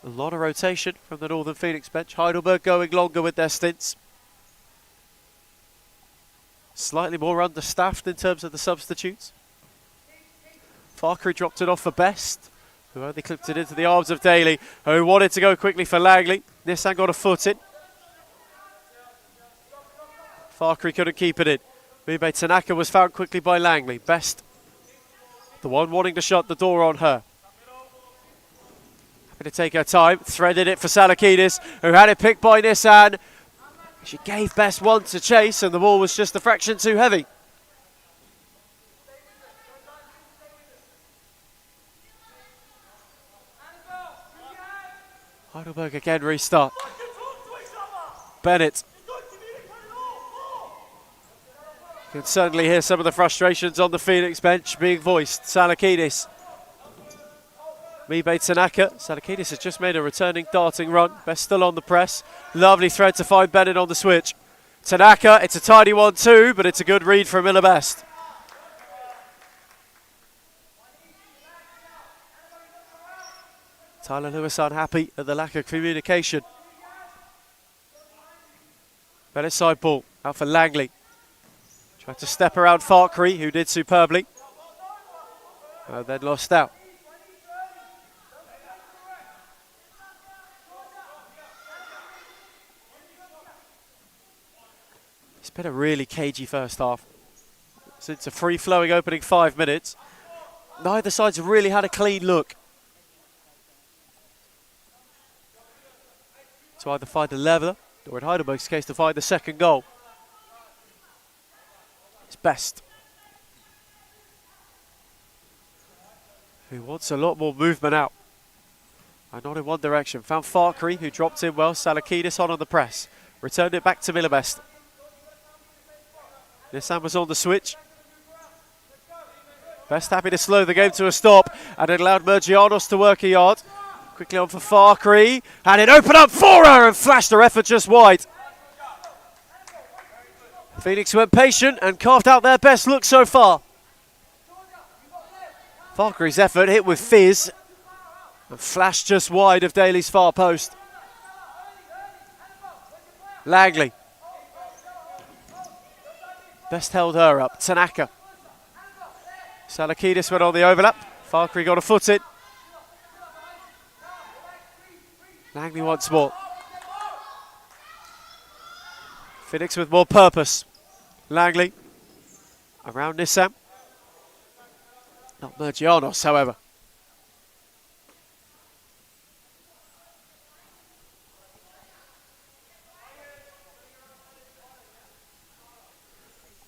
A lot of rotation from the Northern Phoenix bench. Heidelberg going longer with their stints. Slightly more understaffed in terms of the substitutes. Farkery dropped it off for Best, who only clipped it into the arms of Daly, who wanted to go quickly for Langley. Nissan got a foot in. Farkery couldn't keep it in. Mube Tanaka was found quickly by Langley. Best, the one wanting to shut the door on her. Happy to take her time. Threaded it for Salakidis, who had it picked by Nissan. She gave Best one to chase, and the ball was just a fraction too heavy. Heidelberg again restart. Bennett. You can certainly hear some of the frustrations on the Phoenix bench being voiced. Salakidis. Mebe Tanaka. Salakidis has just made a returning darting run. Best still on the press. Lovely thread to find Bennett on the switch. Tanaka, it's a tidy 1-2, but it's a good read from Miller Best. Tyler Lewis unhappy at the lack of communication. Bennett side ball, out for Langley. Tried to step around Farkery, who did superbly. Then lost out. It's been a really cagey first half. Since a free-flowing opening 5 minutes, neither side's have really had a clean look. To either find a leveller, or in Heidelberg's case, to find the second goal. It's Best, who wants a lot more movement out, and not in one direction. Found Farkery, who dropped in well. Salakidis on the press. Returned it back to Miller Best. Nissan was on the switch. Best happy to slow the game to a stop, and it allowed Mergianos to work a yard. Quickly on for Farkery, and it opened up for her and flashed her effort just wide. Phoenix went patient and carved out their best look so far. Farkery's effort hit with fizz and flashed just wide of Daly's far post. Langley. Best held her up. Tanaka. Salakidis went on the overlap. Farkery got a foot in. Langley once more. Phoenix with more purpose. Langley around Nissan. Not Mergianos, however.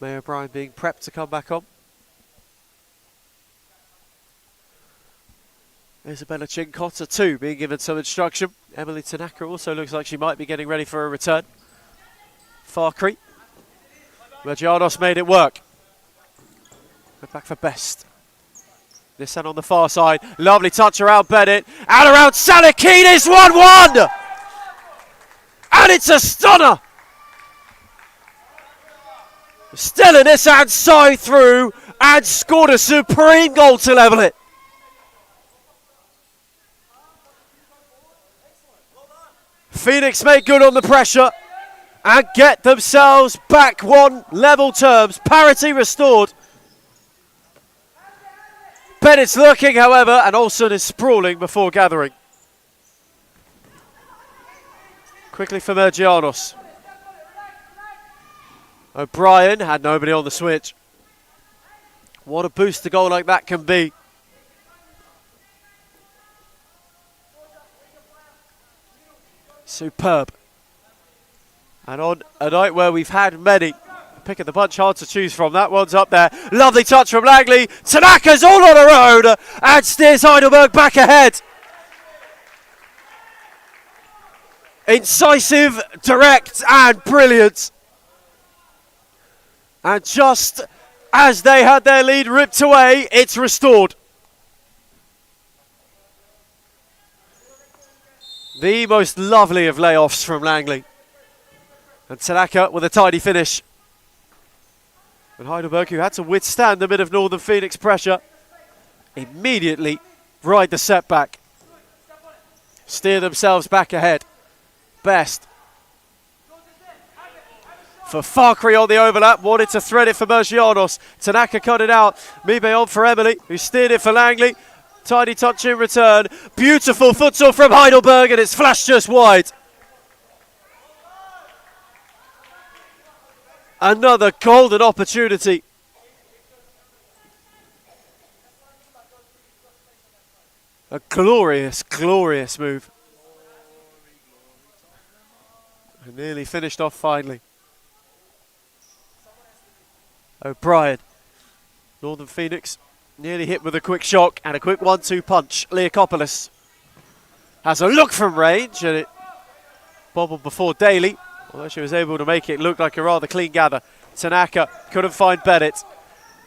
May O'Brien being prepped to come back on. Isabella Chincotta too being given some instruction. Emily Tanaka also looks like she might be getting ready for a return. Farkry. Mergianos made it work. Went back for Best. This hand on the far side. Lovely touch around Bennett. And around Salakidis. 1-1! And it's a stunner! Stella Nissan side through and scored a supreme goal to level it. Phoenix make good on the pressure and get themselves back one level terms. Parity restored. Bennett's lurking, however, and Olsen is sprawling before gathering. Quickly for Mergianos. O'Brien had nobody on the switch. What a boost a goal like that can be. Superb. And on a night where we've had many, picking the bunch hard to choose from, that one's up there. Lovely touch from Langley. Tanaka's all on her own and steers Heidelberg back ahead. Incisive, direct and brilliant. And just as they had their lead ripped away, it's restored. The most lovely of layoffs from Langley. And Tanaka with a tidy finish. And Heidelberg, who had to withstand a bit of Northern Phoenix pressure, immediately ride the setback. Steer themselves back ahead. Best. For Farkry on the overlap, wanted to thread it for Mergianos. Tanaka cut it out. Mibe on for Emily, who steered it for Langley. Tidy touch in return. Beautiful futsal from Heidelberg, and it's flashed just wide. Another golden opportunity. A glorious, glorious move. And nearly finished off finally. O'Brien. Northern Phoenix nearly hit with a quick shock and a quick 1-2 punch. Leakopoulos has a look from range and it bobbled before Daly. Although she was able to make it look like a rather clean gather. Tanaka couldn't find Bennett.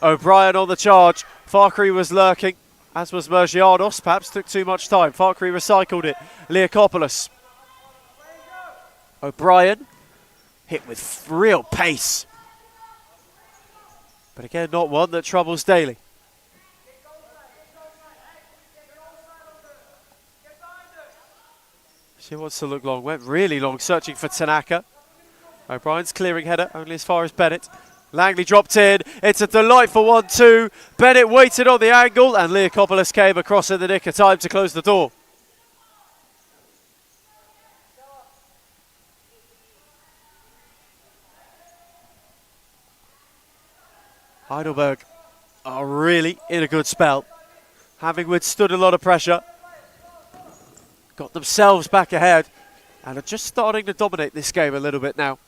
O'Brien on the charge. Farkry was lurking, as was Mergianos. Perhaps took too much time. Farkry recycled it. Leakopoulos. O'Brien hit with real pace. But again, not one that troubles Daly. She wants to look long. Went really long, searching for Tanaka. O'Brien's clearing header, only as far as Bennett. Langley dropped in. It's a delightful 1-2. Bennett waited on the angle, and Leakopoulos came across in the nick of time to close the door. Heidelberg are really in a good spell, having withstood a lot of pressure. Got themselves back ahead and are just starting to dominate this game a little bit now.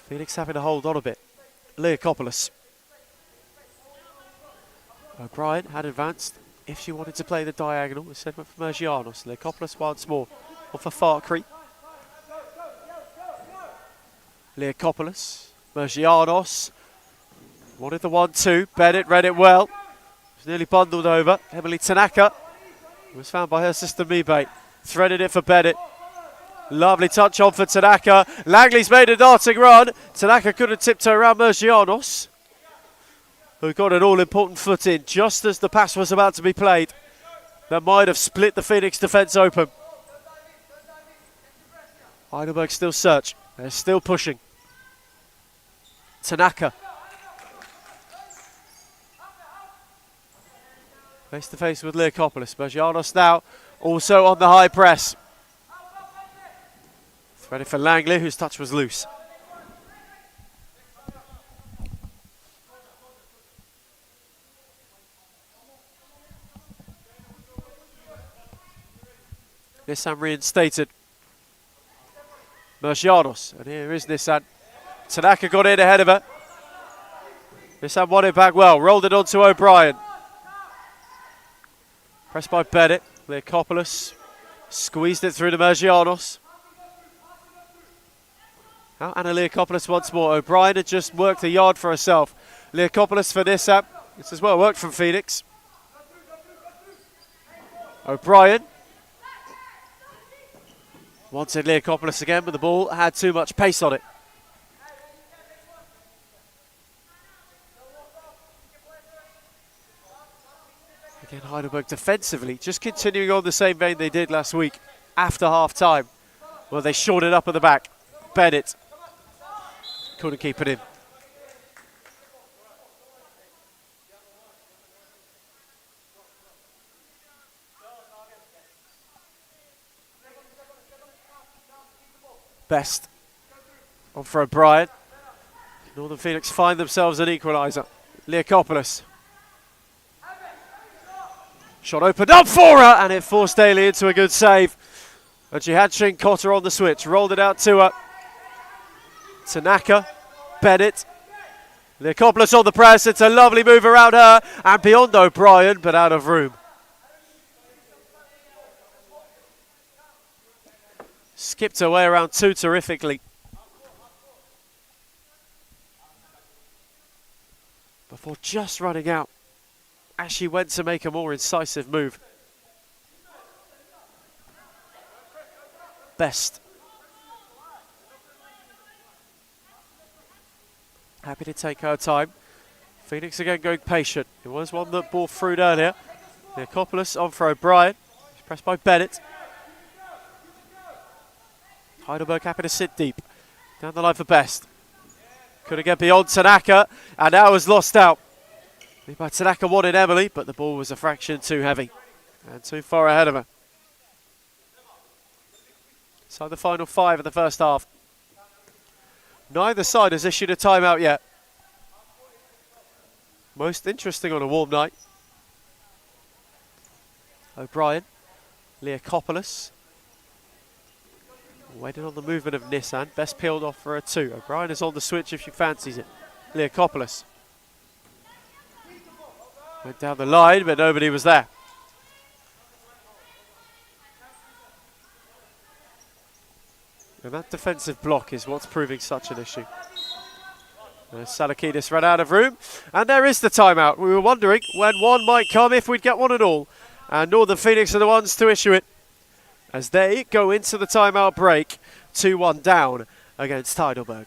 Phoenix having to hold on a bit. Leakopoulos. O'Brien had advanced if she wanted to play the diagonal. Instead went for Mergianos. Leakopoulos once more. Or for Farkry. Leakopoulos. Mergianos. Wanted the 1-2. Bennett read it well. Was nearly bundled over. Emily Tanaka was found by her sister Mibe. Threaded it for Bennett. Lovely touch on for Tanaka. Langley's made a darting run. Tanaka couldn't tiptoe around Mergianos, who got an all-important foot in just as the pass was about to be played. That might have split the Phoenix defence open. Heidelberg still search. They're still pushing. Tanaka. Face to face with Leakopoulos. Mergianos now also on the high press. Ready for Langley, whose touch was loose. Nissan reinstated. Mergianos, and here is Nissan. Tanaka got in ahead of her. Nissan won it back well, rolled it on to O'Brien. Pressed by Bennett, Leokopoulos squeezed it through to Mergianos. Now Anna Leokopoulos once more. O'Brien had just worked a yard for herself. Leokopoulos for Nissan. This as well worked from Phoenix. O'Brien wanted Leokopoulos again, but the ball had too much pace on it. Again, Heidelberg defensively, just continuing on the same vein they did last week after half-time. Well, they shored it up at the back. Bennett couldn't keep it in. Best on for O'Brien. Northern Phoenix find themselves an equaliser. Leokopoulos. Shot opened up for her, and it forced Daly into a good save. And she had Shin Cotter on the switch, rolled it out to her. Tanaka, Bennett. Leokopoulos on the press, it's a lovely move around her, and beyond O'Brien, but out of room. Skipped her way around two terrifically. Before just running out as she went to make a more incisive move. Best. Happy to take her time. Phoenix again going patient. It was one that bore fruit earlier. Leokopoulos on for O'Brien. He's pressed by Bennett. Heidelberg happy to sit deep. Down the line for Best. Couldn't get beyond Tanaka, and now has lost out. By Tanaka wanted Emily, but the ball was a fraction too heavy and too far ahead of her. So the final 5 of the first half. Neither side has issued a timeout yet. Most interesting on a warm night. O'Brien, Leokopoulos. Waiting on the movement of Nissan. Best peeled off for her too. O'Brien is on the switch if she fancies it. Leokopoulos. Went down the line, but nobody was there. And that defensive block is what's proving such an issue. Salakidis ran out of room, and there is the timeout. We were wondering when one might come, if we'd get one at all. And Northern Phoenix are the ones to issue it as they go into the timeout break, 2-1 down against Heidelberg.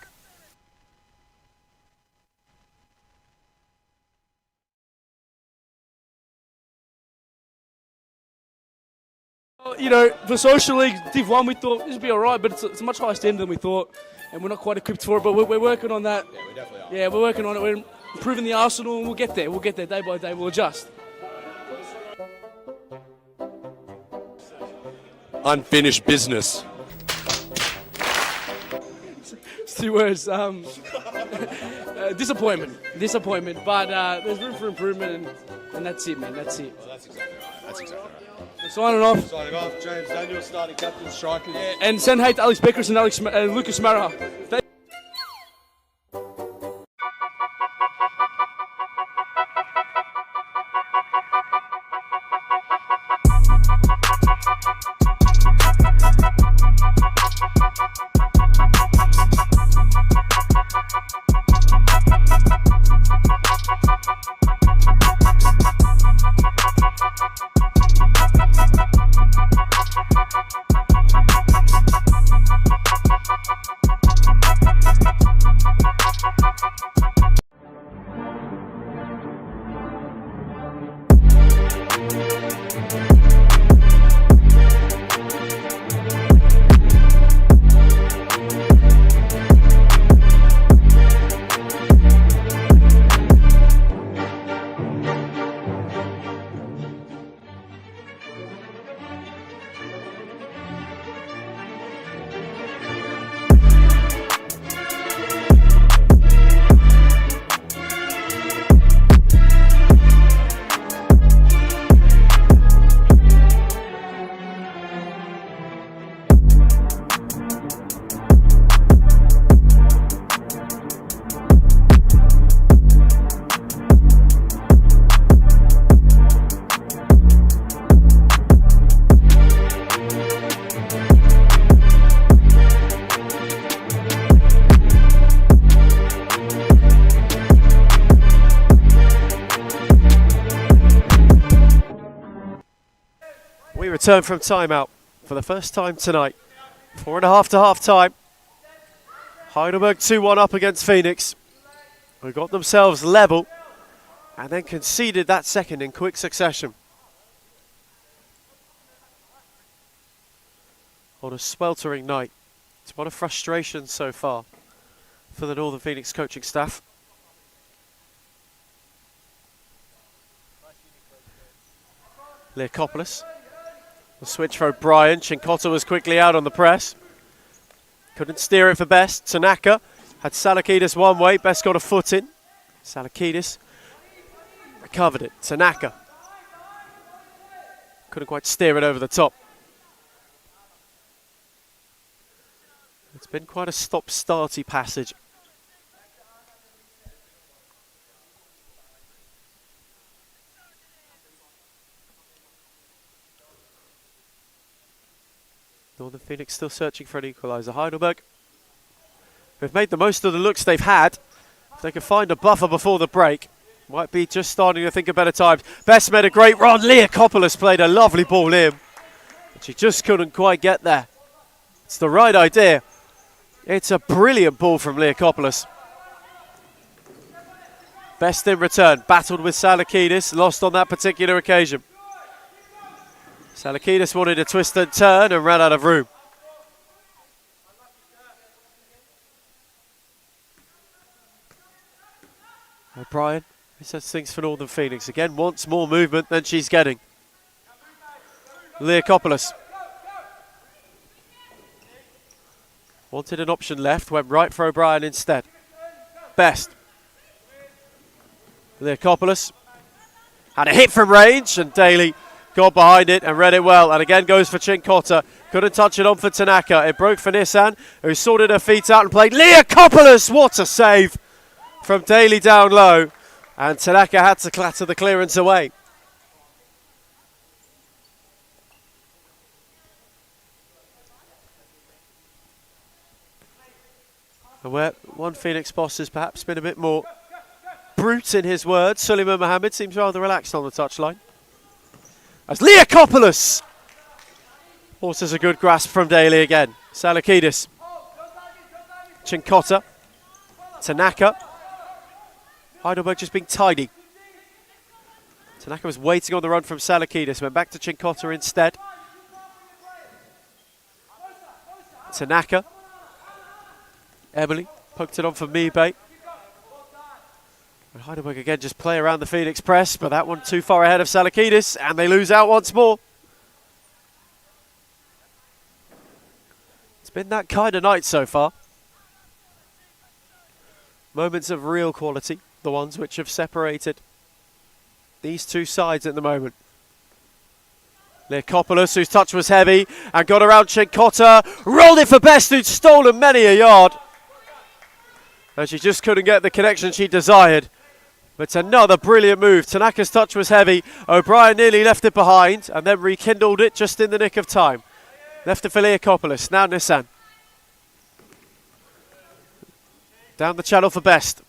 You know, for Social League Div 1, we thought this would be all right, but it's a much higher standard than we thought, and we're not quite equipped for it, but we're working on that. Yeah, we definitely are. Yeah, we're working on it. We're improving the arsenal, and we'll get there. We'll get there day by day. We'll adjust. Unfinished business. It's 2 words. Disappointment. Disappointment. But there's room for improvement, and that's it, man. That's it. Well, that's exactly right. That's exactly right. Signing off. Signing off, James Daniel, starting captain, strikers. Yeah, and send hate to Alex Beckers and Lucas Maraha. return from timeout for the first time tonight. 4.5 to half time. Heidelberg 2-1 up against Phoenix, who got themselves level and then conceded that second in quick succession. On a sweltering night. It's one of frustration so far for the Northern Phoenix coaching staff. Leakopoulos. The switch for O'Brien. Chincotta was quickly out on the press. Couldn't steer it for Best. Tanaka had Salakidis one way. Best got a foot in. Salakidis recovered it. Tanaka couldn't quite steer it over the top. It's been quite a stop-starty passage. Northern Phoenix still searching for an equaliser. Heidelberg, who've made the most of the looks they've had. If they can find a buffer before the break, might be just starting to think of better times. Best made a great run. Leakopoulos played a lovely ball in, but she just couldn't quite get there. It's the right idea. It's a brilliant ball from Leakopoulos. Best in return. Battled with Salakidis. Lost on that particular occasion. Salakidis wanted a twist and turn and ran out of room. O'Brien, he says things for Northern Phoenix. Again, wants more movement than she's getting. Leakopoulos. Wanted an option left, went right for O'Brien instead. Best. Leakopoulos had a hit from range and Daly got behind it and read it well, and again goes for Chincotta. Couldn't touch it on for Tanaka. It broke for Nissan, who sorted her feet out and played. Leakopoulos! What a save from Daly down low. And Tanaka had to clatter the clearance away. And where one Phoenix boss has perhaps been a bit more brute in his words, Suleiman Mohammed seems rather relaxed on the touchline. As Leakopoulos forces a good grasp from Daly again. Salakidis. Chincotta. Tanaka. Heidelberg just being tidy. Tanaka was waiting on the run from Salakidis. Went back to Chincotta instead. Tanaka. Emily poked it on for Mibe. And Heidelberg again just play around the Phoenix press, but that one too far ahead of Salakidis, and they lose out once more. It's been that kind of night so far. Moments of real quality, the ones which have separated these two sides at the moment. Leakopoulos, whose touch was heavy, and got around Chincotta, rolled it for Best, who'd stolen many a yard. And she just couldn't get the connection she desired. But another brilliant move. Tanaka's touch was heavy. O'Brien nearly left it behind and then rekindled it just in the nick of time. Left it for Leakopoulos. Now Nissan. Down the channel for Best.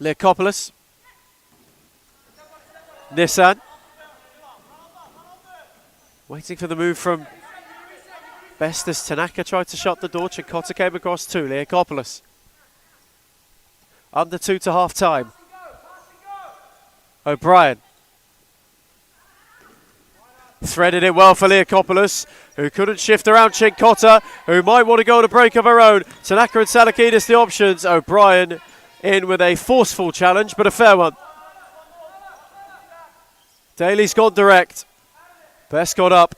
Leakopoulos. Nissan. Waiting for the move from Best as Tanaka tried to shut the door. Chincotta came across too. Leakopoulos. Under 2 to half time. O'Brien. Threaded it well for Leakopoulos, who couldn't shift around Chincotta, who might want to go on a break of her own. Tanaka and Salakidis the options. O'Brien in with a forceful challenge, but a fair one. Daly's gone direct. Best got up.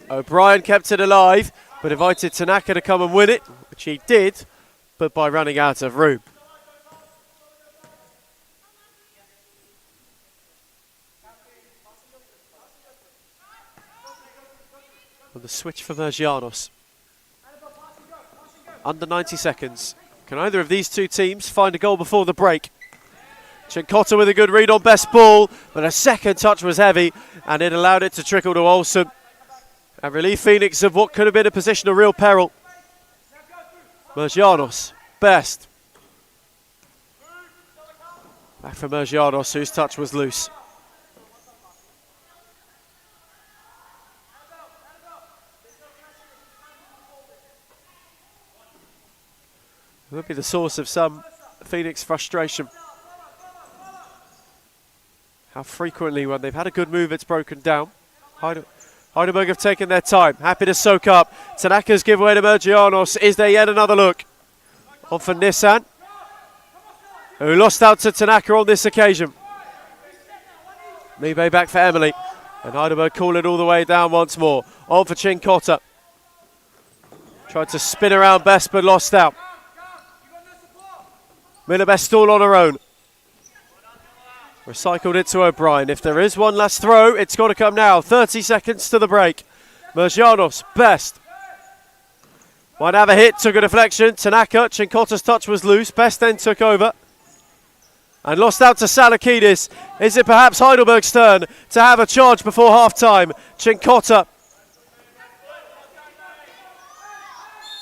O'Brien kept it alive, but invited Tanaka to come and win it, which he did, but by running out of room. And the switch for Mergianos. Under 90 seconds. Can either of these two teams find a goal before the break? Chincotta with a good read on Best ball, but a second touch was heavy, and it allowed it to trickle to Olsen and relieve Phoenix of what could have been a position of real peril. Mergianos, Best. Back for Mergianos, whose touch was loose. Will be the source of some Phoenix frustration. How frequently, when they've had a good move, it's broken down. Heidelberg have taken their time, happy to soak up. Tanaka's give away to Mergianos. Is there yet another look? On for Nissan, who lost out to Tanaka on this occasion. Mibe back for Emily. And Heidelberg call it all the way down once more. On for Chincotta. Tried to spin around Best, but lost out. Miller Best stall on her own. Recycled it to O'Brien. If there is one last throw, it's got to come now. 30 seconds to the break. Mergianos, Best. Might have a hit, took a deflection. Tanaka, Chincotta's touch was loose. Best then took over. And lost out to Salakidis. Is it perhaps Heidelberg's turn to have a charge before half-time? Chincotta.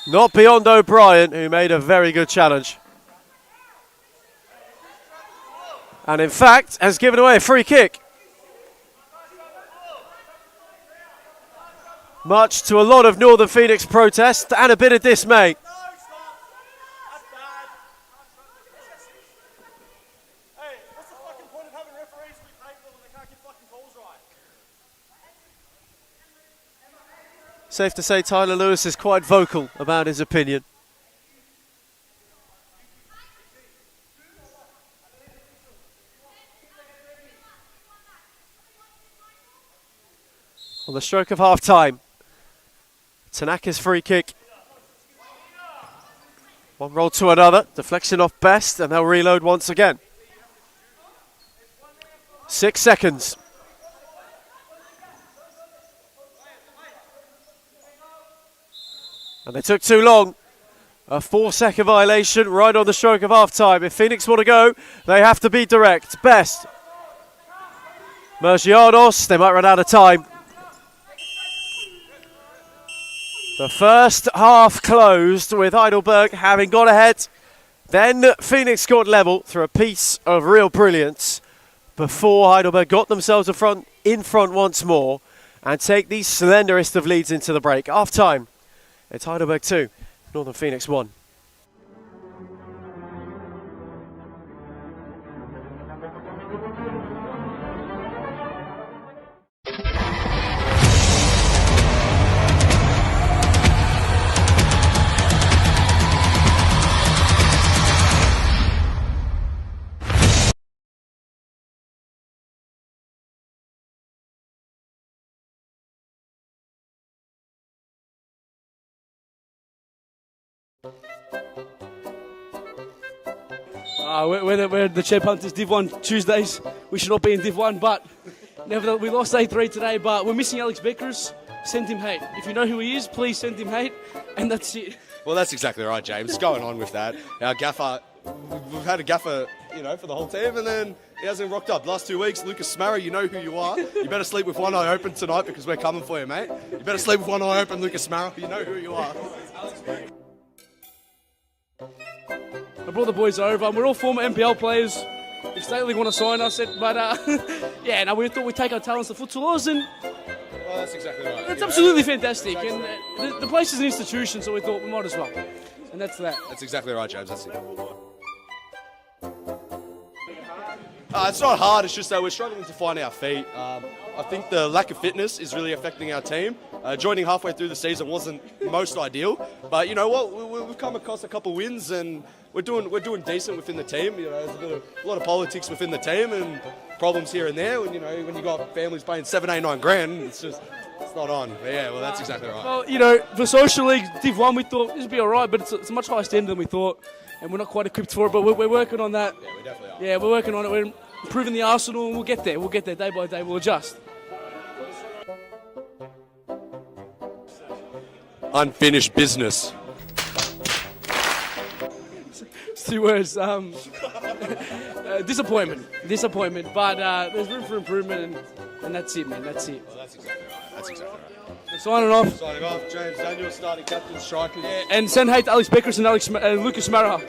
Not beyond O'Brien, who made a very good challenge. And in fact, has given away a free kick. Much to a lot of Northern Phoenix protest and a bit of dismay. Safe to say Tyler Lewis is quite vocal about his opinion. On the stroke of half-time, Tanaka's free kick. One roll to another, deflection off Best, and they'll reload once again. 6 seconds. And they took too long. A 4-second violation right on the stroke of half-time. If Phoenix want to go, they have to be direct. Best. Mergianos, they might run out of time. The first half closed with Heidelberg having got ahead. Then Phoenix got level through a piece of real brilliance before Heidelberg got themselves in front once more and take the slenderest of leads into the break. Half time, it's Heidelberg 2, Northern Phoenix 1. We're the Chair Punters Div 1 Tuesdays. We should not be in Div 1, but nevertheless, we lost 8-3 today, but we're missing Alex Beckers. Send him hate. If you know who he is, please send him hate, and that's it. Well, that's exactly right, James. Going on with that. Our gaffer, we've had a gaffer, for the whole team, and then he hasn't rocked up. Last 2 weeks, Lucas Smarra, you know who you are. You better sleep with one eye open tonight because we're coming for you, mate. You better sleep with one eye open, Lucas Smarra. You know who you are. I brought the boys over, and we're all former NPL players. If State League want to sign us, we thought we'd take our talents to Futsal, and well, that's exactly right. it's absolutely fantastic. And the place is an institution, so we thought we might as well. And that's that. That's exactly right, James. That's it. It's not hard, it's just that we're struggling to find our feet. I think the lack of fitness is really affecting our team. Joining halfway through the season wasn't most ideal, but you know what? We've come across a couple wins and we're doing decent within the team. There's a lot of politics within the team and problems here and there. When you got families paying 7, 8, 9 grand, it's not on. But yeah, well, that's exactly right. Well, for Social League Div 1, we thought this would be all right, but it's a much higher standard than we thought, and we're not quite equipped for it. But we're working on that. Yeah, we definitely are. Yeah, we're working on it. We're improving the arsenal, and we'll get there. We'll get there day by day. We'll adjust. Unfinished business. It's 2 words. Disappointment. But there's room for improvement, and that's it, man. That's it. Well, that's exactly right. We're signing off. James Daniel, starting captain, strikers. Yeah, and send hate to Alex Beckers and Lucas Mara.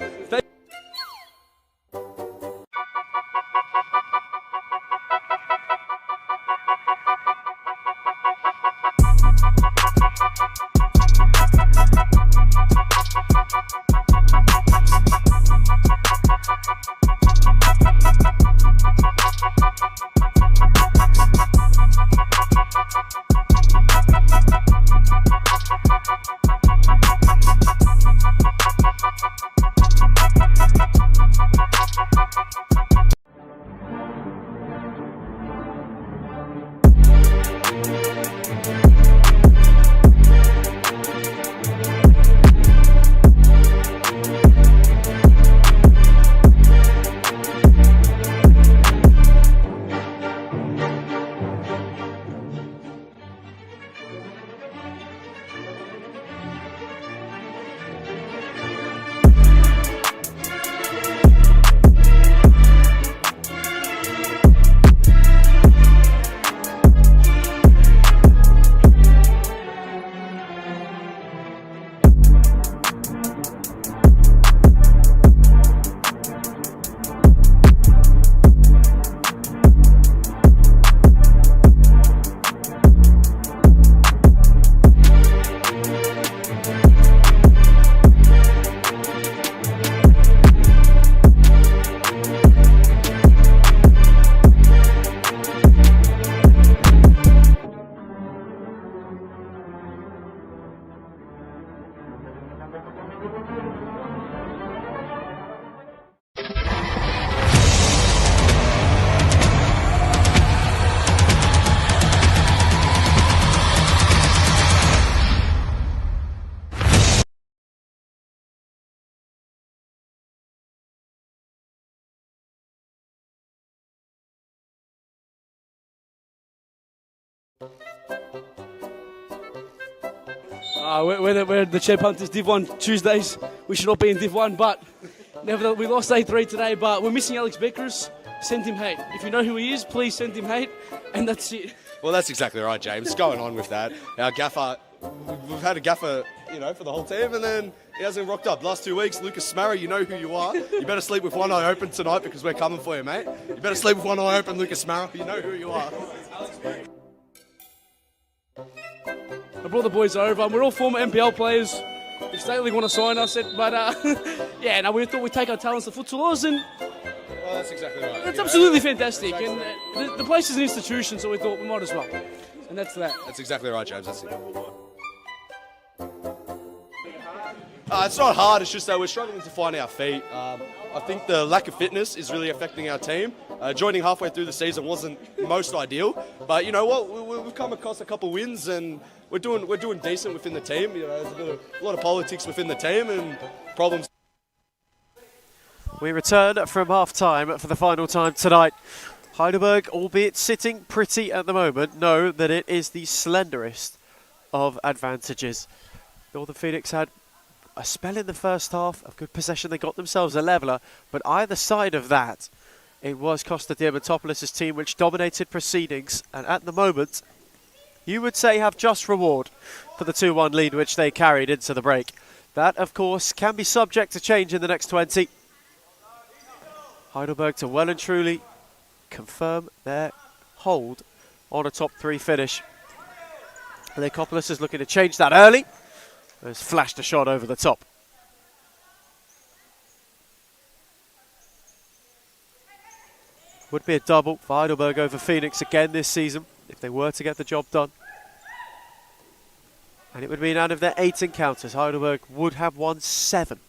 We're the Chip Hunters Div 1 Tuesdays. We should not be in Div 1, but nevertheless, we lost 8-3 today, but we're missing Alex Beckers. Send him hate. If you know who he is, please send him hate, and that's it. Well, that's exactly right, James. Going on with that, our gaffer, we've had a gaffer, for the whole team, and then he hasn't rocked up. Last 2 weeks, Lucas Smarra, you know who you are. You better sleep with one eye open tonight because we're coming for you, mate. You better sleep with one eye open, Lucas Smarra. You know who you are. I brought the boys over, and we're all former NPL players. If Staley want to sign us, we thought we'd take our talents to Futsalers, and Well, that's exactly right. it's absolutely fantastic. And the place is an institution, so we thought we might as well. And that's that. That's exactly right, James. That's it. It's not hard, it's just that we're struggling to find our feet. I think the lack of fitness is really affecting our team. Joining halfway through the season wasn't most ideal, but you know what? We've come across a couple wins and we're doing decent within the team. There's a lot of politics within the team and problems. We return from half-time for the final time tonight. Heidelberg, albeit sitting pretty at the moment, know that it is the slenderest of advantages. Northern Phoenix had a spell in the first half of good possession. They got themselves a leveller, but either side of that, it was Costa Diamantopoulos' team which dominated proceedings, and at the moment, you would say have just reward for the 2-1 lead which they carried into the break. That, of course, can be subject to change in the next 20. Heidelberg to well and truly confirm their hold on a top 3 finish. Leokopoulos is looking to change that early. Has flashed a shot over the top. Would be a double for Heidelberg over Phoenix again this season if they were to get the job done. And it would mean out of their 8 encounters, Heidelberg would have won 7.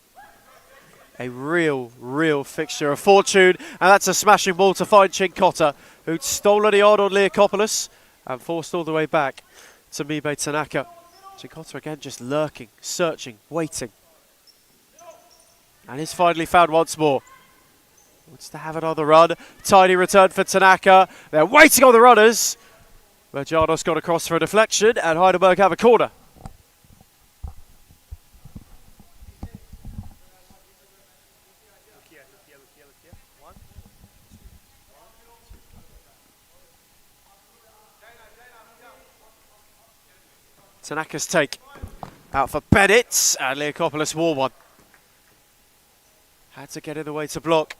A real fixture of fortune. And that's a smashing ball to find Chincotta, who'd stolen the odd on Leokopoulos and forced all the way back to Mibe Tanaka. Chincotta again just lurking, searching, waiting. And he's finally found once more. Wants to have it on the run. Tidy return for Tanaka. They're waiting on the runners. Merjanos got across for a deflection and Heidelberg have a corner. Tanaka's take out for Bennett, and Leokopoulos wore one. Had to get in the way to block.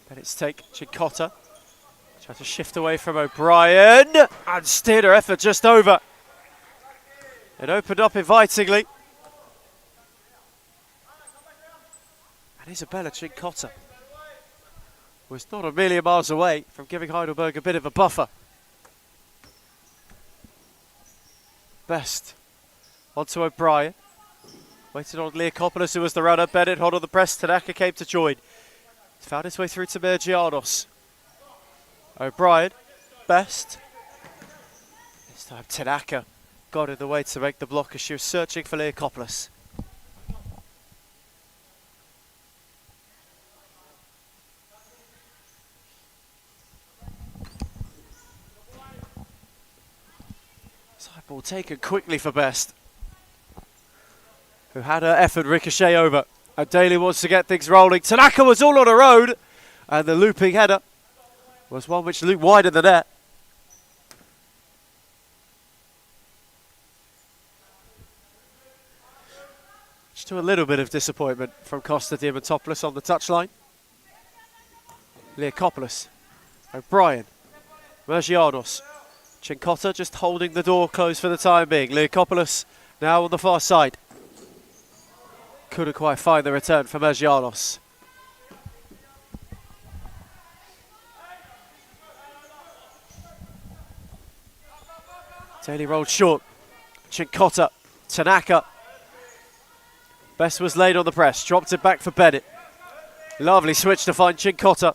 Bennett's take, Chincotta. Tried to shift away from O'Brien, and steered her effort just over. It opened up invitingly. And Isabella Chincotta was not a million miles away from giving Heidelberg a bit of a buffer. Best onto O'Brien. Waited on Leokopoulos, who was the runner. Bennett hot on the press. Tanaka came to join. He's found his way through to Mergianos. O'Brien, Best. This time Tanaka got in the way to make the block as she was searching for Leokopoulos. Ball taken quickly for Best, who had her effort ricochet over. And Daly wants to get things rolling. Tanaka was all on her own, and the looping header was one which looped wide in the net. Just to a little bit of disappointment from Costa Diamantopoulos on the touchline. Leokopoulos, O'Brien, Mergianos. Chincotta just holding the door closed for the time being. Leokopoulos now on the far side. Couldn't quite find the return for Mergianos. Daly rolled short. Chincotta, Tanaka. Best was laid on the press, dropped it back for Bennett. Lovely switch to find Chincotta.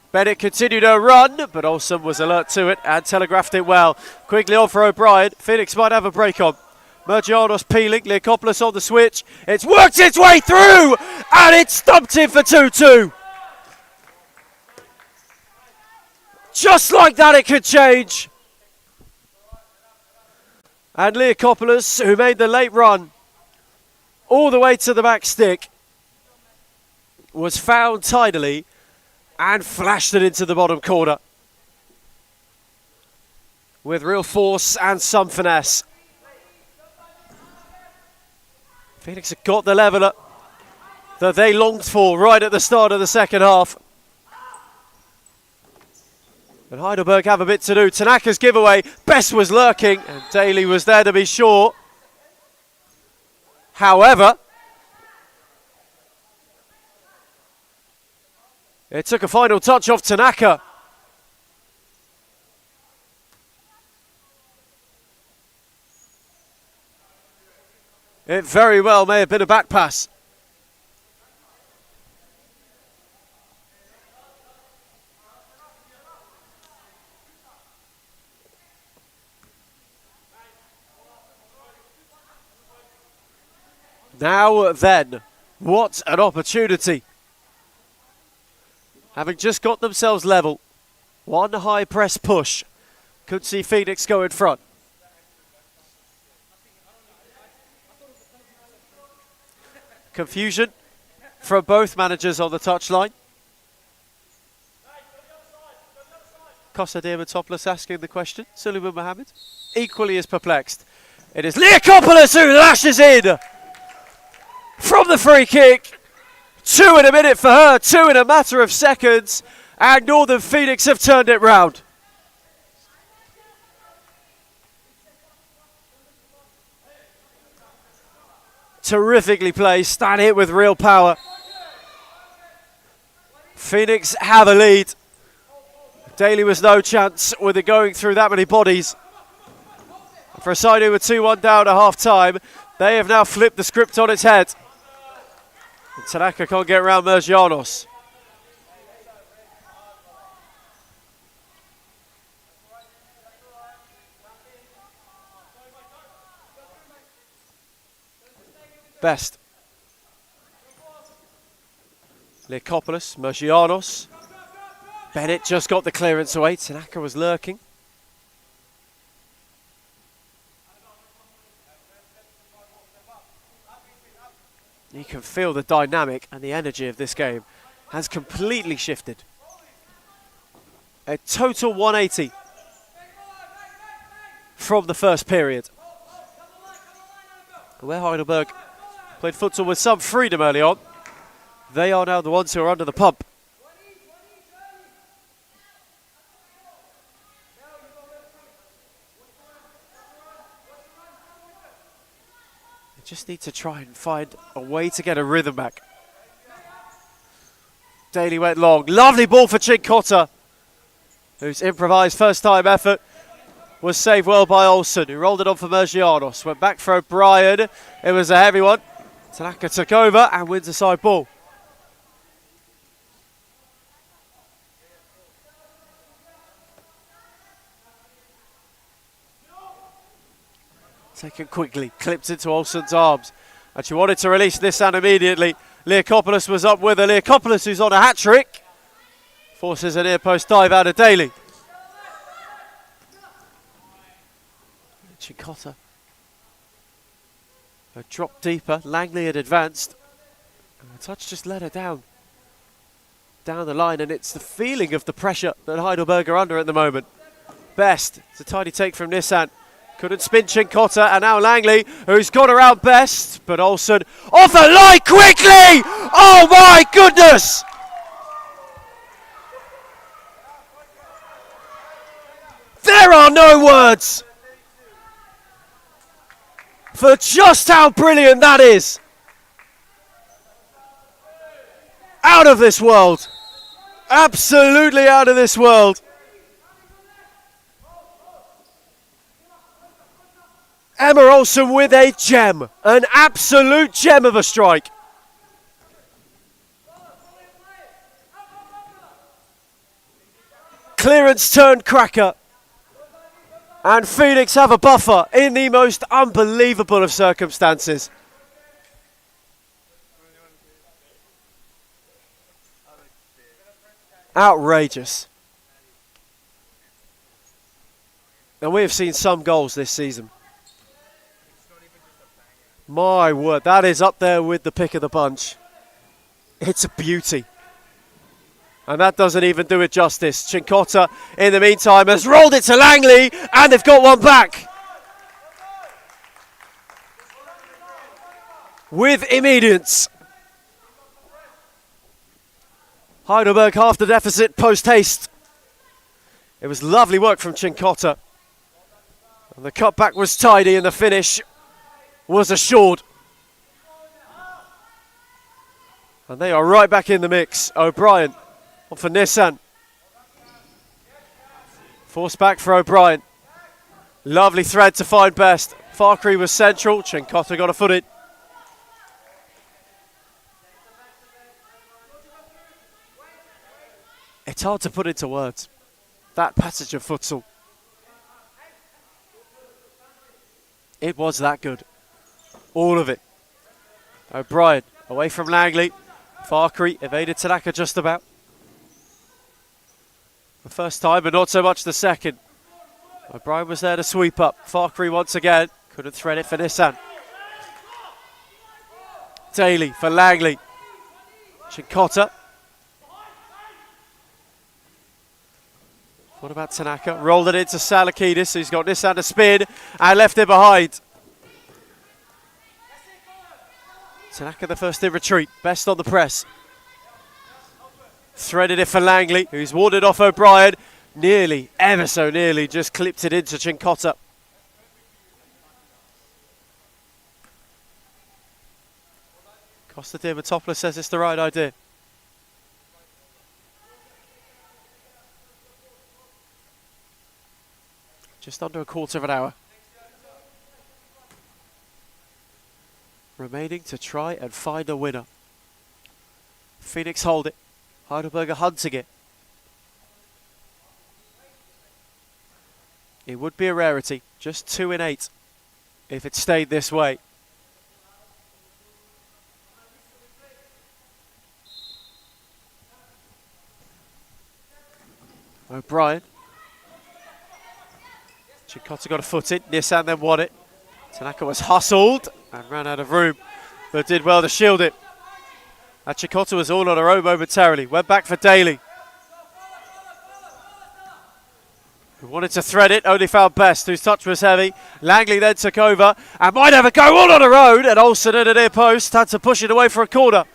Bennett continued her run, but Olsen was alert to it and telegraphed it well. Quickly on for O'Brien. Phoenix might have a break on. Mergianos peeling, Leokopoulos on the switch. It's worked its way through, and it's stumped in for 2-2. Just like that, it could change. And Leokopoulos, who made the late run all the way to the back stick, was found tidily and flashed it into the bottom corner with real force and some finesse. Phoenix have got the leveller that they longed for right at the start of the second half. And Heidelberg have a bit to do. Tanaka's giveaway, Best was lurking, and Daly was there to be sure. However, it took a final touch off Tanaka. It very well may have been a back pass. Now then, what an opportunity. Having just got themselves level, one high press push could see Phoenix go in front. Confusion from both managers on the touchline. Kosa Diamantopoulos asking the question. Suleiman Mohammed equally as perplexed. It is Leokopoulos who lashes in from the free kick. 2 in a minute for her, 2 in a matter of seconds, and Northern Phoenix have turned it round. Terrifically placed and hit with real power. Phoenix have a lead. Daly was no chance with it going through that many bodies. For a side who were 2-1 down at half time, they have now flipped the script on its head. And Tanaka can't get around Mergianos. Best. Leokopoulos, Mergianos. Bennett just got the clearance away. Tanaka was lurking. You can feel the dynamic and the energy of this game has completely shifted. A total 180 from the first period. Where Heidelberg played futsal with some freedom early on, they are now the ones who are under the pump. Just need to try and find a way to get a rhythm back. Daly went long. Lovely ball for Chincotta, whose improvised first-time effort was saved well by Olsen, who rolled it on for Mergianos. Went back for O'Brien. It was a heavy one. Tanaka took over and wins a side ball. Taken quickly, clipped into Olsen's arms. And she wanted to release Nissan immediately. Leokopoulos was up with her. Leokopoulos, who's on a hat-trick, forces a near-post dive out of Daly. Chincotta had dropped deeper. Langley had advanced. And the touch just let her down the line. And it's the feeling of the pressure that Heidelberg are under at the moment. Best. It's a tiny take from Nissan. Couldn't spin Chincotta, and now Langley, who's got around Best, but Olsen off the line quickly! Oh my goodness! There are no words for just how brilliant that is. Out of this world. Absolutely out of this world. Emma Olsen with a gem, an absolute gem of a strike. Clearance turned cracker. And Phoenix have a buffer in the most unbelievable of circumstances. Outrageous. And we have seen some goals this season. My word, that is up there with the pick of the bunch. It's a beauty. And that doesn't even do it justice. Cincotta, in the meantime, has rolled it to Langley, and they've got one back. With immediance. Heidelberg half the deficit post-haste. It was lovely work from Cincotta. And the cutback was tidy and the finish was assured. And they are right back in the mix. O'Brien on for Nissan. Force back for O'Brien. Lovely thread to find best. Farkery was central. Cincotta got a foot in. It's hard to put into words. That passage of futsal. It was that good. All of it. O'Brien away from Langley. Farkery evaded Tanaka just about. The first time, but not so much the second. O'Brien was there to sweep up. Farkery once again. Couldn't thread it for Nissan. Daly for Langley. Cincotta. What about Tanaka? Rolled it into Salakidis, who's got Nissan to spin and left it behind. Tanaka the first in retreat, best on the press. Threaded it for Langley, who's warded off O'Brien. Nearly, ever so nearly, just clipped it into Cincotta. Costa Diamantopoulos says it's the right idea. Just under a quarter of an hour. Remaining to try and find a winner. Phoenix hold it. Heidelberg hunting it. It would be a rarity. Just 2 in 8 if it stayed this way. O'Brien. Cincotta got a foot in. Nissan then won it. Tanaka was hustled and ran out of room, but did well to shield it. And Cincotta was all on her own momentarily. Went back for Daly. Who wanted to thread it, only found Best, whose touch was heavy. Langley then took over and might have a go all on her own, and Olsen at a near post had to push it away for a corner.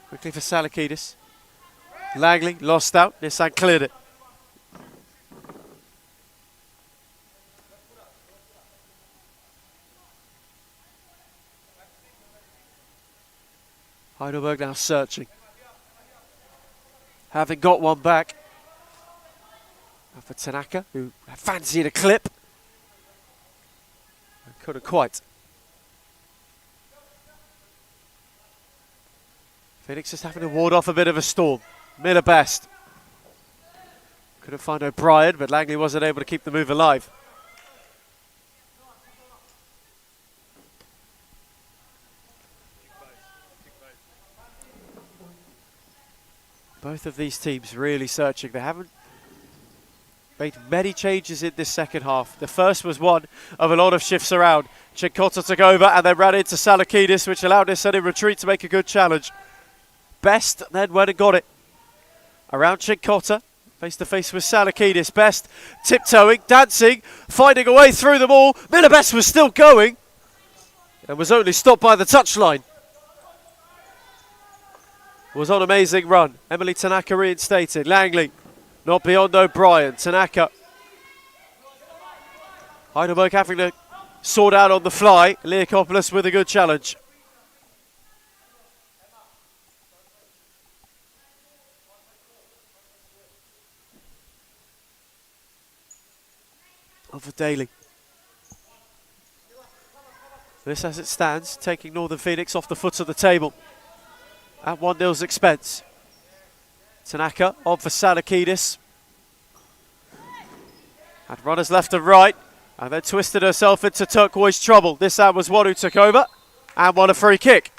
Quickly for Salakidis. Langley lost out. Nissan cleared it. Heidelberg now searching. Having got one back. And for Tanaka, who fancied a clip. And couldn't quite. Phoenix just having to ward off a bit of a storm. Miller Best. Couldn't find O'Brien, but Langley wasn't able to keep the move alive. Both of these teams really searching. They haven't made many changes in this second half. The first was one of a lot of shifts around. Cincotta took over and then ran into Salakidis, which allowed his son in retreat to make a good challenge. Best then went and got it. Around Cincotta, face to face with Salakidis. Best tiptoeing, dancing, finding a way through them all. Miller Best was still going and was only stopped by the touchline. Was on an amazing run. Emily Tanaka reinstated. Langley not beyond O'Brien. Tanaka. Heidelberg having to sort out on the fly. Leakopoulos with a good challenge. For Daly. This as it stands, taking Northern Phoenix off the foot of the table. at 1-0's expense. Tanaka on for Salakidis. Had runners left and right, and then twisted herself into turquoise trouble. This time was one who took over and won a free kick.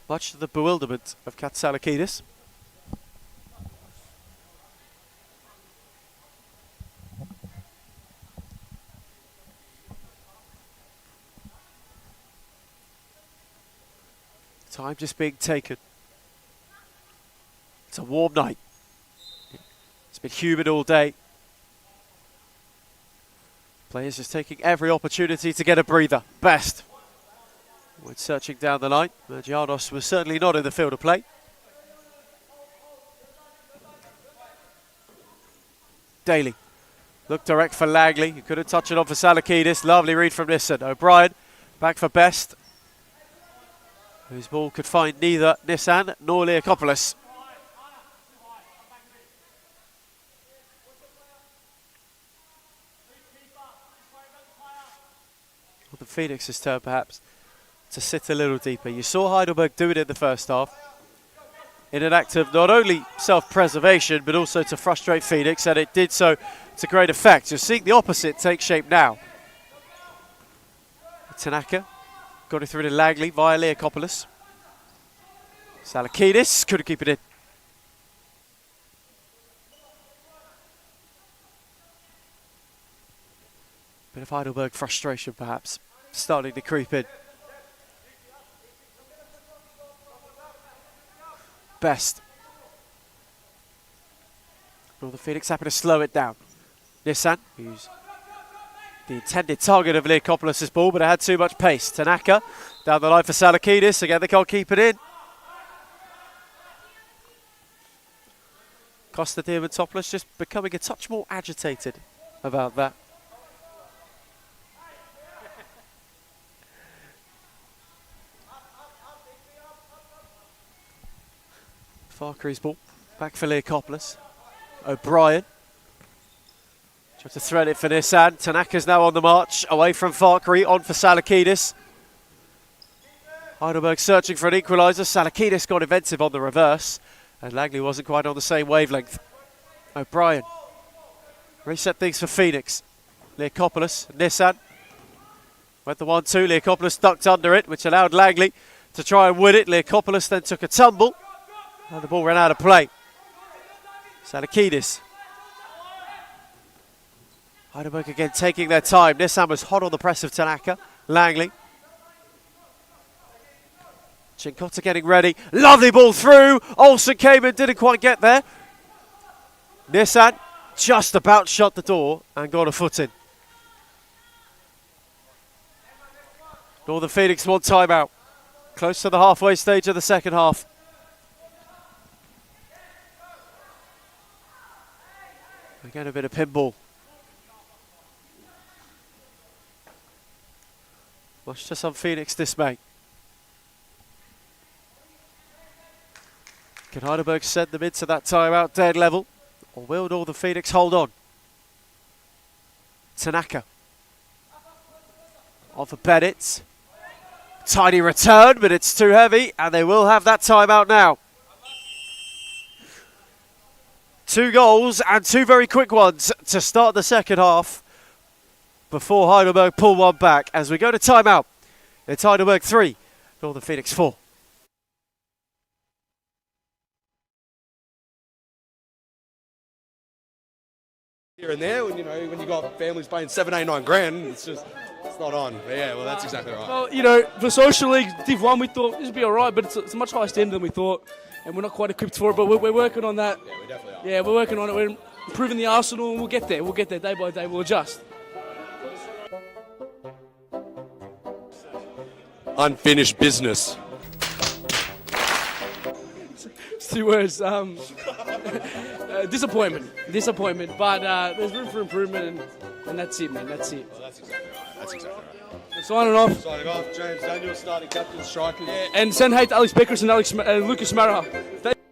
Much to the bewilderment of Katsalakidis. Time just being taken. It's a warm night. It's been humid all day. Players just taking every opportunity to get a breather. Best. When searching down the line, Mergianos was certainly not in the field of play. Daly looked direct for Langley. He couldn't touch it on for Salakidis. Lovely read from Nissan. O'Brien back for Best, whose ball could find neither Nissan nor Leakopoulos. Well, the Phoenix's turn perhaps to sit a little deeper. You saw Heidelberg do it in the first half, in an act of not only self-preservation but also to frustrate Phoenix, and it did so to great effect. You're seeing the opposite take shape now. Tanaka got it through to Langley via Leakopoulos. Salakidis couldn't keep it in. Bit of Heidelberg frustration perhaps starting to creep in. Best. Northern Phoenix happy to slow it down. Nissan, who's the intended target of Leakopoulos' ball, but it had too much pace. Tanaka down the line for Salakidis. Again, they can't keep it in. Costa Diamantopoulos just becoming a touch more agitated about that. Farkery's ball, back for Leakopoulos. O'Brien tried to thread it for Nissan. Tanaka's now on the march, away from Farkery, on for Salakidis. Heidelberg searching for an equaliser. Salakidis got inventive on the reverse, and Langley wasn't quite on the same wavelength. O'Brien reset things for Phoenix. Leakopoulos, Nissan went the 1-2. Leakopoulos ducked under it, which allowed Langley to try and win it. Leakopoulos then took a tumble, and the ball ran out of play. Salakidis. Heidelberg again taking their time. Nissan was hot on the press of Tanaka. Langley. Chincotta getting ready. Lovely ball through. Olsen came and didn't quite get there. Nissan just about shut the door and got a foot in. Northern Phoenix one timeout. Close to the halfway stage of the second half. Again, a bit of pinball. Much to some Phoenix dismay. Can Heidelberg send them into that timeout dead level? Or will Northern Phoenix hold on? Tanaka. On for Bennett. Tiny return, but it's too heavy, and they will have that timeout now. 2 goals and 2 very quick ones to start the second half before Heidelberg pull one back. As we go to timeout, it's Heidelberg 3, Northern Phoenix 4. Here and there, when you got families paying 7, 8, 9 grand, it's not on. But yeah, well, that's exactly right. Well, for Social League Div 1, we thought this would be all right, but it's a much higher standard than we thought, and we're not quite equipped for it, but we're working on that. Yeah, we definitely are. Yeah, we're working on it. We're improving the arsenal, and we'll get there. We'll get there day by day. We'll adjust. Unfinished business. It's 2 words. Disappointment. But there's room for improvement, and that's it, man. That's it. Well, that's exactly right. That's exactly right. Signing off. Signing off, James Daniel, starting captain, striker. Yeah, and send hate to Alex Beckers and Lucas Maraha. Thank you.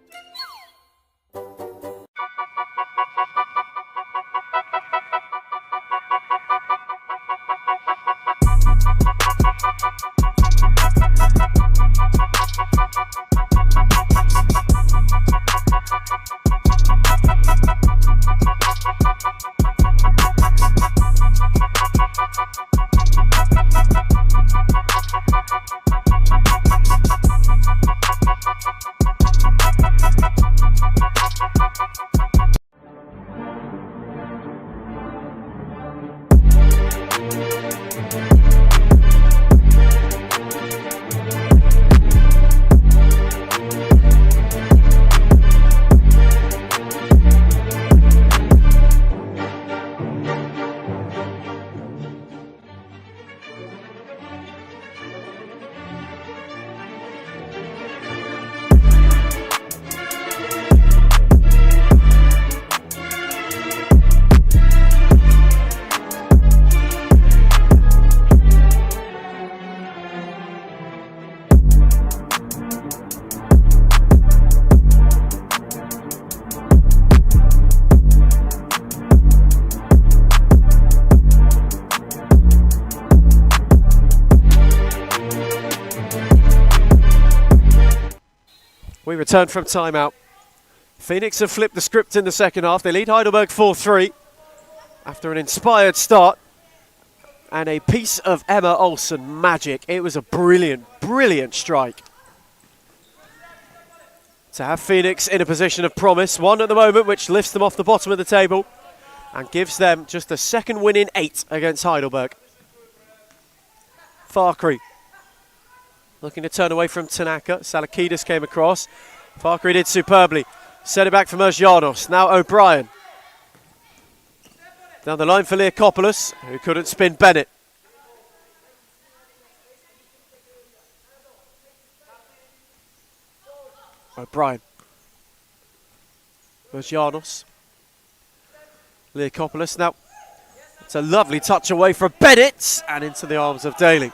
We return from timeout. Phoenix have flipped the script in the second half. They lead Heidelberg 4-3 after an inspired start and a piece of Emma Olsen magic. It was a brilliant, brilliant strike to have Phoenix in a position of promise. One at the moment, which lifts them off the bottom of the table and gives them just a second win in 8 against Heidelberg. Farkry looking to turn away from Tanaka. Salakidis came across. Farkry did superbly. Set it back for Mergianos. Now O'Brien. Down the line for Leakopoulos, who couldn't spin Bennett. O'Brien. Mergianos. Leakopoulos. Now, it's a lovely touch away from Bennett and into the arms of Daly,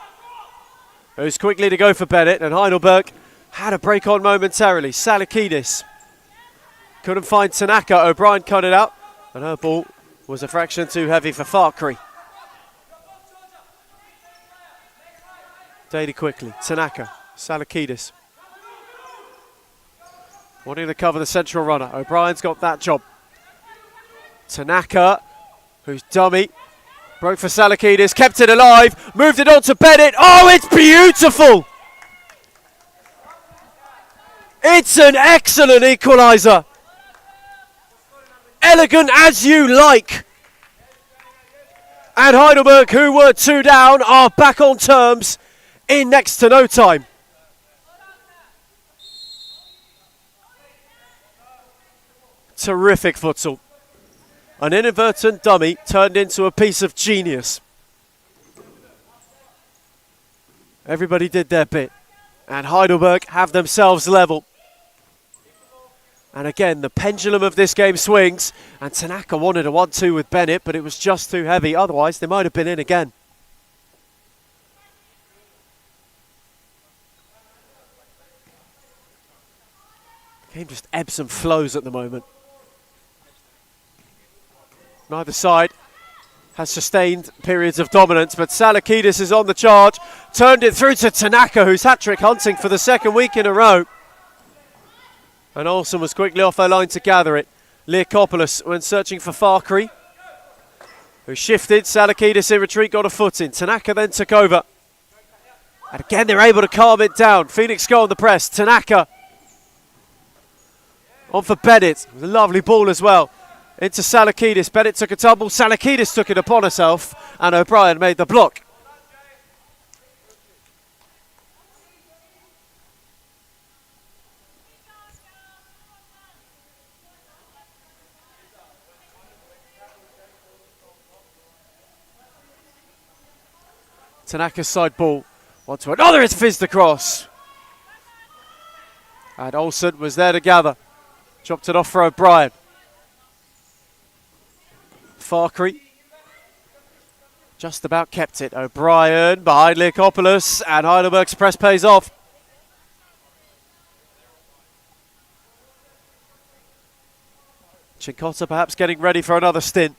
who's quickly to go for Bennett, and Heidelberg had a break on momentarily. Salakidis couldn't find Tanaka. O'Brien cut it out, and her ball was a fraction too heavy for Farkry. Daly quickly. Tanaka. Salakidis wanting to cover the central runner. O'Brien's got that job. Tanaka, who's dummy, broke for Salakidis, kept it alive, moved it on to Bennett. Oh, it's beautiful! It's an excellent equaliser. Elegant as you like. And Heidelberg, who were 2 down, are back on terms in next to no time. Terrific futsal. An inadvertent dummy turned into a piece of genius. Everybody did their bit, and Heidelberg have themselves level. And again, the pendulum of this game swings, and Tanaka wanted a 1-2 with Bennett, but it was just too heavy. Otherwise, they might have been in again. The game just ebbs and flows at the moment. Neither side has sustained periods of dominance, but Salakidis is on the charge. Turned it through to Tanaka, who's hat-trick hunting for the second week in a row. And Olsen was quickly off her line to gather it. Leakopoulos, when searching for Farkry, who shifted. Salakidis in retreat, got a foot in. Tanaka then took over. And again, they're able to calm it down. Phoenix go on the press. Tanaka on for Bennett. It was a lovely ball as well. Into Salakidis. Bennett took a tumble. Salakidis took it upon herself, and O'Brien made the block. Tanaka's side ball. Onto another, it's fizzed across. And Olsen was there to gather. Chopped it off for O'Brien. Farkry just about kept it. O'Brien behind Leakopoulos, and Heidelberg's press pays off. Cincotta perhaps getting ready for another stint.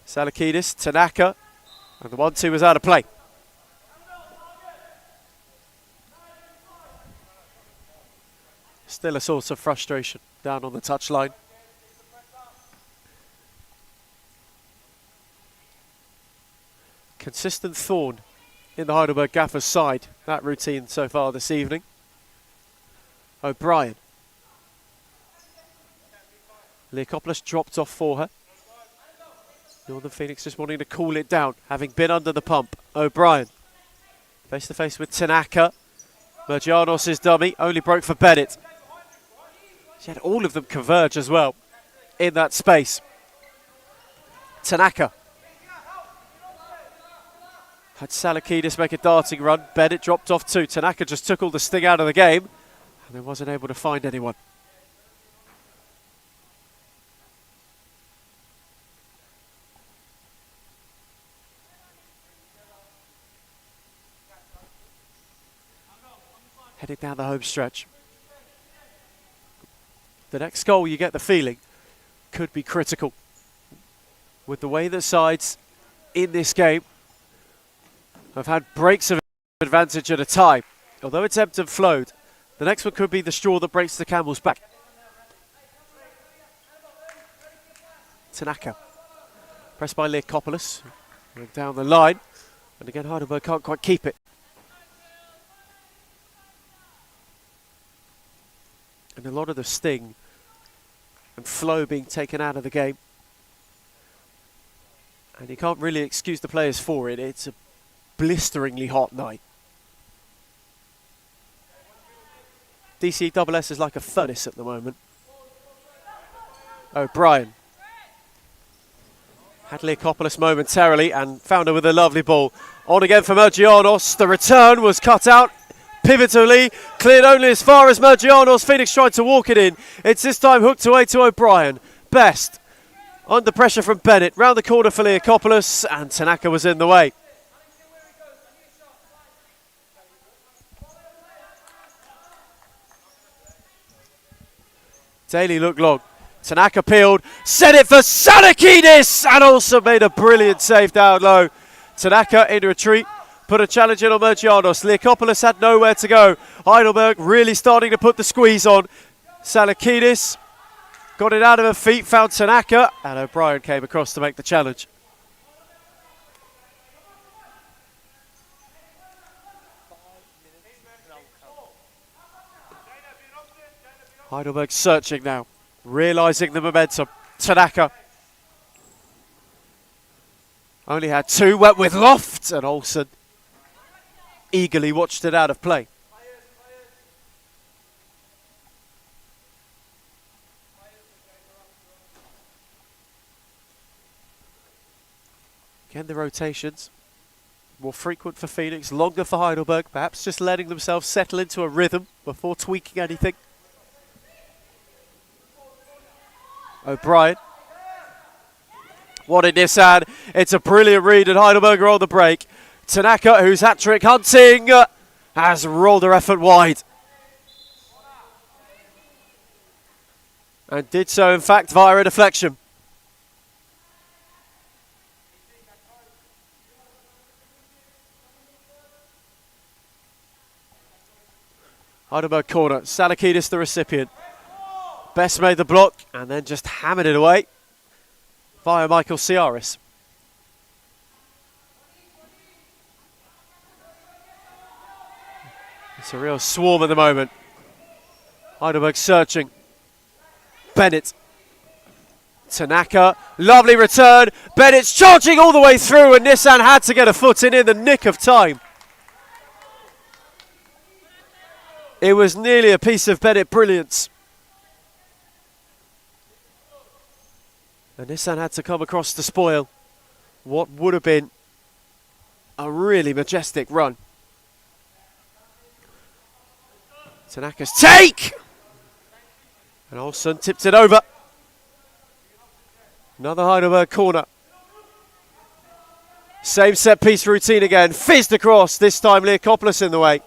Salakidis, Tanaka, and the 1-2 was out of play. Still a source of frustration down on the touchline. Consistent thorn in the Heidelberg Gaffers' side, that routine so far this evening. O'Brien. Leakopoulos dropped off for her. Northern Phoenix just wanting to cool it down, having been under the pump. O'Brien, face to face with Tanaka. Mergianos' dummy, only broke for Bennett. She had all of them converge as well in that space. Tanaka. Had Salakidis make a darting run. Bennett dropped off too. Tanaka just took all the sting out of the game, and then wasn't able to find anyone. Heading down the home stretch. The next goal, you get the feeling, could be critical. With the way the sides in this game have had breaks of advantage at a time. although it's ebbed and flowed, the next one could be the straw that breaks the camel's back. Tanaka. Pressed by Leokopoulos. Down the line. And again, Heidelberg can't quite keep it. And a lot of the sting and flow being taken out of the game. And you can't really excuse the players for it. It's a blisteringly hot night. DCSS is like a furnace at the moment. O'Brien. Had Leokopoulos momentarily and found her with a lovely ball. On again for Mergianos. The return was cut out pivotally. Cleared only as far as Mergianos. Phoenix tried to walk it in. It's this time hooked away to O'Brien. Best. Under pressure from Bennett. Round the corner for Leokopoulos. And Tanaka was in the way. Daly looked long. Tanaka peeled, set it for Salakidis, and also made a brilliant save down low. Tanaka in retreat, put a challenge in on Mergianos. Leokopoulos had nowhere to go. Heidelberg really starting to put the squeeze on. Salakidis got it out of her feet, found Tanaka, and O'Brien came across to make the challenge. Heidelberg searching now. Realising the momentum. Tanaka only had two, went with Loft, and Olsen eagerly watched it out of play. Again, the rotations more frequent for Phoenix, longer for Heidelberg, perhaps just letting themselves settle into a rhythm before tweaking anything. O'Brien. What a Nissan. It's a brilliant read, and Heidelberg are on the break. Tanaka, who's hat-trick hunting, has rolled her effort wide. And did so, in fact, via a deflection. Heidelberg corner. Salakidis the recipient. Best made the block and then just hammered it away via Michael Ciaris. It's a real swarm at the moment. Heidelberg searching. Bennett. Tanaka. Lovely return. Bennett's charging all the way through, and Nissan had to get a foot in the nick of time. It was nearly a piece of Bennett brilliance. And Nissan had to come across to spoil what would have been a really majestic run. Tanaka's take! And Olsen tipped it over. Another Heidelberg corner. Same set piece routine again. Fizzed across, this time Leokopoulos in the way.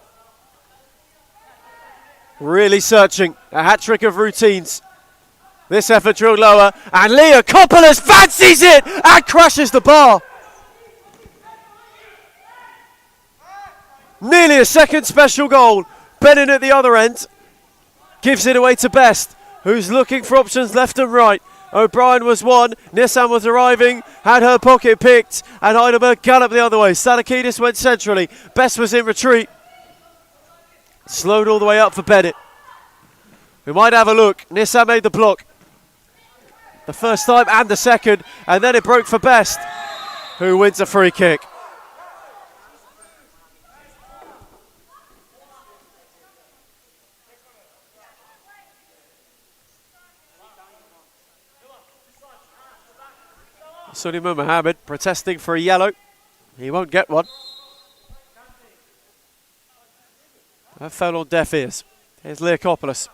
Really searching. A hat-trick of routines. This effort drilled lower, and Leokopoulos fancies it and crashes the bar. Nearly a second special goal. Bennett at the other end gives it away to Best, who's looking for options left and right. O'Brien was one, Nissan was arriving, had her pocket picked, and Heidelberg galloped the other way. Salakidis went centrally, Best was in retreat. Slowed all the way up for Bennett. We might have a look. Nissan made the block. The first time and the second, and then it broke for Best, who wins a free kick. Suleiman Mohammed protesting for a yellow. He won't get one. That fell on deaf ears. Here's Leokopoulos.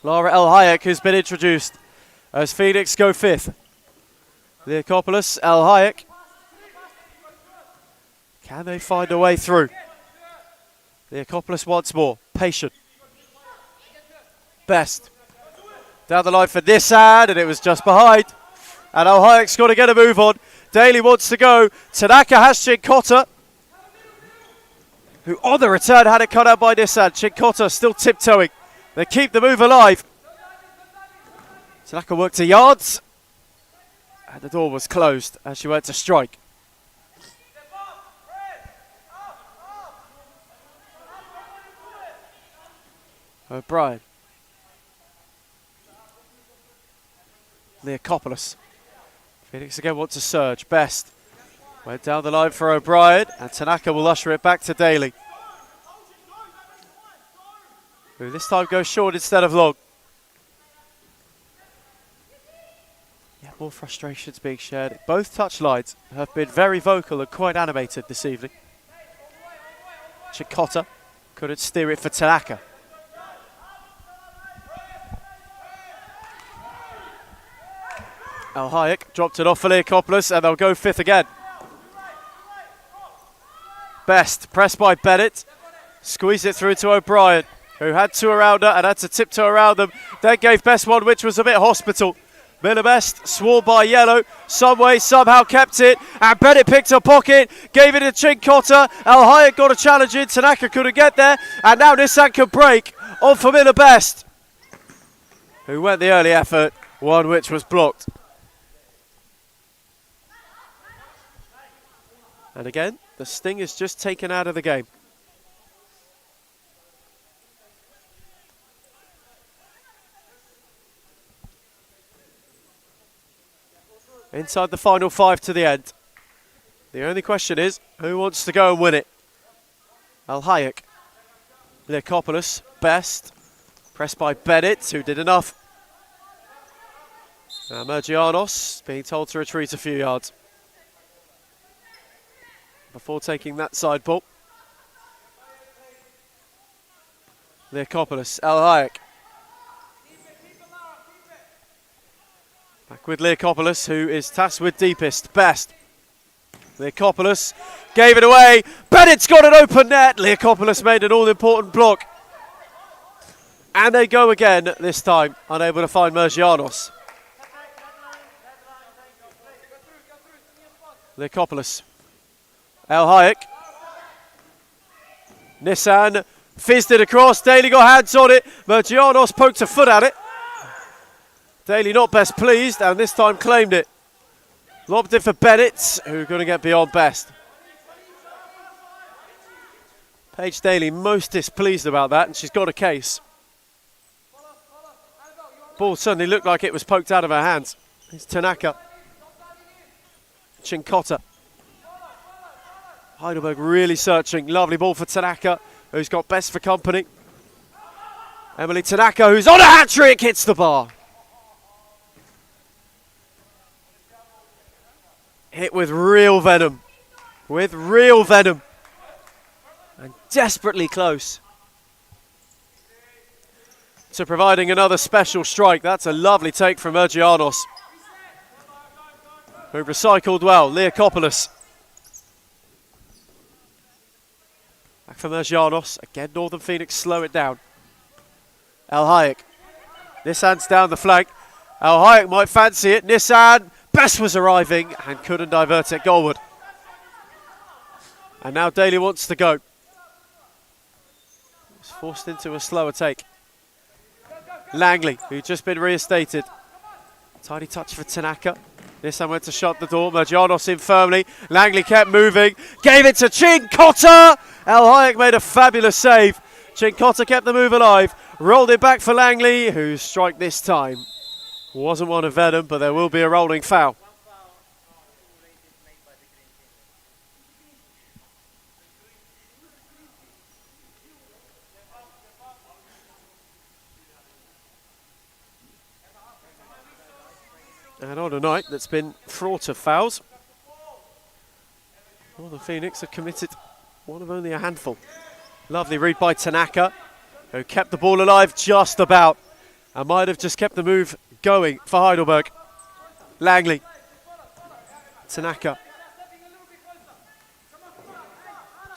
Lara El Hayek, who's been introduced as Phoenix go fifth. Leokopoulos, El Hayek. Can they find a way through? Leokopoulos once more, patient. Best. Down the line for Nissan, and it was just behind. And El Hayek's got to get a move on. Daly wants to go. Tanaka has Chinkota. who on the return had it cut out by Nissan. Chincotta still tiptoeing. They keep the move alive. Tanaka worked to yards. And the door was closed as she went to strike. O'Brien. Leakopoulos. Phoenix again want to surge. Best went down the line for O'Brien, and Tanaka will usher it back to Daly, who this time goes short instead of long. Yeah, more frustrations being shared. Both touchlines have been very vocal and quite animated this evening. Chincotta couldn't steer it for Tanaka. Al Hayek dropped it off for Leakopoulos, and they'll go fifth again. Best, pressed by Bennett, squeezed it through to O'Brien, who had two around her and had to tiptoe around them. Then gave Best one which was a bit hospital. Miller Best, sworn by Yellow, some way, somehow kept it, and Bennett picked a pocket, gave it to Chincotta. Al Hayek got a challenge in, Tanaka couldn't get there, and now Nissan can break on for Miller Best, who went the early effort, one which was blocked. And again, the sting is just taken out of the game. Inside the final 5 to the end. The only question is, who wants to go and win it? Al Hayek. Leakopoulos, Best. Pressed by Bennett, who did enough. Now Mergianos being told to retreat a few yards before taking that side ball. Leakopoulos, Al Hayek. Back with Leakopoulos, who is tasked with deepest. Best. Leakopoulos gave it away. Bennett's got an open net. Leakopoulos made an all-important block. And they go again, this time unable to find Mergianos. Leakopoulos. Al Hayek. Nissan fizzed it across. Daly got hands on it. Mergianos poked a foot at it. Daly not best pleased, and this time claimed it. Lobbed it for Bennett, who going to get beyond Best. Paige Daly most displeased about that, and she's got a case. Ball suddenly looked like it was poked out of her hands. It's Tanaka. Chincotta. Heidelberg really searching. Lovely ball for Tanaka, who's got Best for company. Emily Tanaka, who's on a hat-trick, hits the bar. Hit with real venom. With real venom. And desperately close to providing another special strike. That's a lovely take from Mergianos, who recycled well. Leakopoulos. Back for Mergianos. Again, Northern Phoenix slow it down. Al Hayek. Nissan's down the flank. Al Hayek might fancy it. Nissan. Best was arriving and couldn't divert it goalward. And now Daly wants to go. He's forced into a slower take. Langley, who'd just been reinstated. Tiny touch for Tanaka. Nissan went to shut the door. Mergianos in firmly. Langley kept moving. Gave it to Chincotta. Al Hayek made a fabulous save. Chincotta kept the move alive. Rolled it back for Langley, whose strike this time wasn't one of venom, but there will be a rolling foul. And on a night that's been fraught of fouls, Northern Phoenix have committed one of only a handful. Lovely read by Tanaka, who kept the ball alive just about and might have just kept the move going for Heidelberg. Langley. Tanaka.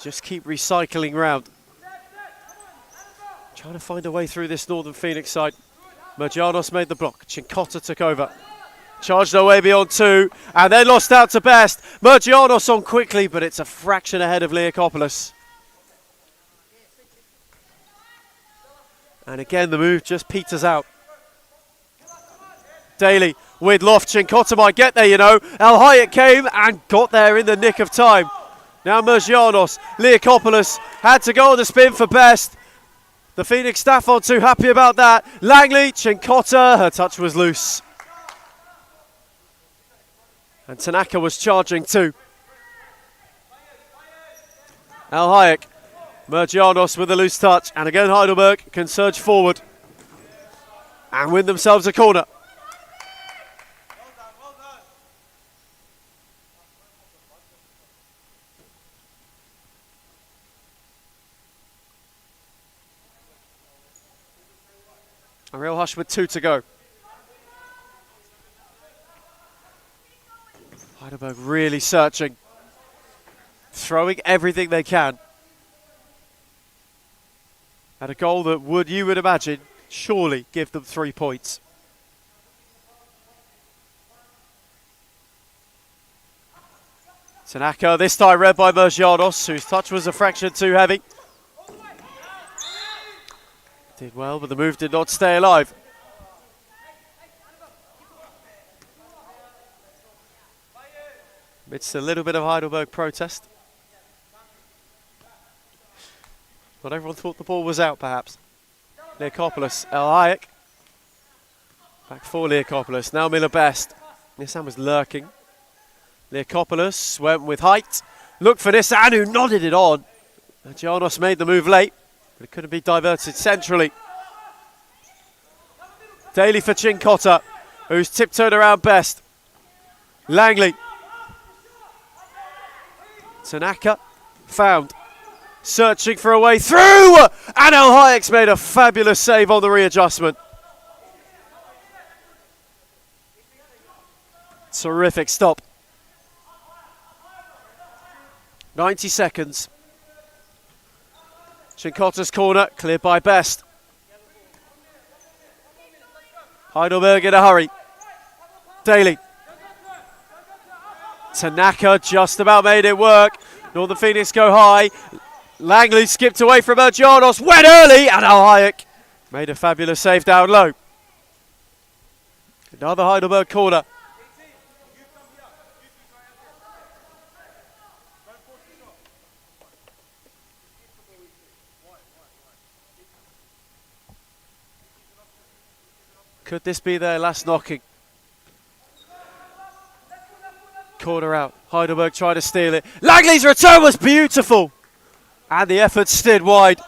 Just keep recycling round. Trying to find a way through this Northern Phoenix side. Mergianos made the block. Chincotta took over. Charged their way beyond 2 and then lost out to Best. Mergianos on quickly, but it's a fraction ahead of Leakopoulos. And again, the move just peters out. Daly with loft. Cincotta might get there, you know. El Hayek came and got there in the nick of time. Now Mergianos, Leakopoulos had to go on the spin for best. The Phoenix staff aren't too happy about that. Langley, Cincotta, her touch was loose. And Tanaka was charging too. El Hayek, Mergianos with a loose touch. And again Heidelberg can surge forward and win themselves a corner. A real hush with 2 to go. Heidelberg really searching, throwing everything they can at a goal that you would imagine, surely give them 3 points. Tanaka, this time read by Mergianos, whose touch was a fraction too heavy. Did well, but the move did not stay alive. Amidst a little bit of Heidelberg protest. But everyone thought the ball was out, perhaps. Leakopoulos, El Hayek. Back for Leakopoulos, now Miller Best. Nissan was lurking. Leakopoulos went with height. Looked for Nissan, who nodded it on. Giannos made the move late, but it couldn't be diverted centrally. Daly for Cincotta, who's tiptoed around Best. Langley. Tanaka found. Searching for a way through! And El Hayek's made a fabulous save on the readjustment. Terrific stop. 90 seconds. Cincotta's corner, cleared by Best. Heidelberg in a hurry. Daly. Tanaka just about made it work. Northern Phoenix go high. Langley skipped away from Mergianos, went early, and El Hayek made a fabulous save down low. Another Heidelberg corner. Could this be their last knocking? Corner out. Heidelberg tried to steal it. Langley's return was beautiful. And the effort steered wide.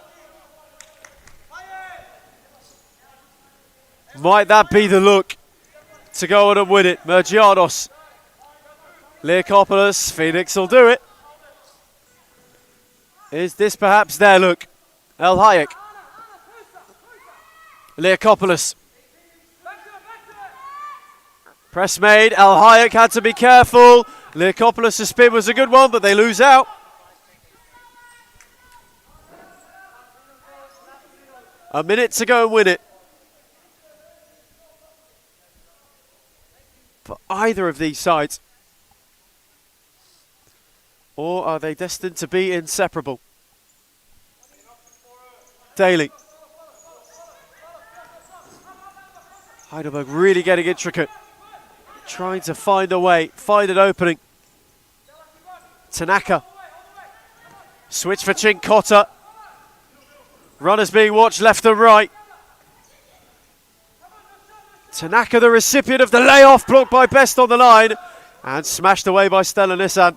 Might that be the look to go on and win it? Mergianos. Leakopoulos. Phoenix will do it. Is this perhaps their look? El Hayek. Leakopoulos. Press made. El Hayek had to be careful. Leakopoulos' spin was a good one, but they lose out. A minute to go and win it. For either of these sides. Or are they destined to be inseparable? Daly. Heidelberg really getting intricate. Trying to find a way, find an opening. Tanaka. Switch for Cincotta. Runners being watched left and right. Tanaka, the recipient of the layoff, blocked by Best on the line. And smashed away by Stella Nissan.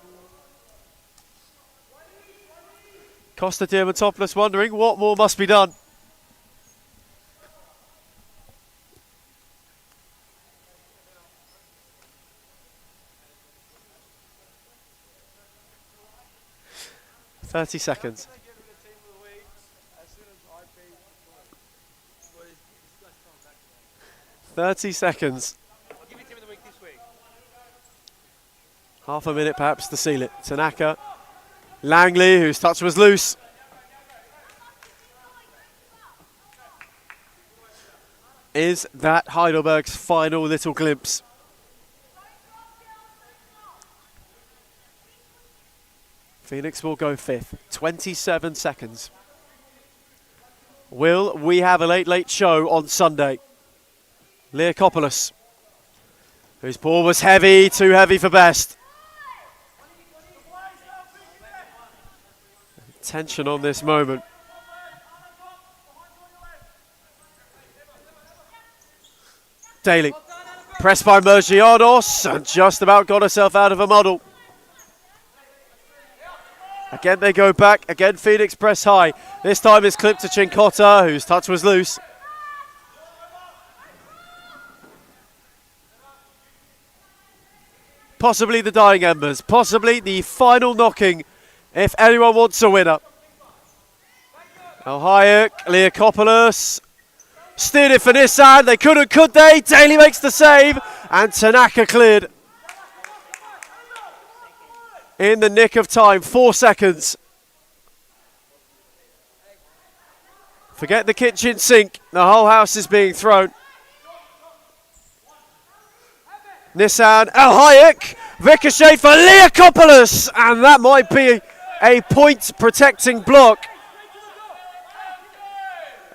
Costa Diamantopoulos wondering what more must be done. $30. 30 seconds. Half a minute perhaps to seal it. Tanaka. Langley, whose touch was loose. Is that Heidelberg's final little glimpse? Phoenix will go fifth. 27 seconds. Will we have a late show on Sunday? Leakopoulos, whose ball was heavy, too heavy for best. Tension on this moment. Daly, pressed by Mergianos, and just about got herself out of a muddle. Again they go back, again Phoenix press high. This time it's clipped to Cincotta, whose touch was loose. Possibly the dying embers, possibly the final knocking if anyone wants a winner. Al Hayek, Leakopoulos, steered it for Nissan, they couldn't, could they? Daly makes the save, and Tanaka cleared. In the nick of time, 4 seconds. Forget the kitchen sink, the whole house is being thrown. Nissan, Al Hayek, ricochet for Leakopoulos, and that might be a point protecting block.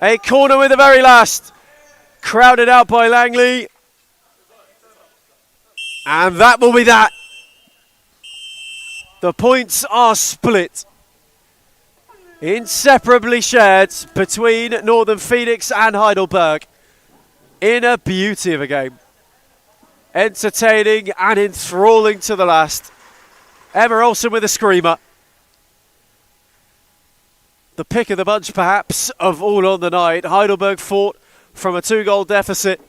A corner with the very last, crowded out by Langley. And that will be that. The points are split, inseparably shared between Northern Phoenix and Heidelberg in a beauty of a game. Entertaining and enthralling to the last. Emma Olsen with a screamer. The pick of the bunch, perhaps, of all on the night. Heidelberg fought from a 2-goal deficit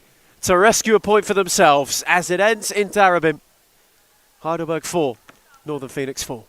to rescue a point for themselves as it ends in Darabin. Heidelberg 4, Northern Phoenix 4.